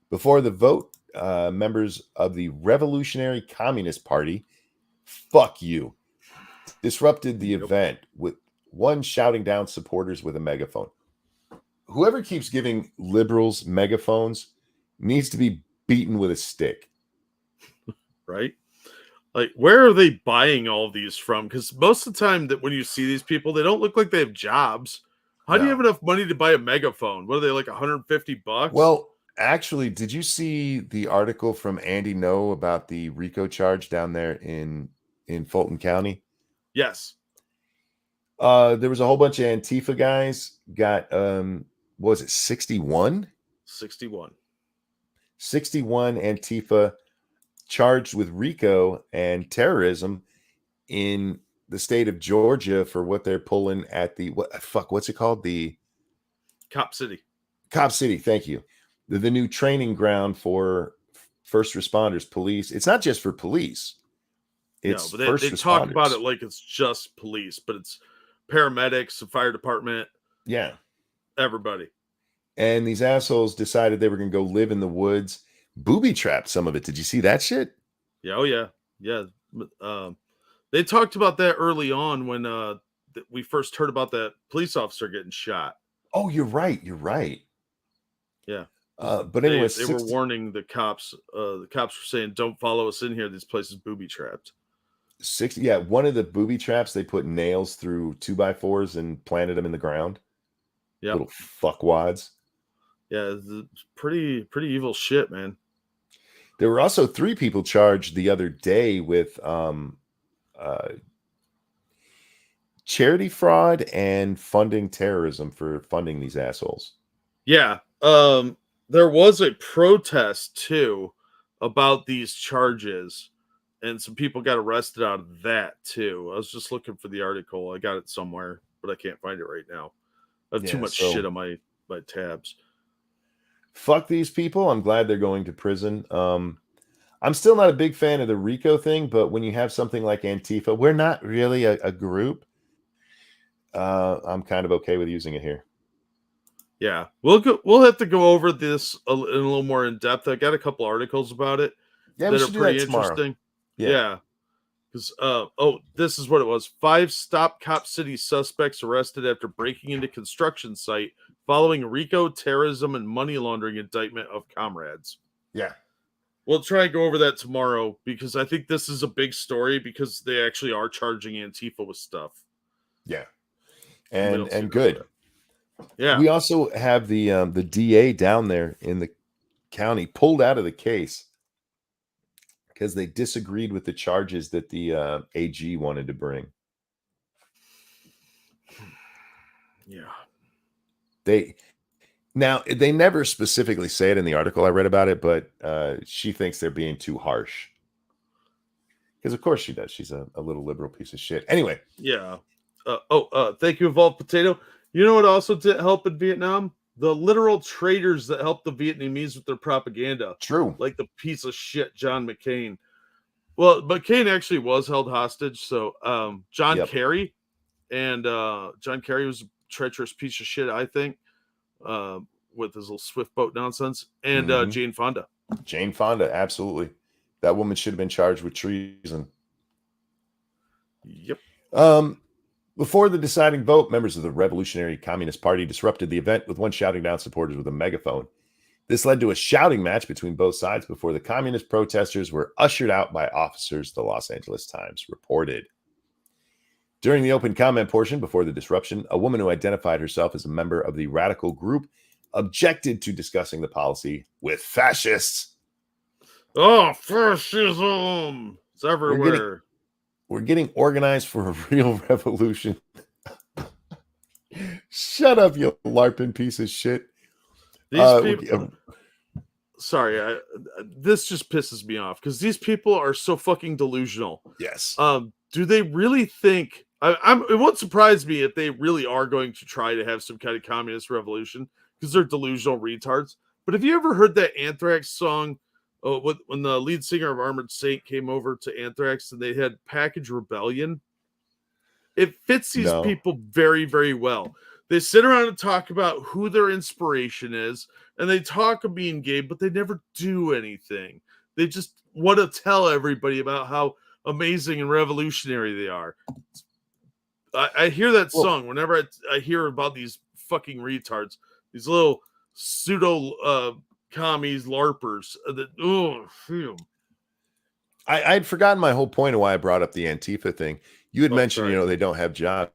S1: Before the vote, members of the Revolutionary Communist Party, fuck you, disrupted the event with one shouting down supporters with a megaphone. Whoever keeps giving liberals megaphones needs to be beaten with a stick.
S2: Right? Like, where are they buying all of these from? Because most of the time that when you see these people, they don't look like they have jobs. How do you have enough money to buy a megaphone? What are they, like $150?
S1: Well, actually, did you see the article from Andy No about the RICO charge down there in Fulton County?
S2: Yes.
S1: There was a whole bunch of Antifa guys got what was it, 61?
S2: 61.
S1: 61 Antifa charged with RICO and terrorism in the state of Georgia for what they're pulling at the what's it called? The
S2: Cop City.
S1: Cop City, thank you. The new training ground for first responders, police. It's not just for police. It's
S2: but they talk about it like it's just police, but it's paramedics, the fire department.
S1: Yeah.
S2: Everybody.
S1: And these assholes decided they were going to go live in the woods, booby trapped some of it. Did you see that shit?
S2: Yeah. Oh, yeah. Yeah. They talked about that early on when we first heard about that police officer getting shot.
S1: Oh, you're right. You're right.
S2: Yeah.
S1: But anyway,
S2: they were warning the cops. The cops were saying, "Don't follow us in here. This place is booby trapped."
S1: 60. Yeah, one of the booby traps, they put nails through 2x4s and planted them in the ground.
S2: Yeah,
S1: little fuckwads.
S2: Yeah, it's pretty evil shit, man.
S1: There were also 3 people charged the other day with charity fraud and funding terrorism for funding these assholes.
S2: Yeah. There was a protest too about these charges, and some people got arrested out of that too. I was just looking for the article. I got it somewhere, but I can't find it right now. I have too much shit on my tabs.
S1: Fuck these people. I'm glad they're going to prison. I'm still not a big fan of the RICO thing, but when you have something like Antifa, we're not really a group. I'm kind of okay with using it here.
S2: Yeah, we'll have to go over this in a little more in depth. I got a couple articles about it that are pretty interesting. Yeah. Because this is what it was. 5 Stop Cop City suspects arrested after breaking into construction site following RICO terrorism and money laundering indictment of comrades.
S1: Yeah.
S2: We'll try and go over that tomorrow because I think this is a big story because they actually are charging Antifa with stuff.
S1: Yeah. And good.
S2: Yeah.
S1: We also have the DA down there in the county pulled out of the case because they disagreed with the charges that the AG wanted to bring.
S2: Yeah.
S1: They never specifically say it in the article I read about it, but she thinks they're being too harsh. Because of course she does. She's a little liberal piece of shit. Anyway.
S2: Yeah. Thank you, Evolved Potato. You know what also didn't help in Vietnam? The literal traitors that helped the Vietnamese with their propaganda.
S1: True.
S2: Like the piece of shit John McCain. Well, McCain actually was held hostage. So John Kerry. And John Kerry was a treacherous piece of shit, I think, with his little swift boat nonsense. And Jane Fonda.
S1: Jane Fonda, absolutely. That woman should have been charged with treason.
S2: Yep.
S1: Before the deciding vote, members of the Revolutionary Communist Party disrupted the event, with one shouting down supporters with a megaphone. This led to a shouting match between both sides before the communist protesters were ushered out by officers, the Los Angeles Times reported. During the open comment portion before the disruption, a woman who identified herself as a member of the radical group objected to discussing the policy with fascists.
S2: Oh, fascism! It's everywhere.
S1: We're getting organized for a real revolution. Shut up, you LARPing piece of shit.
S2: These people. Sorry, this just pisses me off because these people are so fucking delusional.
S1: Yes.
S2: Do they really think? It won't surprise me if they really are going to try to have some kind of communist revolution because they're delusional retards. But have you ever heard that Anthrax song? When the lead singer of Armored Saint came over to Anthrax and they had Package Rebellion, it fits these people very, very well. They sit around and talk about who their inspiration is, and they talk of being gay, but they never do anything. They just want to tell everybody about how amazing and revolutionary they are. I hear that song whenever I hear about these fucking retards, these little pseudo commies, LARPers.
S1: I'd forgotten my whole point of why I brought up the Antifa thing. You had mentioned,
S2: sorry.
S1: they don't have jobs.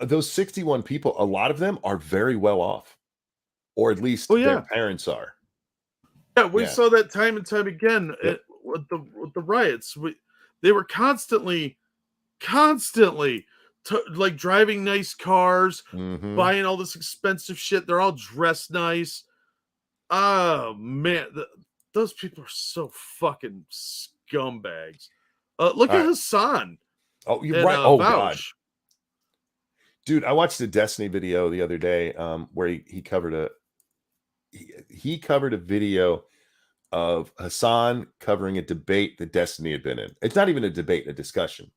S1: Those 61 people, a lot of them are very well off, or at least their parents are.
S2: Yeah, we saw that time and time again with the riots. They were constantly like driving nice cars, buying all this expensive shit. They're all dressed nice. Oh man, those people are so fucking scumbags. Look at Hassan.
S1: Oh, you're right. Oh
S2: Vouch.
S1: God, dude, I watched a Destiny video the other day where he covered a video of Hassan covering a debate that Destiny had been in. It's not even a debate, a discussion.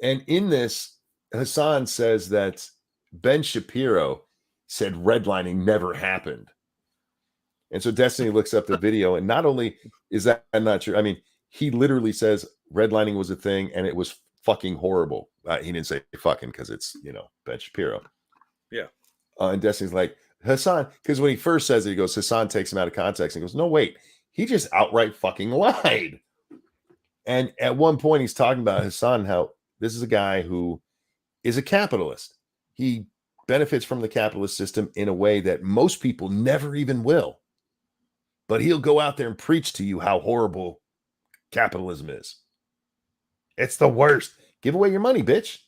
S1: And in this, Hassan says that Ben Shapiro said redlining never happened. And so Destiny looks up the video, and not only is that not true, I mean, he literally says redlining was a thing and it was fucking horrible. He didn't say fucking because it's, Ben Shapiro.
S2: Yeah.
S1: And Destiny's like, Hassan, because when he first says it, he goes, Hassan takes him out of context and goes, no, wait, he just outright fucking lied. And at one point, he's talking about Hassan, how this is a guy who is a capitalist. He benefits from the capitalist system in a way that most people never even will. But he'll go out there and preach to you how horrible capitalism is. It's the worst. Give away your money, bitch.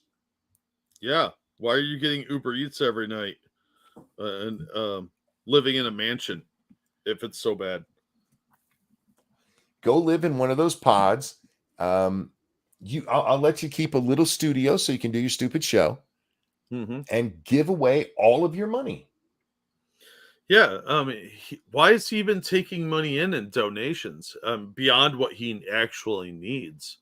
S2: Yeah. Why are you getting Uber Eats every night and living in a mansion if it's so bad?
S1: Go live in one of those pods. I'll let you keep a little studio so you can do your stupid show and give away all of your money.
S2: Yeah. Why is he even taking money in donations beyond what he actually needs?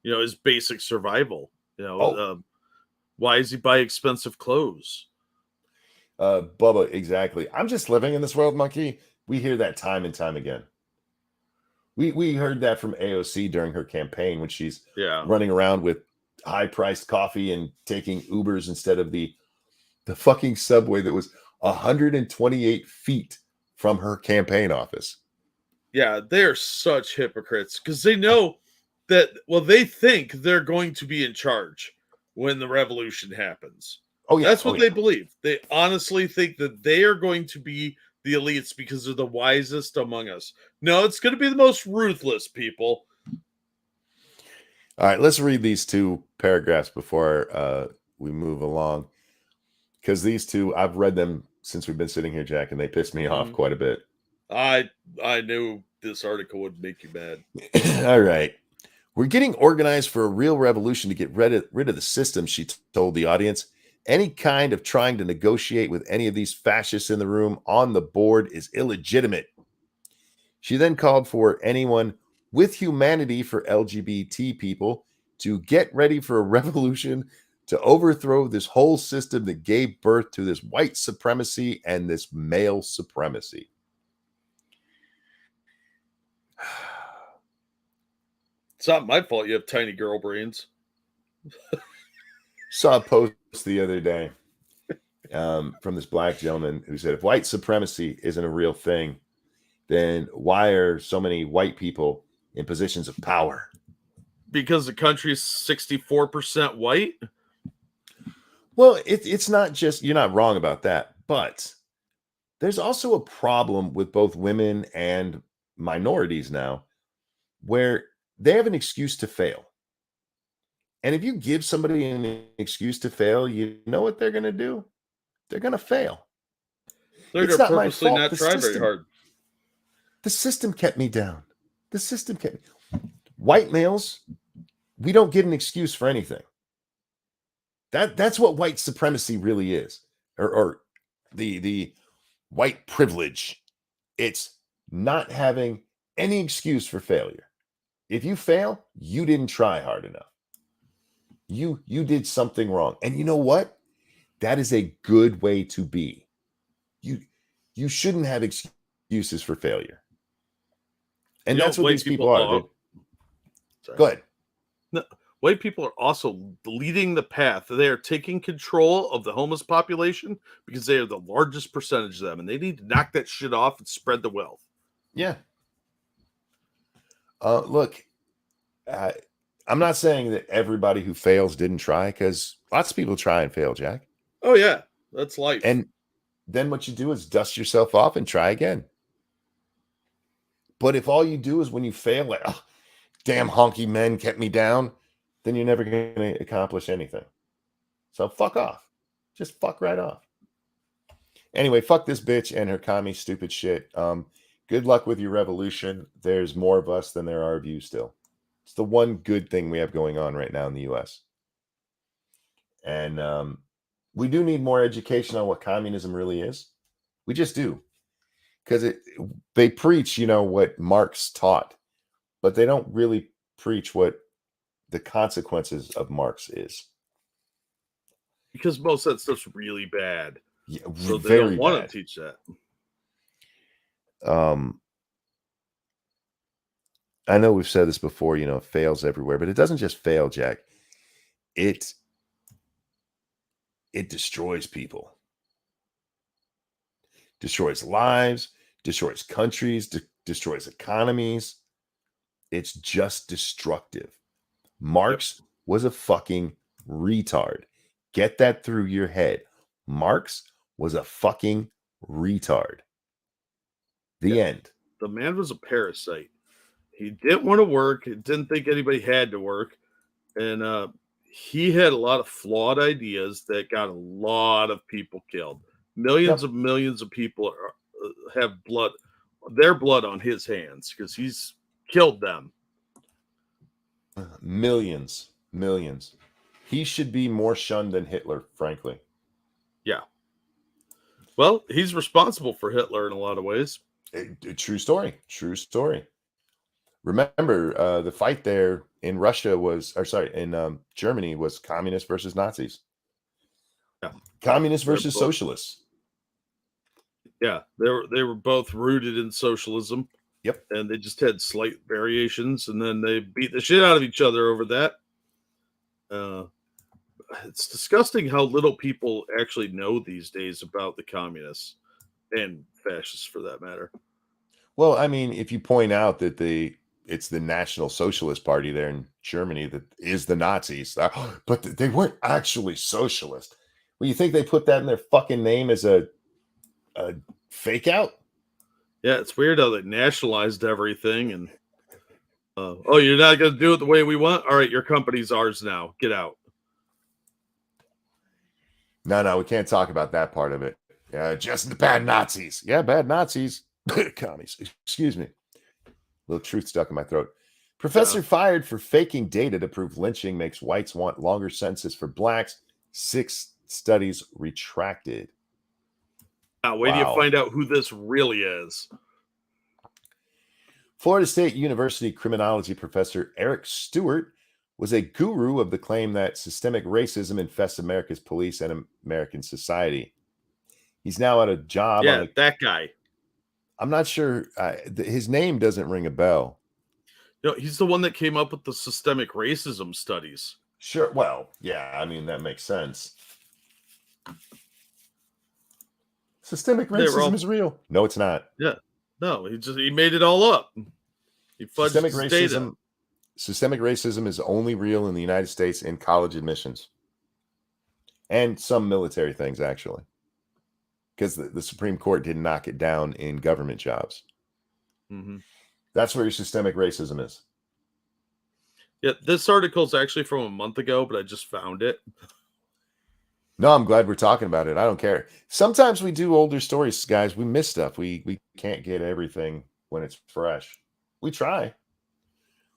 S2: His basic survival. Why is he buy expensive clothes?
S1: Bubba, exactly. I'm just living in this world, monkey. We hear that time and time again. We heard that from AOC during her campaign when she's running around with high-priced coffee and taking Ubers instead of the fucking subway that was 128 feet from her campaign office.
S2: Yeah, they are such hypocrites because they know that, they think they're going to be in charge when the revolution happens. Oh, yeah. That's what they believe. They honestly think that they are going to be the elites because they're the wisest among us. No, it's going to be the most ruthless people.
S1: All right, let's read these two paragraphs before we move along. Because these two, I've read them since we've been sitting here, Jack, and they pissed me off quite a bit.
S2: I knew this article would make you mad.
S1: All right. We're getting organized for a real revolution to get rid of the system, she told the audience. Any kind of trying to negotiate with any of these fascists in the room on the board is illegitimate. She then called for anyone with humanity for LGBT people to get ready for a revolution to overthrow this whole system that gave birth to this white supremacy and this male supremacy.
S2: It's not my fault you have tiny girl brains.
S1: Saw a post the other day from this black gentleman who said, if white supremacy isn't a real thing, then why are so many white people in positions of power?
S2: Because the country is 64% white.
S1: Well, it's not just, you're not wrong about that, but there's also a problem with both women and minorities now where they have an excuse to fail. And if you give somebody an excuse to fail, you know what they're going to do? They're going to fail.
S2: They're
S1: It's
S2: going to
S1: not my
S2: purposely
S1: fault.
S2: not
S1: The
S2: try very
S1: system-
S2: hard.
S1: The system kept me down. The system kept me. White males, we don't get an excuse for anything. That's what white supremacy really is, or the white privilege. It's not having any excuse for failure. If you fail, you didn't try hard enough. You did something wrong. And you know what? That is a good way to be. You shouldn't have excuses for failure. And
S2: You know,
S1: that's what
S2: white
S1: these people are.
S2: all-
S1: Go ahead.
S2: No, white people are also leading the path. They are taking control of the homeless population because they are the largest percentage of them, and they need to knock that shit off and spread the wealth.
S1: Yeah. Look, I'm not saying that everybody who fails didn't try, because lots of people try and fail, Jack.
S2: Oh yeah, that's life.
S1: And then what you do is dust yourself off and try again. But if all you do is when you fail, like, oh, damn honky men kept me down, then you're never going to accomplish anything. So fuck off. Just fuck right off. Anyway, fuck this bitch and her commie stupid shit. Good luck with your revolution. There's more of us than there are of you still. It's the one good thing we have going on right now in the U.S. And we do need more education on what communism really is. We just do. Because they preach, what Marx taught, but they don't really preach what the consequences of Marx is.
S2: Because most of that stuff's really bad.
S1: Yeah,
S2: so they
S1: very
S2: don't want
S1: bad.
S2: to teach that.
S1: I know we've said this before, it fails everywhere, but it doesn't just fail, Jack. It destroys people. Destroys lives, destroys countries, destroys economies. It's just destructive. Marx was a fucking retard. Get that through your head. Marx was a fucking retard. The end.
S2: The man was a parasite. He didn't want to work. He didn't think anybody had to work. And he had a lot of flawed ideas that got a lot of people killed. Millions of people have their blood on his hands because he's killed them.
S1: Millions. He should be more shunned than Hitler, frankly.
S2: Yeah. Well, he's responsible for Hitler in a lot of ways.
S1: True story. Remember, the fight there in in Germany was communists versus Nazis.
S2: Yeah.
S1: Communists versus socialists.
S2: Yeah, they were both rooted in socialism.
S1: Yep.
S2: And they just had slight variations, and then they beat the shit out of each other over that. It's disgusting how little people actually know these days about the communists and fascists, for that matter.
S1: Well, I mean, if you point out that it's the National Socialist Party there in Germany that is the Nazis, but they weren't actually socialist. Well, you think they put that in their fucking name as a fake out?
S2: Yeah, it's weird how they nationalized everything. And oh, you're not going to do it the way we want? All right, your company's ours now. Get out.
S1: No, we can't talk about that part of it. Just the bad Nazis. Yeah, bad Nazis. Commies. Excuse me. Little truth stuck in my throat. Professor fired for faking data to prove lynching makes whites want longer sentences for blacks. 6 studies retracted.
S2: Now, wait till you find out who this really is.
S1: Florida State University criminology professor Eric Stewart was a guru of the claim that systemic racism infests America's police and American society. He's now at a job.
S2: Yeah, that guy.
S1: I'm not sure. His name doesn't ring a bell.
S2: He's the one that came up with the systemic racism studies.
S1: Sure. Well, yeah, I mean, that makes sense. Systemic
S2: They were
S1: racism
S2: all,
S1: is real. No, it's not.
S2: yeah. No, he made it all up. He fudged
S1: Systemic
S2: his data.
S1: racism is only real in the United States in college admissions and some military things, actually, because the Supreme Court didn't knock it down in government jobs.
S2: Mm-hmm.
S1: That's where your systemic racism is.
S2: Yeah, this article is actually from a month ago, but I just found it.
S1: No, I'm glad we're talking about it. I don't care. Sometimes we do older stories, guys. We miss stuff. We can't get everything when it's fresh. We try.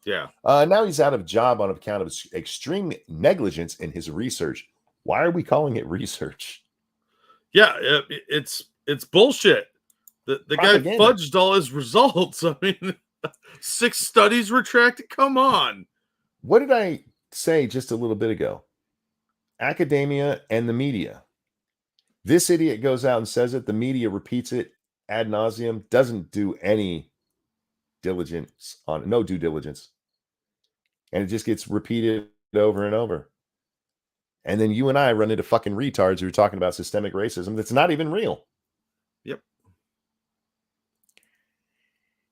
S2: Yeah.
S1: Now he's out of job on account of extreme negligence in his research. Why are we calling it research?
S2: Yeah, it's bullshit. The guy
S1: Propaganda.
S2: fudged all his results. I mean, 6 studies retracted. Come on.
S1: What did I say just a little bit ago? Academia and the media. This idiot goes out and says it. The media repeats it ad nauseum. Doesn't do any diligence on it. No due diligence. And it just gets repeated over and over. And then you and I run into fucking retards who are talking about systemic racism that's not even real.
S2: Yep.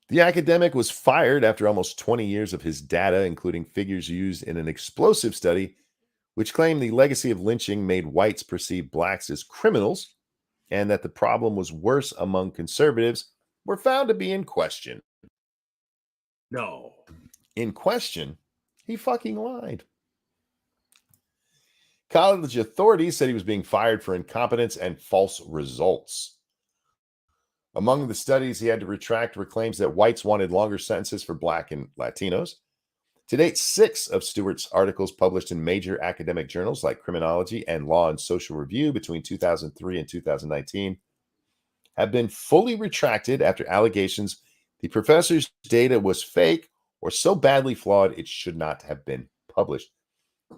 S1: The academic was fired after almost 20 years of his data, including figures used in an explosive study, which claimed the legacy of lynching made whites perceive blacks as criminals, and that the problem was worse among conservatives, were found to be in question.
S2: No.
S1: In question? He fucking lied. College authorities said he was being fired for incompetence and false results. Among the studies he had to retract were claims that whites wanted longer sentences for Black and Latinos. To date, 6 of Stewart's articles published in major academic journals like Criminology and Law and Social Review between 2003 and 2019 have been fully retracted after allegations the professor's data was fake or so badly flawed it should not have been published.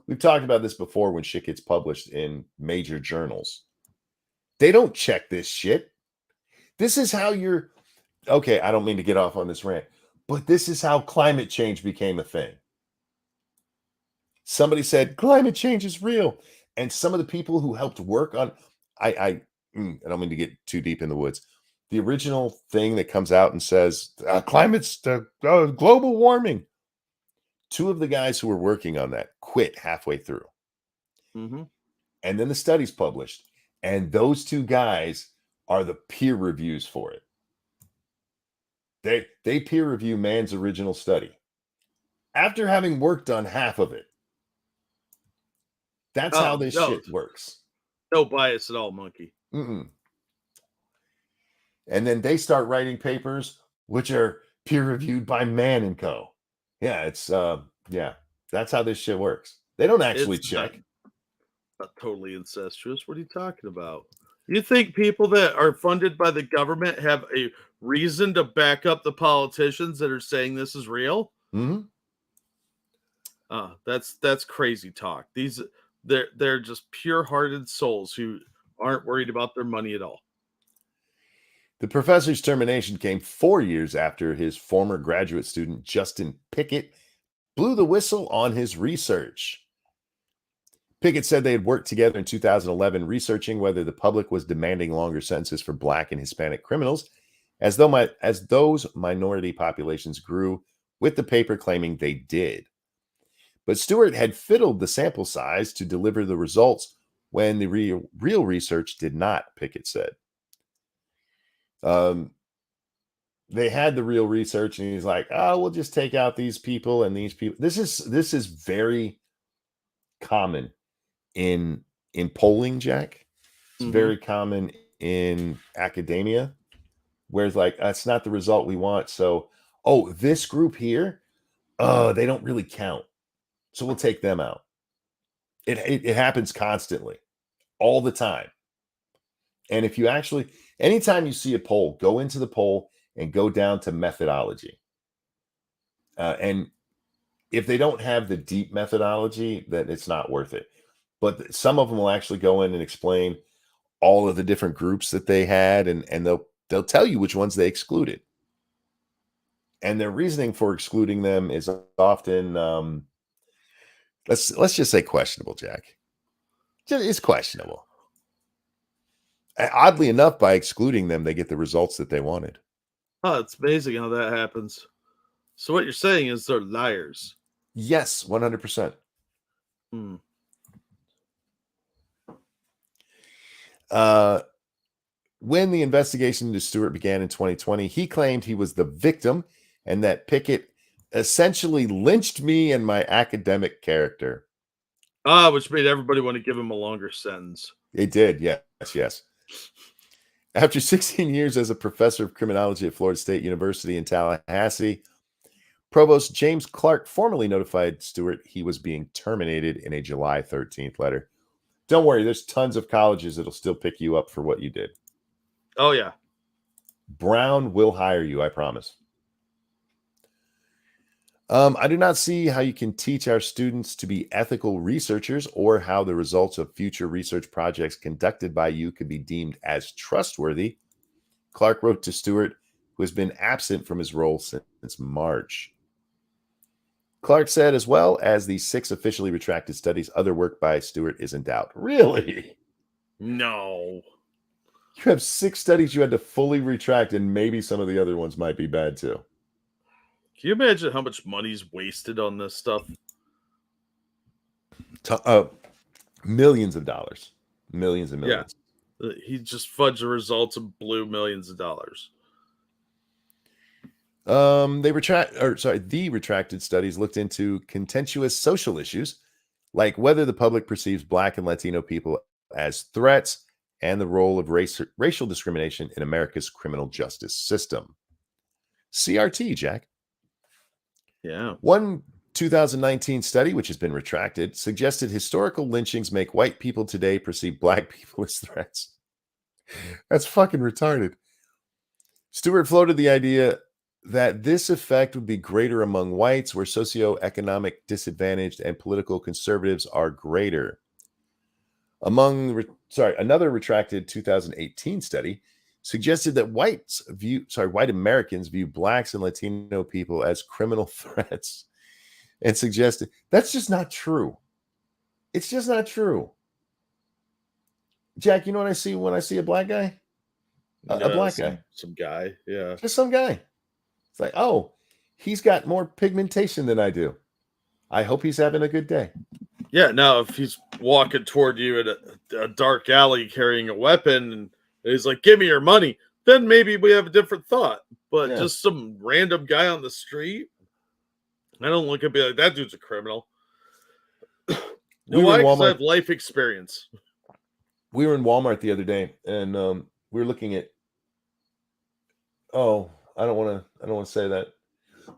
S1: We've talked about this before when shit gets published in major journals. They don't check this shit. This is how you're... Okay, I don't mean to get off on this rant, but this is how climate change became a thing. Somebody said, climate change is real. And some of the people who helped work on... I don't mean to get too deep in the woods. The original thing that comes out and says, climate's global warming. 2 of the guys who were working on that quit halfway through.
S2: Mm-hmm.
S1: And then the study's published. And those 2 guys are the peer reviews for it. They peer review man's original study after having worked on half of it. That's how this shit works.
S2: No bias at all, monkey.
S1: Mm-mm. And then they start writing papers which are peer reviewed by Man and Co. Yeah, it's that's how this shit works. They don't actually check.
S2: Not totally incestuous. What are you talking about? You think people that are funded by the government have a reason to back up the politicians that are saying this is real?
S1: Mm-hmm.
S2: That's crazy talk. They're just pure-hearted souls who aren't worried about their money at all.
S1: The professor's termination came 4 years after his former graduate student, Justin Pickett, blew the whistle on his research. Pickett said they had worked together in 2011 researching whether the public was demanding longer sentences for Black and Hispanic criminals, as those minority populations grew, with the paper claiming they did. But Stewart had fiddled the sample size to deliver the results when the real research did not, Pickett said. They had the real research, and he's like, "Oh, we'll just take out these people and these people." This is very common in polling, Jack. It's very common in academia, where it's like, that's not the result we want. So, this group here, they don't really count, so we'll take them out. It happens constantly, all the time. And if you actually, anytime you see a poll, go into the poll and go down to methodology. And if they don't have the deep methodology, then it's not worth it. But some of them will actually go in and explain all of the different groups that they had, and they'll tell you which ones they excluded. And their reasoning for excluding them is often Let's just say questionable, Jack. It's questionable. Oddly enough, by excluding them, they get the results that they wanted.
S2: Oh, it's amazing how that happens. So what you're saying is they're liars.
S1: Yes, 100%.
S2: Hmm.
S1: When the investigation into Stewart began in 2020, he claimed he was the victim and that Pickett essentially lynched me and my academic character.
S2: Which made everybody want to give him a longer sentence.
S1: It did, yes. After 16 years as a professor of criminology at Florida State University in Tallahassee, Provost James Clark formally notified Stewart he was being terminated in a July 13th letter. Don't worry, there's tons of colleges that'll still pick you up for what you did.
S2: Oh, yeah.
S1: Brown will hire you, I promise. I do not see how you can teach our students to be ethical researchers or how the results of future research projects conducted by you could be deemed as trustworthy, Clark wrote to Stewart, who has been absent from his role since March. Clark said, as well as the 6 officially retracted studies, other work by Stewart is in doubt. Really?
S2: No.
S1: You have 6 studies you had to fully retract, and maybe some of the other ones might be bad too.
S2: Can you imagine how much money's wasted on this stuff?
S1: Millions of dollars. Millions and millions.
S2: Yeah. He just fudged the results and blew millions of dollars.
S1: The retracted studies looked into contentious social issues, like whether the public perceives Black and Latino people as threats and the role of racial discrimination in America's criminal justice system. CRT, Jack.
S2: Yeah.
S1: One 2019 study, which has been retracted, suggested historical lynchings make white people today perceive Black people as threats. That's fucking retarded. Stewart floated the idea that this effect would be greater among whites, where socioeconomic disadvantaged and political conservatives are greater. Another retracted 2018 study suggested that white Americans view Blacks and Latino people as criminal threats, and suggested that's just not true. It's just not true. Jack, you know what I see when I see a black guy? A black guy.
S2: Some guy, yeah.
S1: Just some guy. It's like, oh, he's got more pigmentation than I do. I hope he's having a good day.
S2: Yeah, now if he's walking toward you in a dark alley carrying a weapon and he's like, give me your money, then maybe we have a different thought. But just some random guy on the street, I don't look and be like, that dude's a criminal. Why? Because I have life experience.
S1: We were in Walmart the other day, and we were looking at. Oh, I don't want to say that.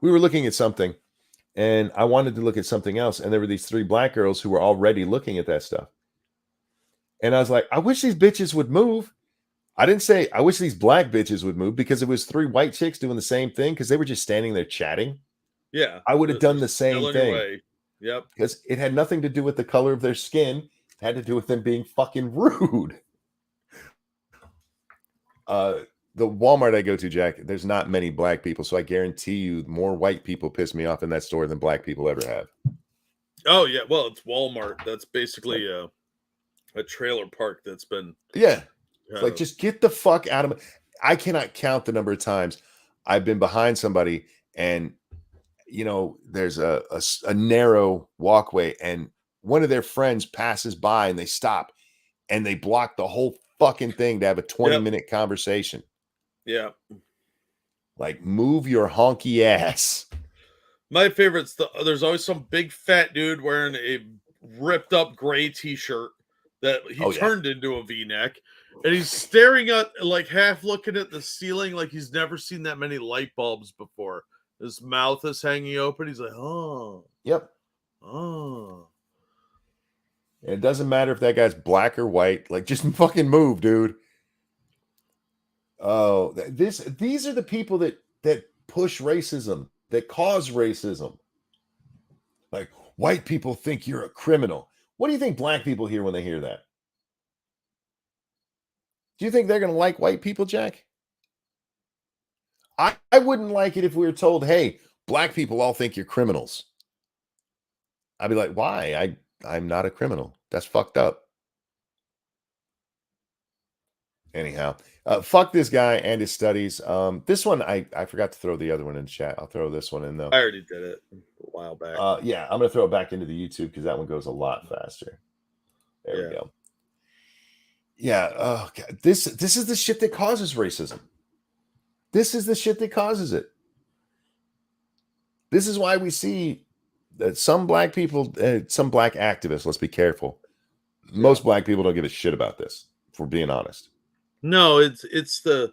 S1: We were looking at something, and I wanted to look at something else, and there were these 3 black girls who were already looking at that stuff. And I was like, I wish these bitches would move. I didn't say I wish these black bitches would move, because it was 3 white chicks doing the same thing, because they were just standing there chatting.
S2: Yeah.
S1: I would have done the same thing.
S2: Away. Yep.
S1: Because it had nothing to do with the color of their skin. It had to do with them being fucking rude. The Walmart I go to, Jack, there's not many black people, so I guarantee you more white people piss me off in that store than black people ever have.
S2: Oh, yeah. Well, it's Walmart. That's basically a trailer park that's been...
S1: Yeah. It's like, just get the fuck out of me. I cannot count the number of times I've been behind somebody and, you know, there's a narrow walkway and one of their friends passes by and they stop and they block the whole fucking thing to have a 20-minute conversation.
S2: Yeah.
S1: Like, move your honky ass.
S2: My favorite's there's always some big fat dude wearing a ripped up gray t-shirt that he turned into a V-neck, and he's staring at, like, half looking at the ceiling like he's never seen that many light bulbs before. His mouth is hanging open. He's like, oh.
S1: Yep.
S2: Oh.
S1: And it doesn't matter if that guy's black or white. Like, just fucking move, dude. Oh, these are the people that push racism, that cause racism. Like, white people think you're a criminal. What do you think black people hear when they hear that? Do you think they're going to like white people, Jack? I wouldn't like it if we were told, hey, black people all think you're criminals. I'd be like, why? I'm not a criminal. That's fucked up. Anyhow, fuck this guy and his studies. This one, I forgot to throw the other one in chat. I'll throw this one in though.
S2: I already did it a while back.
S1: Yeah, I'm gonna throw it back into the YouTube because that one goes a lot faster. There we go. Yeah. Oh God. This is the shit that causes racism. This is the shit that causes it. This is why we see that some black people, some black activists. Let's be careful. Most black people don't give a shit about this. If we're being honest.
S2: No, it's the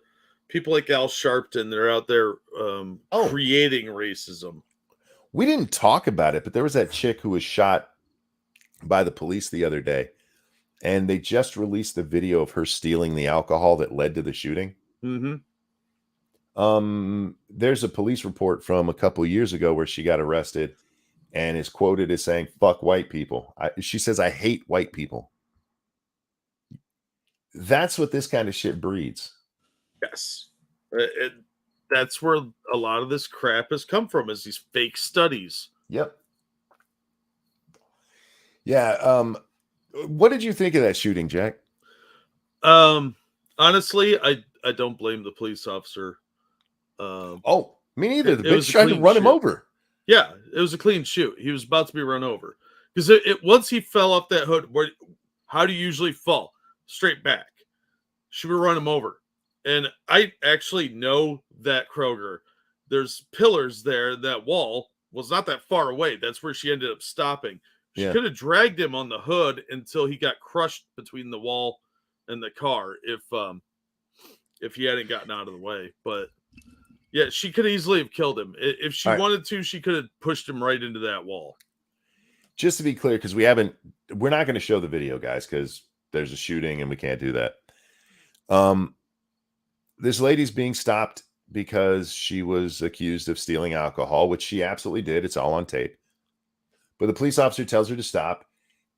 S2: people like Al Sharpton that are out there creating racism.
S1: We didn't talk about it, but there was that chick who was shot by the police the other day, and they just released the video of her stealing the alcohol that led to the shooting.
S2: Mm-hmm.
S1: There's a police report from a couple years ago where she got arrested and is quoted as saying, "Fuck white people." She says, "I hate white people." That's what this kind of shit breeds.
S2: Yes. That's where a lot of this crap has come from, is these fake studies.
S1: Yep. Yeah. What did you think of that shooting, Jack?
S2: Honestly, I don't blame the police officer.
S1: Me neither. The bitch tried to run him over.
S2: Yeah, it was a clean shoot. He was about to be run over. Because once he fell off that hood, how do you usually fall? Straight back. She would run him over. And I actually know that Kroger. There's pillars there. That wall was not that far away. That's where she ended up stopping. She could have dragged him on the hood until he got crushed between the wall and the car if he hadn't gotten out of the way. But yeah, she could easily have killed him. If she wanted to, she could have pushed him right into that wall.
S1: Just to be clear, because we're not going to show the video, guys, because there's a shooting and we can't do that. This lady's being stopped because she was accused of stealing alcohol, which she absolutely did. It's all on tape. But the police officer tells her to stop,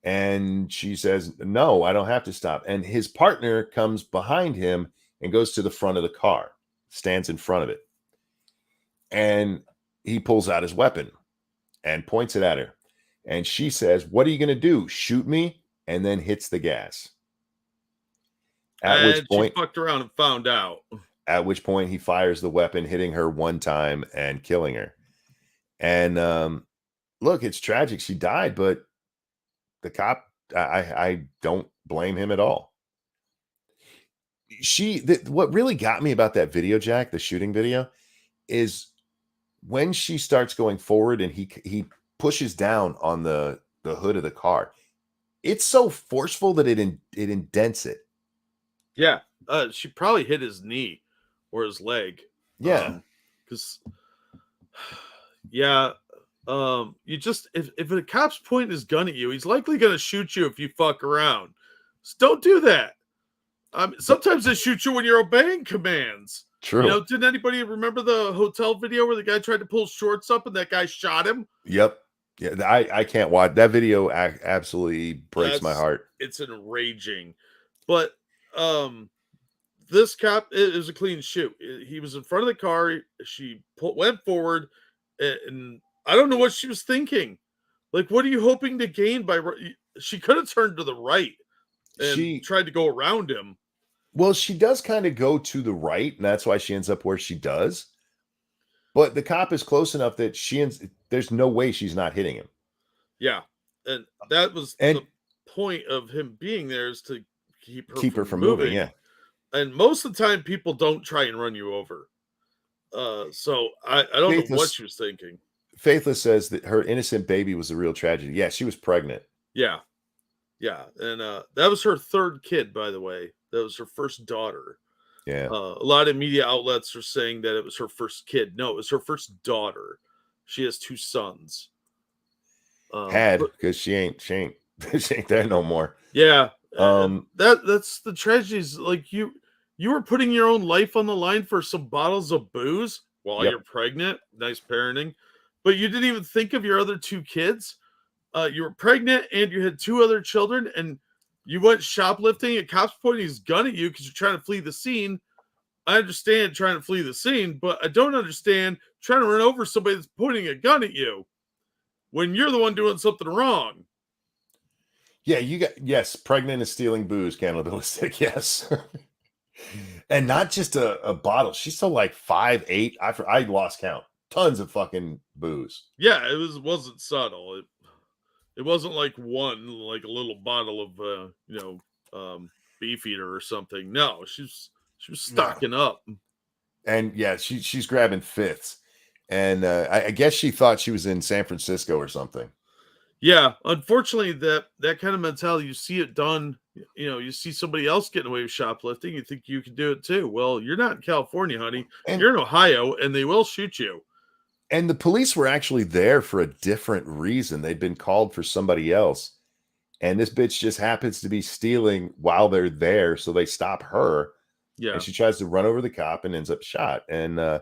S1: and she says, "No, I don't have to stop." And his partner comes behind him and goes to the front of the car, stands in front of it. And he pulls out his weapon and points it at her. And she says, "What are you going to do? Shoot me?" And then hits the gas. At which point,
S2: she fucked around and found out.
S1: At which point he fires the weapon, hitting her one time and killing her. And look, it's tragic. She died, but the cop, I don't blame him at all. What really got me about that video, Jack, the shooting video, is when she starts going forward and he pushes down on the hood of the car. It's so forceful that it indents it.
S2: Yeah, she probably hit his knee or his leg.
S1: Yeah,
S2: because you just if a cop's pointing his gun at you, he's likely going to shoot you if you fuck around. So don't do that. Sometimes they shoot you when you're obeying commands.
S1: True.
S2: You know, didn't anybody remember the hotel video where the guy tried to pull shorts up and that guy shot him?
S1: Yep. Yeah, I can't watch that video. Absolutely breaks my heart.
S2: It's enraging. But this cop, it was a clean shoot. He was in front of the car. She went forward, and I don't know what she was thinking. Like, what are you hoping to gain by? She could have turned to the right and tried to go around him.
S1: Well, she does kind of go to the right, and that's why she ends up where she does. But the cop is close enough that there's no way she's not hitting him.
S2: Yeah, and that was the point of him being there, is to keep her from moving.
S1: Yeah,
S2: and most of the time, people don't try and run you over. So I don't know what she was thinking.
S1: Faithless says that her innocent baby was a real tragedy. Yeah, she was pregnant.
S2: Yeah, and that was her third kid, by the way. That was her first daughter.
S1: Yeah.
S2: A lot of media outlets are saying that it was her first kid. No, it was her first daughter. She has two sons.
S1: Because she ain't there no more.
S2: Yeah. That's the tragedies. Like you were putting your own life on the line for some bottles of booze while you're pregnant. Nice parenting. But you didn't even think of your other two kids. You were pregnant and you had two other children, and you went shoplifting. A cop's pointing his gun at you because you're trying to flee the scene. I understand trying to flee the scene, but I don't understand trying to run over somebody that's pointing a gun at you. when you're the one doing something wrong.
S1: Yeah, yes, pregnant and stealing booze, cannibalistic, yes. And not just a bottle. She stole like 5, 8. I lost count. Tons of fucking booze.
S2: Yeah, it wasn't subtle. It wasn't like like a little bottle of Beefeater or something. No, she was stocking up.
S1: And yeah, she's grabbing fifths. And I guess she thought she was in San Francisco or something.
S2: Yeah, unfortunately, that kind of mentality, you see it done. You see somebody else getting away with shoplifting, you think you can do it too. Well, you're not in California, honey. You're in Ohio, and they will shoot you.
S1: And the police were actually there for a different reason. They'd been called for somebody else. And this bitch just happens to be stealing while they're there. So they stop her.
S2: Yeah.
S1: And she tries to run over the cop and ends up shot. And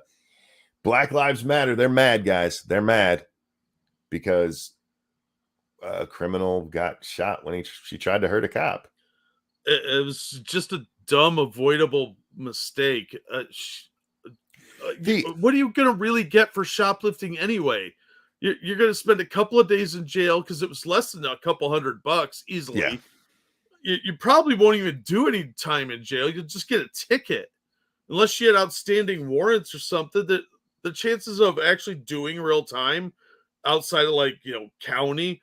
S1: Black Lives Matter. They're mad, guys. They're mad because a criminal got shot when she tried to hurt a cop.
S2: It was just a dumb, avoidable mistake. What are you going to really get for shoplifting anyway? You're going to spend a couple of days in jail because it was less than a couple $100 easily.
S1: Yeah.
S2: You probably won't even do any time in jail. You'll just get a ticket. Unless you had outstanding warrants or something, that the chances of actually doing real time outside of county,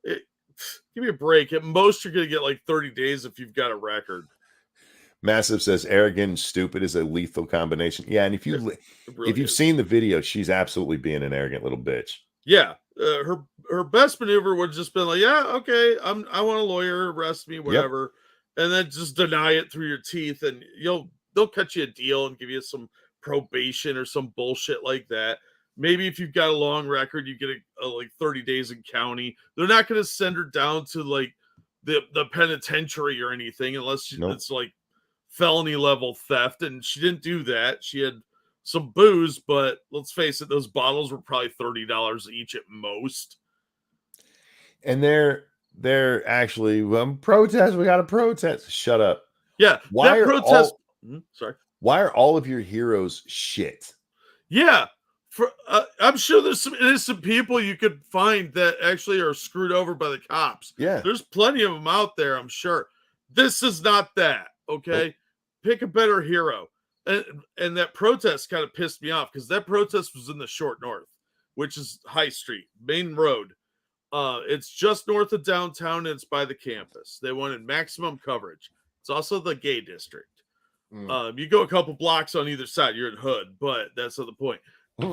S2: give me a break. At most, you're going to get like 30 days if you've got a record.
S1: Massive says arrogant and stupid is a lethal combination. Yeah, and if you've seen the video, she's absolutely being an arrogant little bitch.
S2: Yeah, her best maneuver would just been like, yeah, okay, I want a lawyer, arrest me, whatever, and then just deny it through your teeth, and they'll cut you a deal and give you some probation or some bullshit like that. Maybe if you've got a long record, you get like 30 days in county. They're not going to send her down to like the penitentiary or anything unless it's like felony level theft, and she didn't do that. She had some booze, but let's face it, those bottles were probably $30 each at most.
S1: And they're actually protest. We got to protest. Shut up.
S2: Yeah,
S1: why
S2: that protest.
S1: Sorry. Why are all of your heroes shit?
S2: Yeah, I'm sure there's some innocent people you could find that actually are screwed over by the cops.
S1: Yeah,
S2: there's plenty of them out there, I'm sure. This is not that. Okay,
S1: nope.
S2: Pick a better hero. And that protest kind of pissed me off because that protest was in the short north, which is High Street, main road. It's just north of downtown and it's by the campus. They wanted maximum coverage. It's also the gay district. You go a couple blocks on either side, you're in Hood, but that's not the point.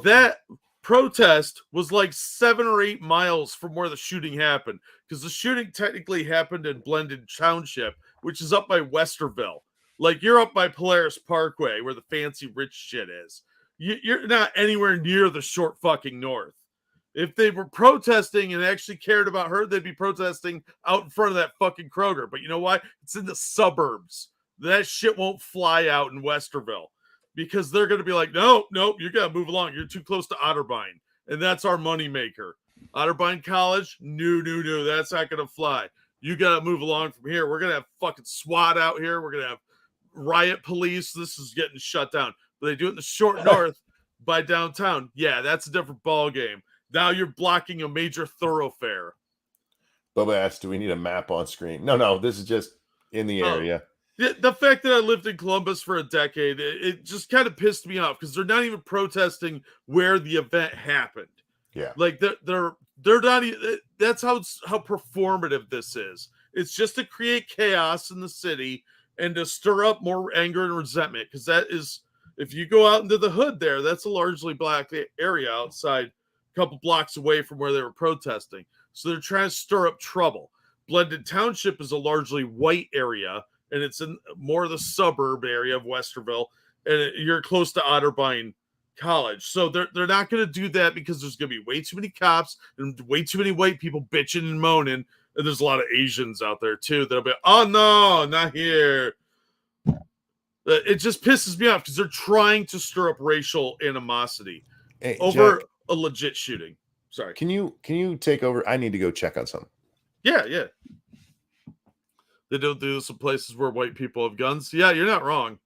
S2: That protest was like 7 or 8 miles from where the shooting happened because the shooting technically happened in Blended Township, which is up by Westerville. Like, you're up by Polarized Parkway where the fancy rich shit is. You're not anywhere near the short fucking north. If they were protesting and actually cared about her, they'd be protesting out in front of that fucking Kroger. But you know what? It's in the suburbs. That shit won't fly out in Westerville because they're going to be like, nope, you got to move along. You're too close to Otterbein. And that's our moneymaker. Otterbein College? No. That's not going to fly. You got to move along from here. We're going to have fucking SWAT out here. We're going to have riot police. This is getting shut down. But they do it in the short north by downtown. Yeah, that's a different ball game. Now you're blocking a major thoroughfare.
S1: Bubba asked, do we need a map on screen? No, this is just in the area.
S2: The fact that I lived in Columbus for a decade, it just kind of pissed me off because they're not even protesting where the event happened.
S1: Yeah.
S2: Like they're not even, that's how performative this is. It's just to create chaos in the city and to stir up more anger and resentment because that is, if you go out into the hood there, that's a largely black area outside a couple blocks away from where they were protesting. So they're trying to stir up trouble. Blended Township is a largely white area, and it's in more of the suburb area of Westerville, and you're close to Otterbein College. So they're not going to do that because there's going to be way too many cops and way too many white people bitching and moaning. And there's a lot of Asians out there, too, that'll be, oh, no, not here. It just pisses me off because they're trying to stir up racial animosity over Jack, a legit shooting. Sorry.
S1: Can you take over? I need to go check on something.
S2: Yeah. They don't do this in places where white people have guns. Yeah, you're not wrong.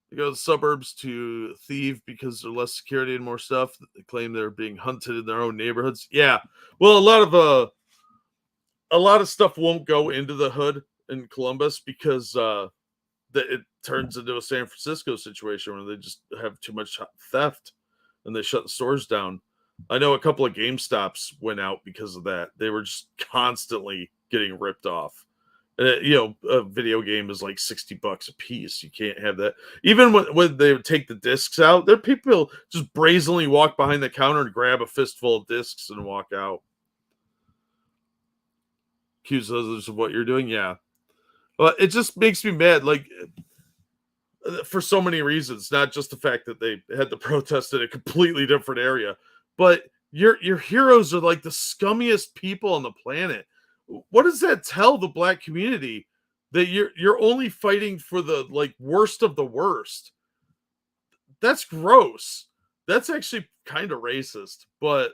S2: They go to the suburbs to thieve because there's less security and more stuff. They claim they're being hunted in their own neighborhoods. Yeah, well, a lot of stuff won't go into the hood in Columbus because it turns into a San Francisco situation where they just have too much theft and they shut the stores down. I know a couple of GameStops went out because of that. They were just constantly getting ripped off. A video game is like $60 a piece. You can't have that. Even when they would take the discs out, there are people just brazenly walk behind the counter and grab a fistful of discs and walk out. Accuse others of what you're doing. Yeah. But it just makes me mad. Like, for so many reasons, not just the fact that they had the protest in a completely different area, but your heroes are like the scummiest people on the planet. What does that tell the black community? That you're only fighting for the like worst of the worst? That's gross. That's actually kind of racist, but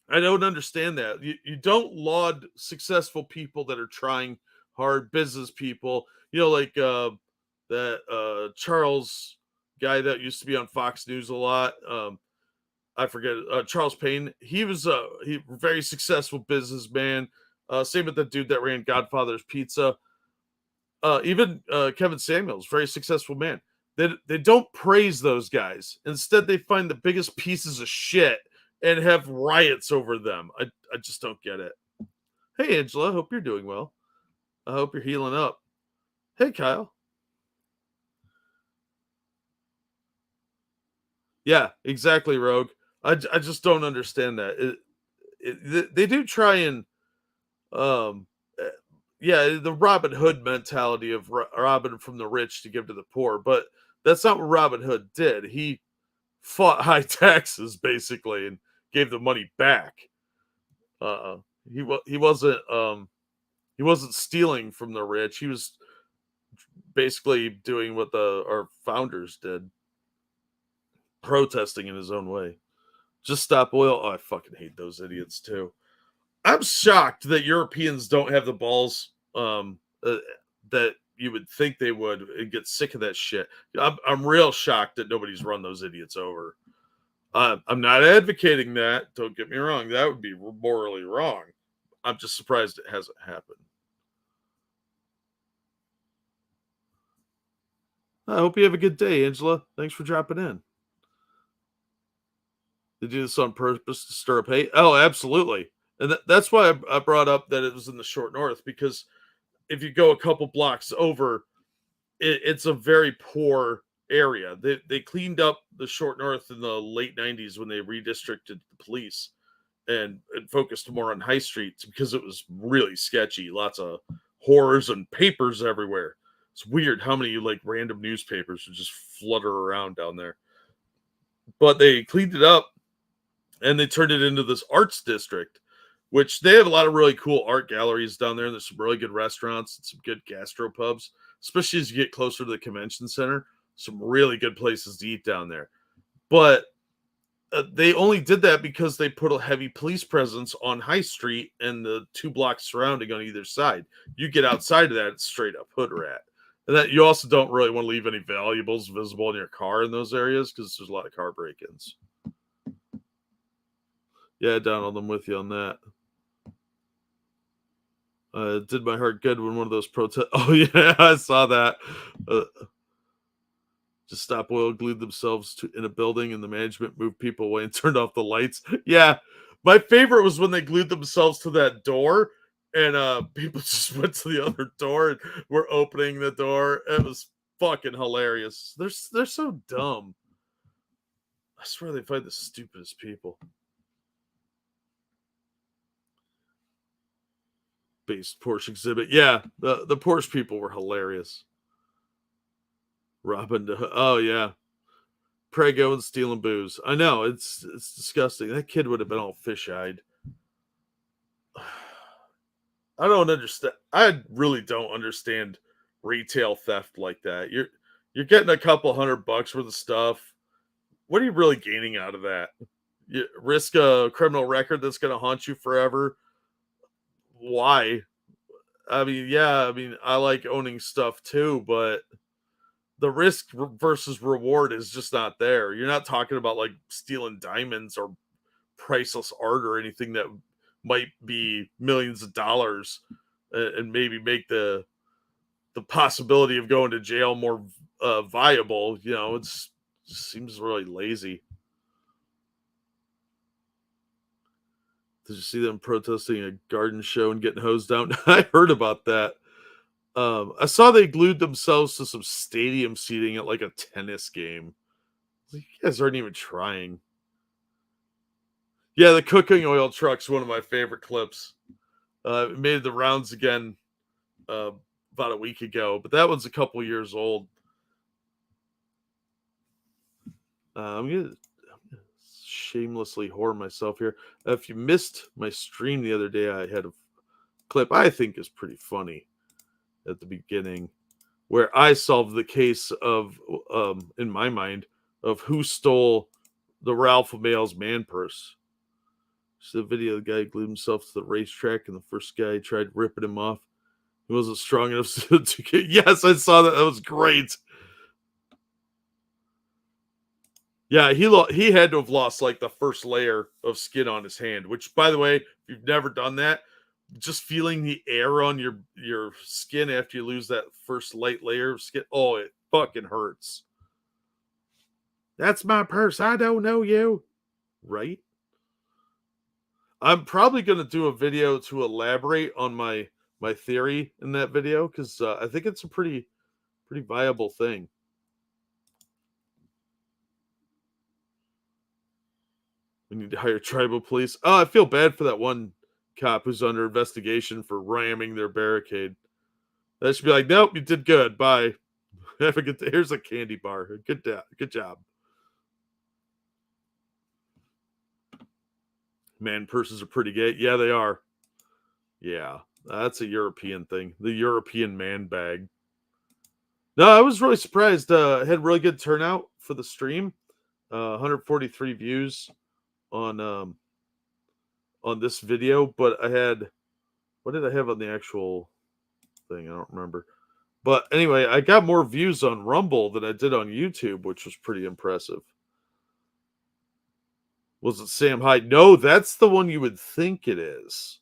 S2: I don't understand that. You don't laud successful people that are trying hard, business people, like that Charles guy that used to be on Fox News a lot. I forget Charles Payne. He was he very successful businessman. Same with the dude that ran Godfather's Pizza. Even Kevin Samuels, very successful man. They don't praise those guys. Instead, they find the biggest pieces of shit and have riots over them. I just don't get it. Hey, Angela, hope you're doing well. I hope you're healing up. Hey, Kyle. Yeah, exactly, Rogue. I just don't understand that. They do try and, the Robin Hood mentality of robbing from the rich to give to the poor, but that's not what Robin Hood did. He fought high taxes basically and gave the money back. He wasn't stealing from the rich. He was basically doing what our founders did, protesting in his own way. Just stop oil. Oh, I fucking hate those idiots too. I'm shocked that Europeans don't have the balls that you would think they would and get sick of that shit. I'm real shocked that nobody's run those idiots over. I'm not advocating that. Don't get me wrong. That would be morally wrong. I'm just surprised it hasn't happened. I hope you have a good day, Angela. Thanks for dropping in. They do this on purpose to stir up hate. Oh, absolutely. And that's why I brought up that it was in the short north, because if you go a couple blocks over, it's a very poor area. They cleaned up the short north in the late 90s when they redistricted the police and focused more on high streets because it was really sketchy. Lots of horrors and papers everywhere. It's weird how many like random newspapers would just flutter around down there. But they cleaned it up and they turned it into this arts district, which they have a lot of really cool art galleries down there. And there's some really good restaurants and some good gastropubs, especially as you get closer to the convention center. Some really good places to eat down there. But they only did that because they put a heavy police presence on High Street and the 2 blocks surrounding on either side. You get outside of that, it's straight up hood rat. And that you also don't really want to leave any valuables visible in your car in those areas because there's a lot of car break-ins. Yeah, Donald, I'm with you on that. It did my heart good when one of those protests. Oh, yeah, I saw that. Just Stop Oil glued themselves in a building and the management moved people away and turned off the lights. Yeah, my favorite was when they glued themselves to that door and people just went to the other door and were opening the door. It was fucking hilarious. They're so dumb. I swear they find the stupidest people. Based Porsche exhibit. Yeah, the Porsche people were hilarious. Robin, oh yeah, Prego and stealing booze. I know it's disgusting. That kid would have been all fish-eyed. I don't understand. I really don't understand retail theft like that. You're getting a couple $100 worth of stuff. What are you really gaining out of that? You risk a criminal record that's going to haunt you forever. Why? I mean, I like owning stuff too, but the risk versus reward is just not there. You're not talking about like stealing diamonds or priceless art or anything that might be millions of dollars and maybe make the possibility of going to jail more viable. You know, it seems really lazy. Did you see them protesting a garden show and getting hosed out? I heard about that. I saw they glued themselves to some stadium seating at like a tennis game. You guys aren't even trying. Yeah, the cooking oil truck's one of my favorite clips. It made the rounds again about a week ago, but that one's a couple years old. I'm gonna shamelessly whore myself here. If you missed my stream the other day, I had a clip I think is pretty funny at the beginning, where I solved the case of, in my mind, of who stole the Ralph Mayles man purse. So the video, the guy glued himself to the racetrack, and the first guy tried ripping him off. He wasn't strong enough to get. Yes, I saw that. That was great. Yeah, he had to have lost like the first layer of skin on his hand. Which, by the way, if you've never done that, just feeling the air on your skin after you lose that first light layer of skin, oh, it fucking hurts. That's my purse. I don't know you, right? I'm probably going to do a video to elaborate on my theory in that video, because I think it's a pretty viable thing. We need to hire tribal police. Oh, I feel bad for that one cop who's under investigation for ramming their barricade. That should be like, nope, you did good. Bye. Have a good day. Here's a candy bar. Good job. Man purses are pretty gay. Yeah, they are. Yeah, that's a European thing. The European man bag. No, I was really surprised. I had really good turnout for the stream. 143 views on this video, but I had, what did I have on the actual thing? I don't remember. But anyway, I got more views on Rumble than I did on YouTube, which was pretty impressive. Was it Sam Hyde? No, that's the one you would think it is.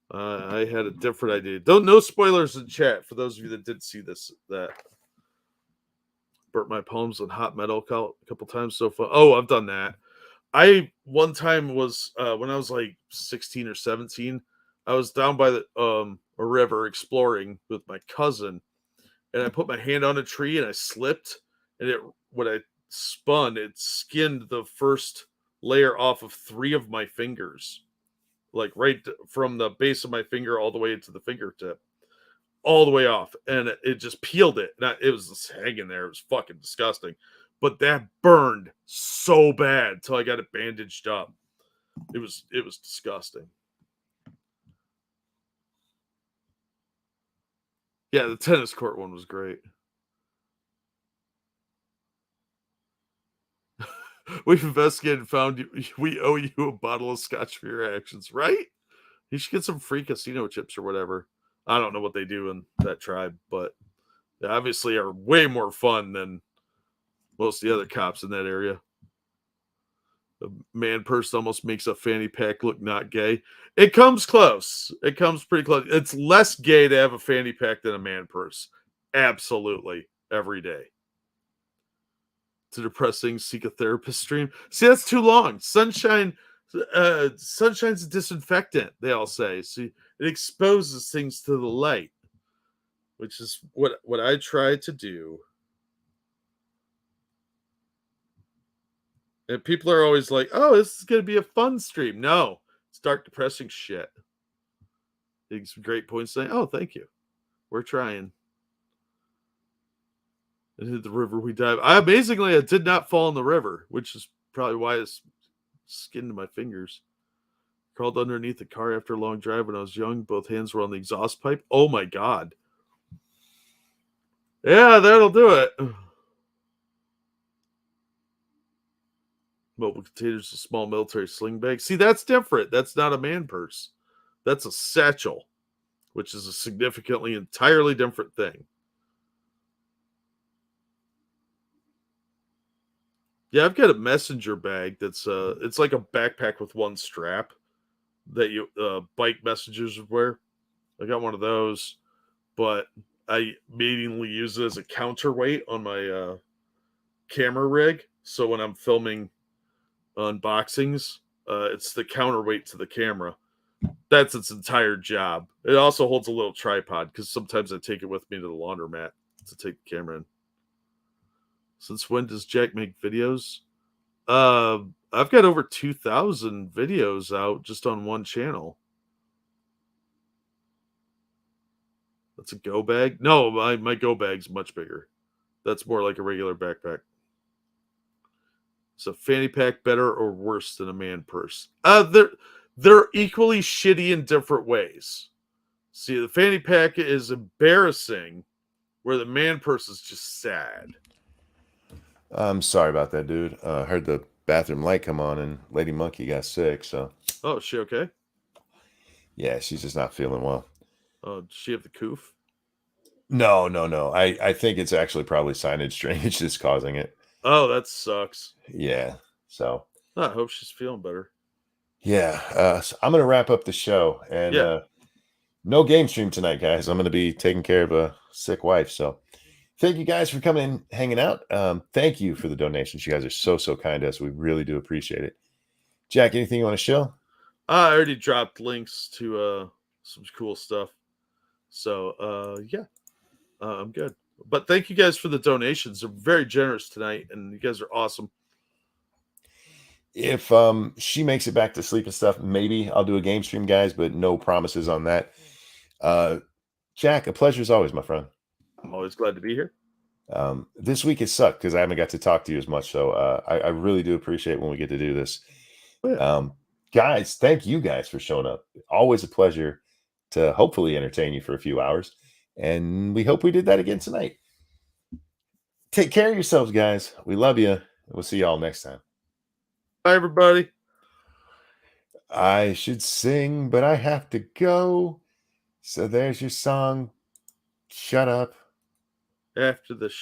S2: I had a different idea. No spoilers in chat for those of you that did see this. That burnt my palms on hot metal a couple times so far. Oh, I've done that. I one time was when I was like 16 or 17. I was down by the a river exploring with my cousin, and I put my hand on a tree and I slipped, and when I spun, it skinned the first layer off of 3 of my fingers, like right from the base of my finger all the way to the fingertip, all the way off, and it just peeled it. It was just hanging there. It was fucking disgusting, but that burned so bad till I got it bandaged up. It was disgusting. Yeah, the tennis court one was great. We've investigated and found we owe you a bottle of scotch for your actions, right? You should get some free casino chips or whatever. I don't know what they do in that tribe, but they obviously are way more fun than most of the other cops in that area. The man purse almost makes a fanny pack look not gay. It comes close. It comes pretty close. It's less gay to have a fanny pack than a man purse. Absolutely. Every day. To depressing, seek a therapist stream. See, that's too long. Sunshine's a disinfectant, they all say. See, it exposes things to the light, which is what I try to do. And people are always like, oh, this is going to be a fun stream. No, it's dark, depressing shit. It's great points saying, oh, thank you. We're trying. And hit the river, we dive. Amazingly, I did not fall in the river, which is probably why it's skinned my fingers. Crawled underneath the car after a long drive when I was young. Both hands were on the exhaust pipe. Oh my God. Yeah, that'll do it. Mobile containers, a small military sling bag. See, that's different. That's not a man purse. That's a satchel, which is a significantly entirely different thing. Yeah, I've got a messenger bag that's it's like a backpack with one strap that you bike messengers would wear. I got one of those, but I mainly use it as a counterweight on my camera rig. So when I'm filming unboxings, it's the counterweight to the camera. That's its entire job. It also holds a little tripod because sometimes I take it with me to the laundromat to take the camera in. Since when does Jack make videos? I've got over 2,000 videos out just on one channel. That's a go bag? No, my go bag's much bigger. That's more like a regular backpack. Is a fanny pack better or worse than a man purse? They're equally shitty in different ways. See, the fanny pack is embarrassing, where the man purse is just sad.
S1: I'm sorry about that, dude. Heard the bathroom light come on and Lady Monkey got sick, so
S2: Oh, is she okay?
S1: yeah, she's just not feeling well.
S2: Oh, does she have the coof?
S1: No. I think it's actually probably signage drainage that's causing it.
S2: Oh, that sucks.
S1: Yeah. So
S2: I hope she's feeling better.
S1: yeah, so I'm gonna wrap up the show, and
S2: Yeah.
S1: no game stream tonight, guys. I'm gonna be taking care of a sick wife. So thank you guys for coming in, hanging out. Thank you for the donations. You guys are so kind to us. We really do appreciate it. Jack, anything you want to show?
S2: I already dropped links to some cool stuff. So yeah, I'm good. But thank you guys for the donations. They're very generous tonight, and you guys are awesome.
S1: If she makes it back to sleep and stuff, maybe I'll do a game stream, guys, but no promises on that. Jack, a pleasure as always, my friend.
S2: I'm always glad to be here.
S1: This week it sucked because I haven't got to talk to you as much. So I really do appreciate when we get to do this. Guys, thank you guys for showing up. Always a pleasure to hopefully entertain you for a few hours. And we hope we did that again tonight. Take care of yourselves, guys. We love you. We'll see y'all next time.
S2: Bye, everybody.
S1: I should sing, but I have to go. So there's your song. Shut up.
S2: After the show.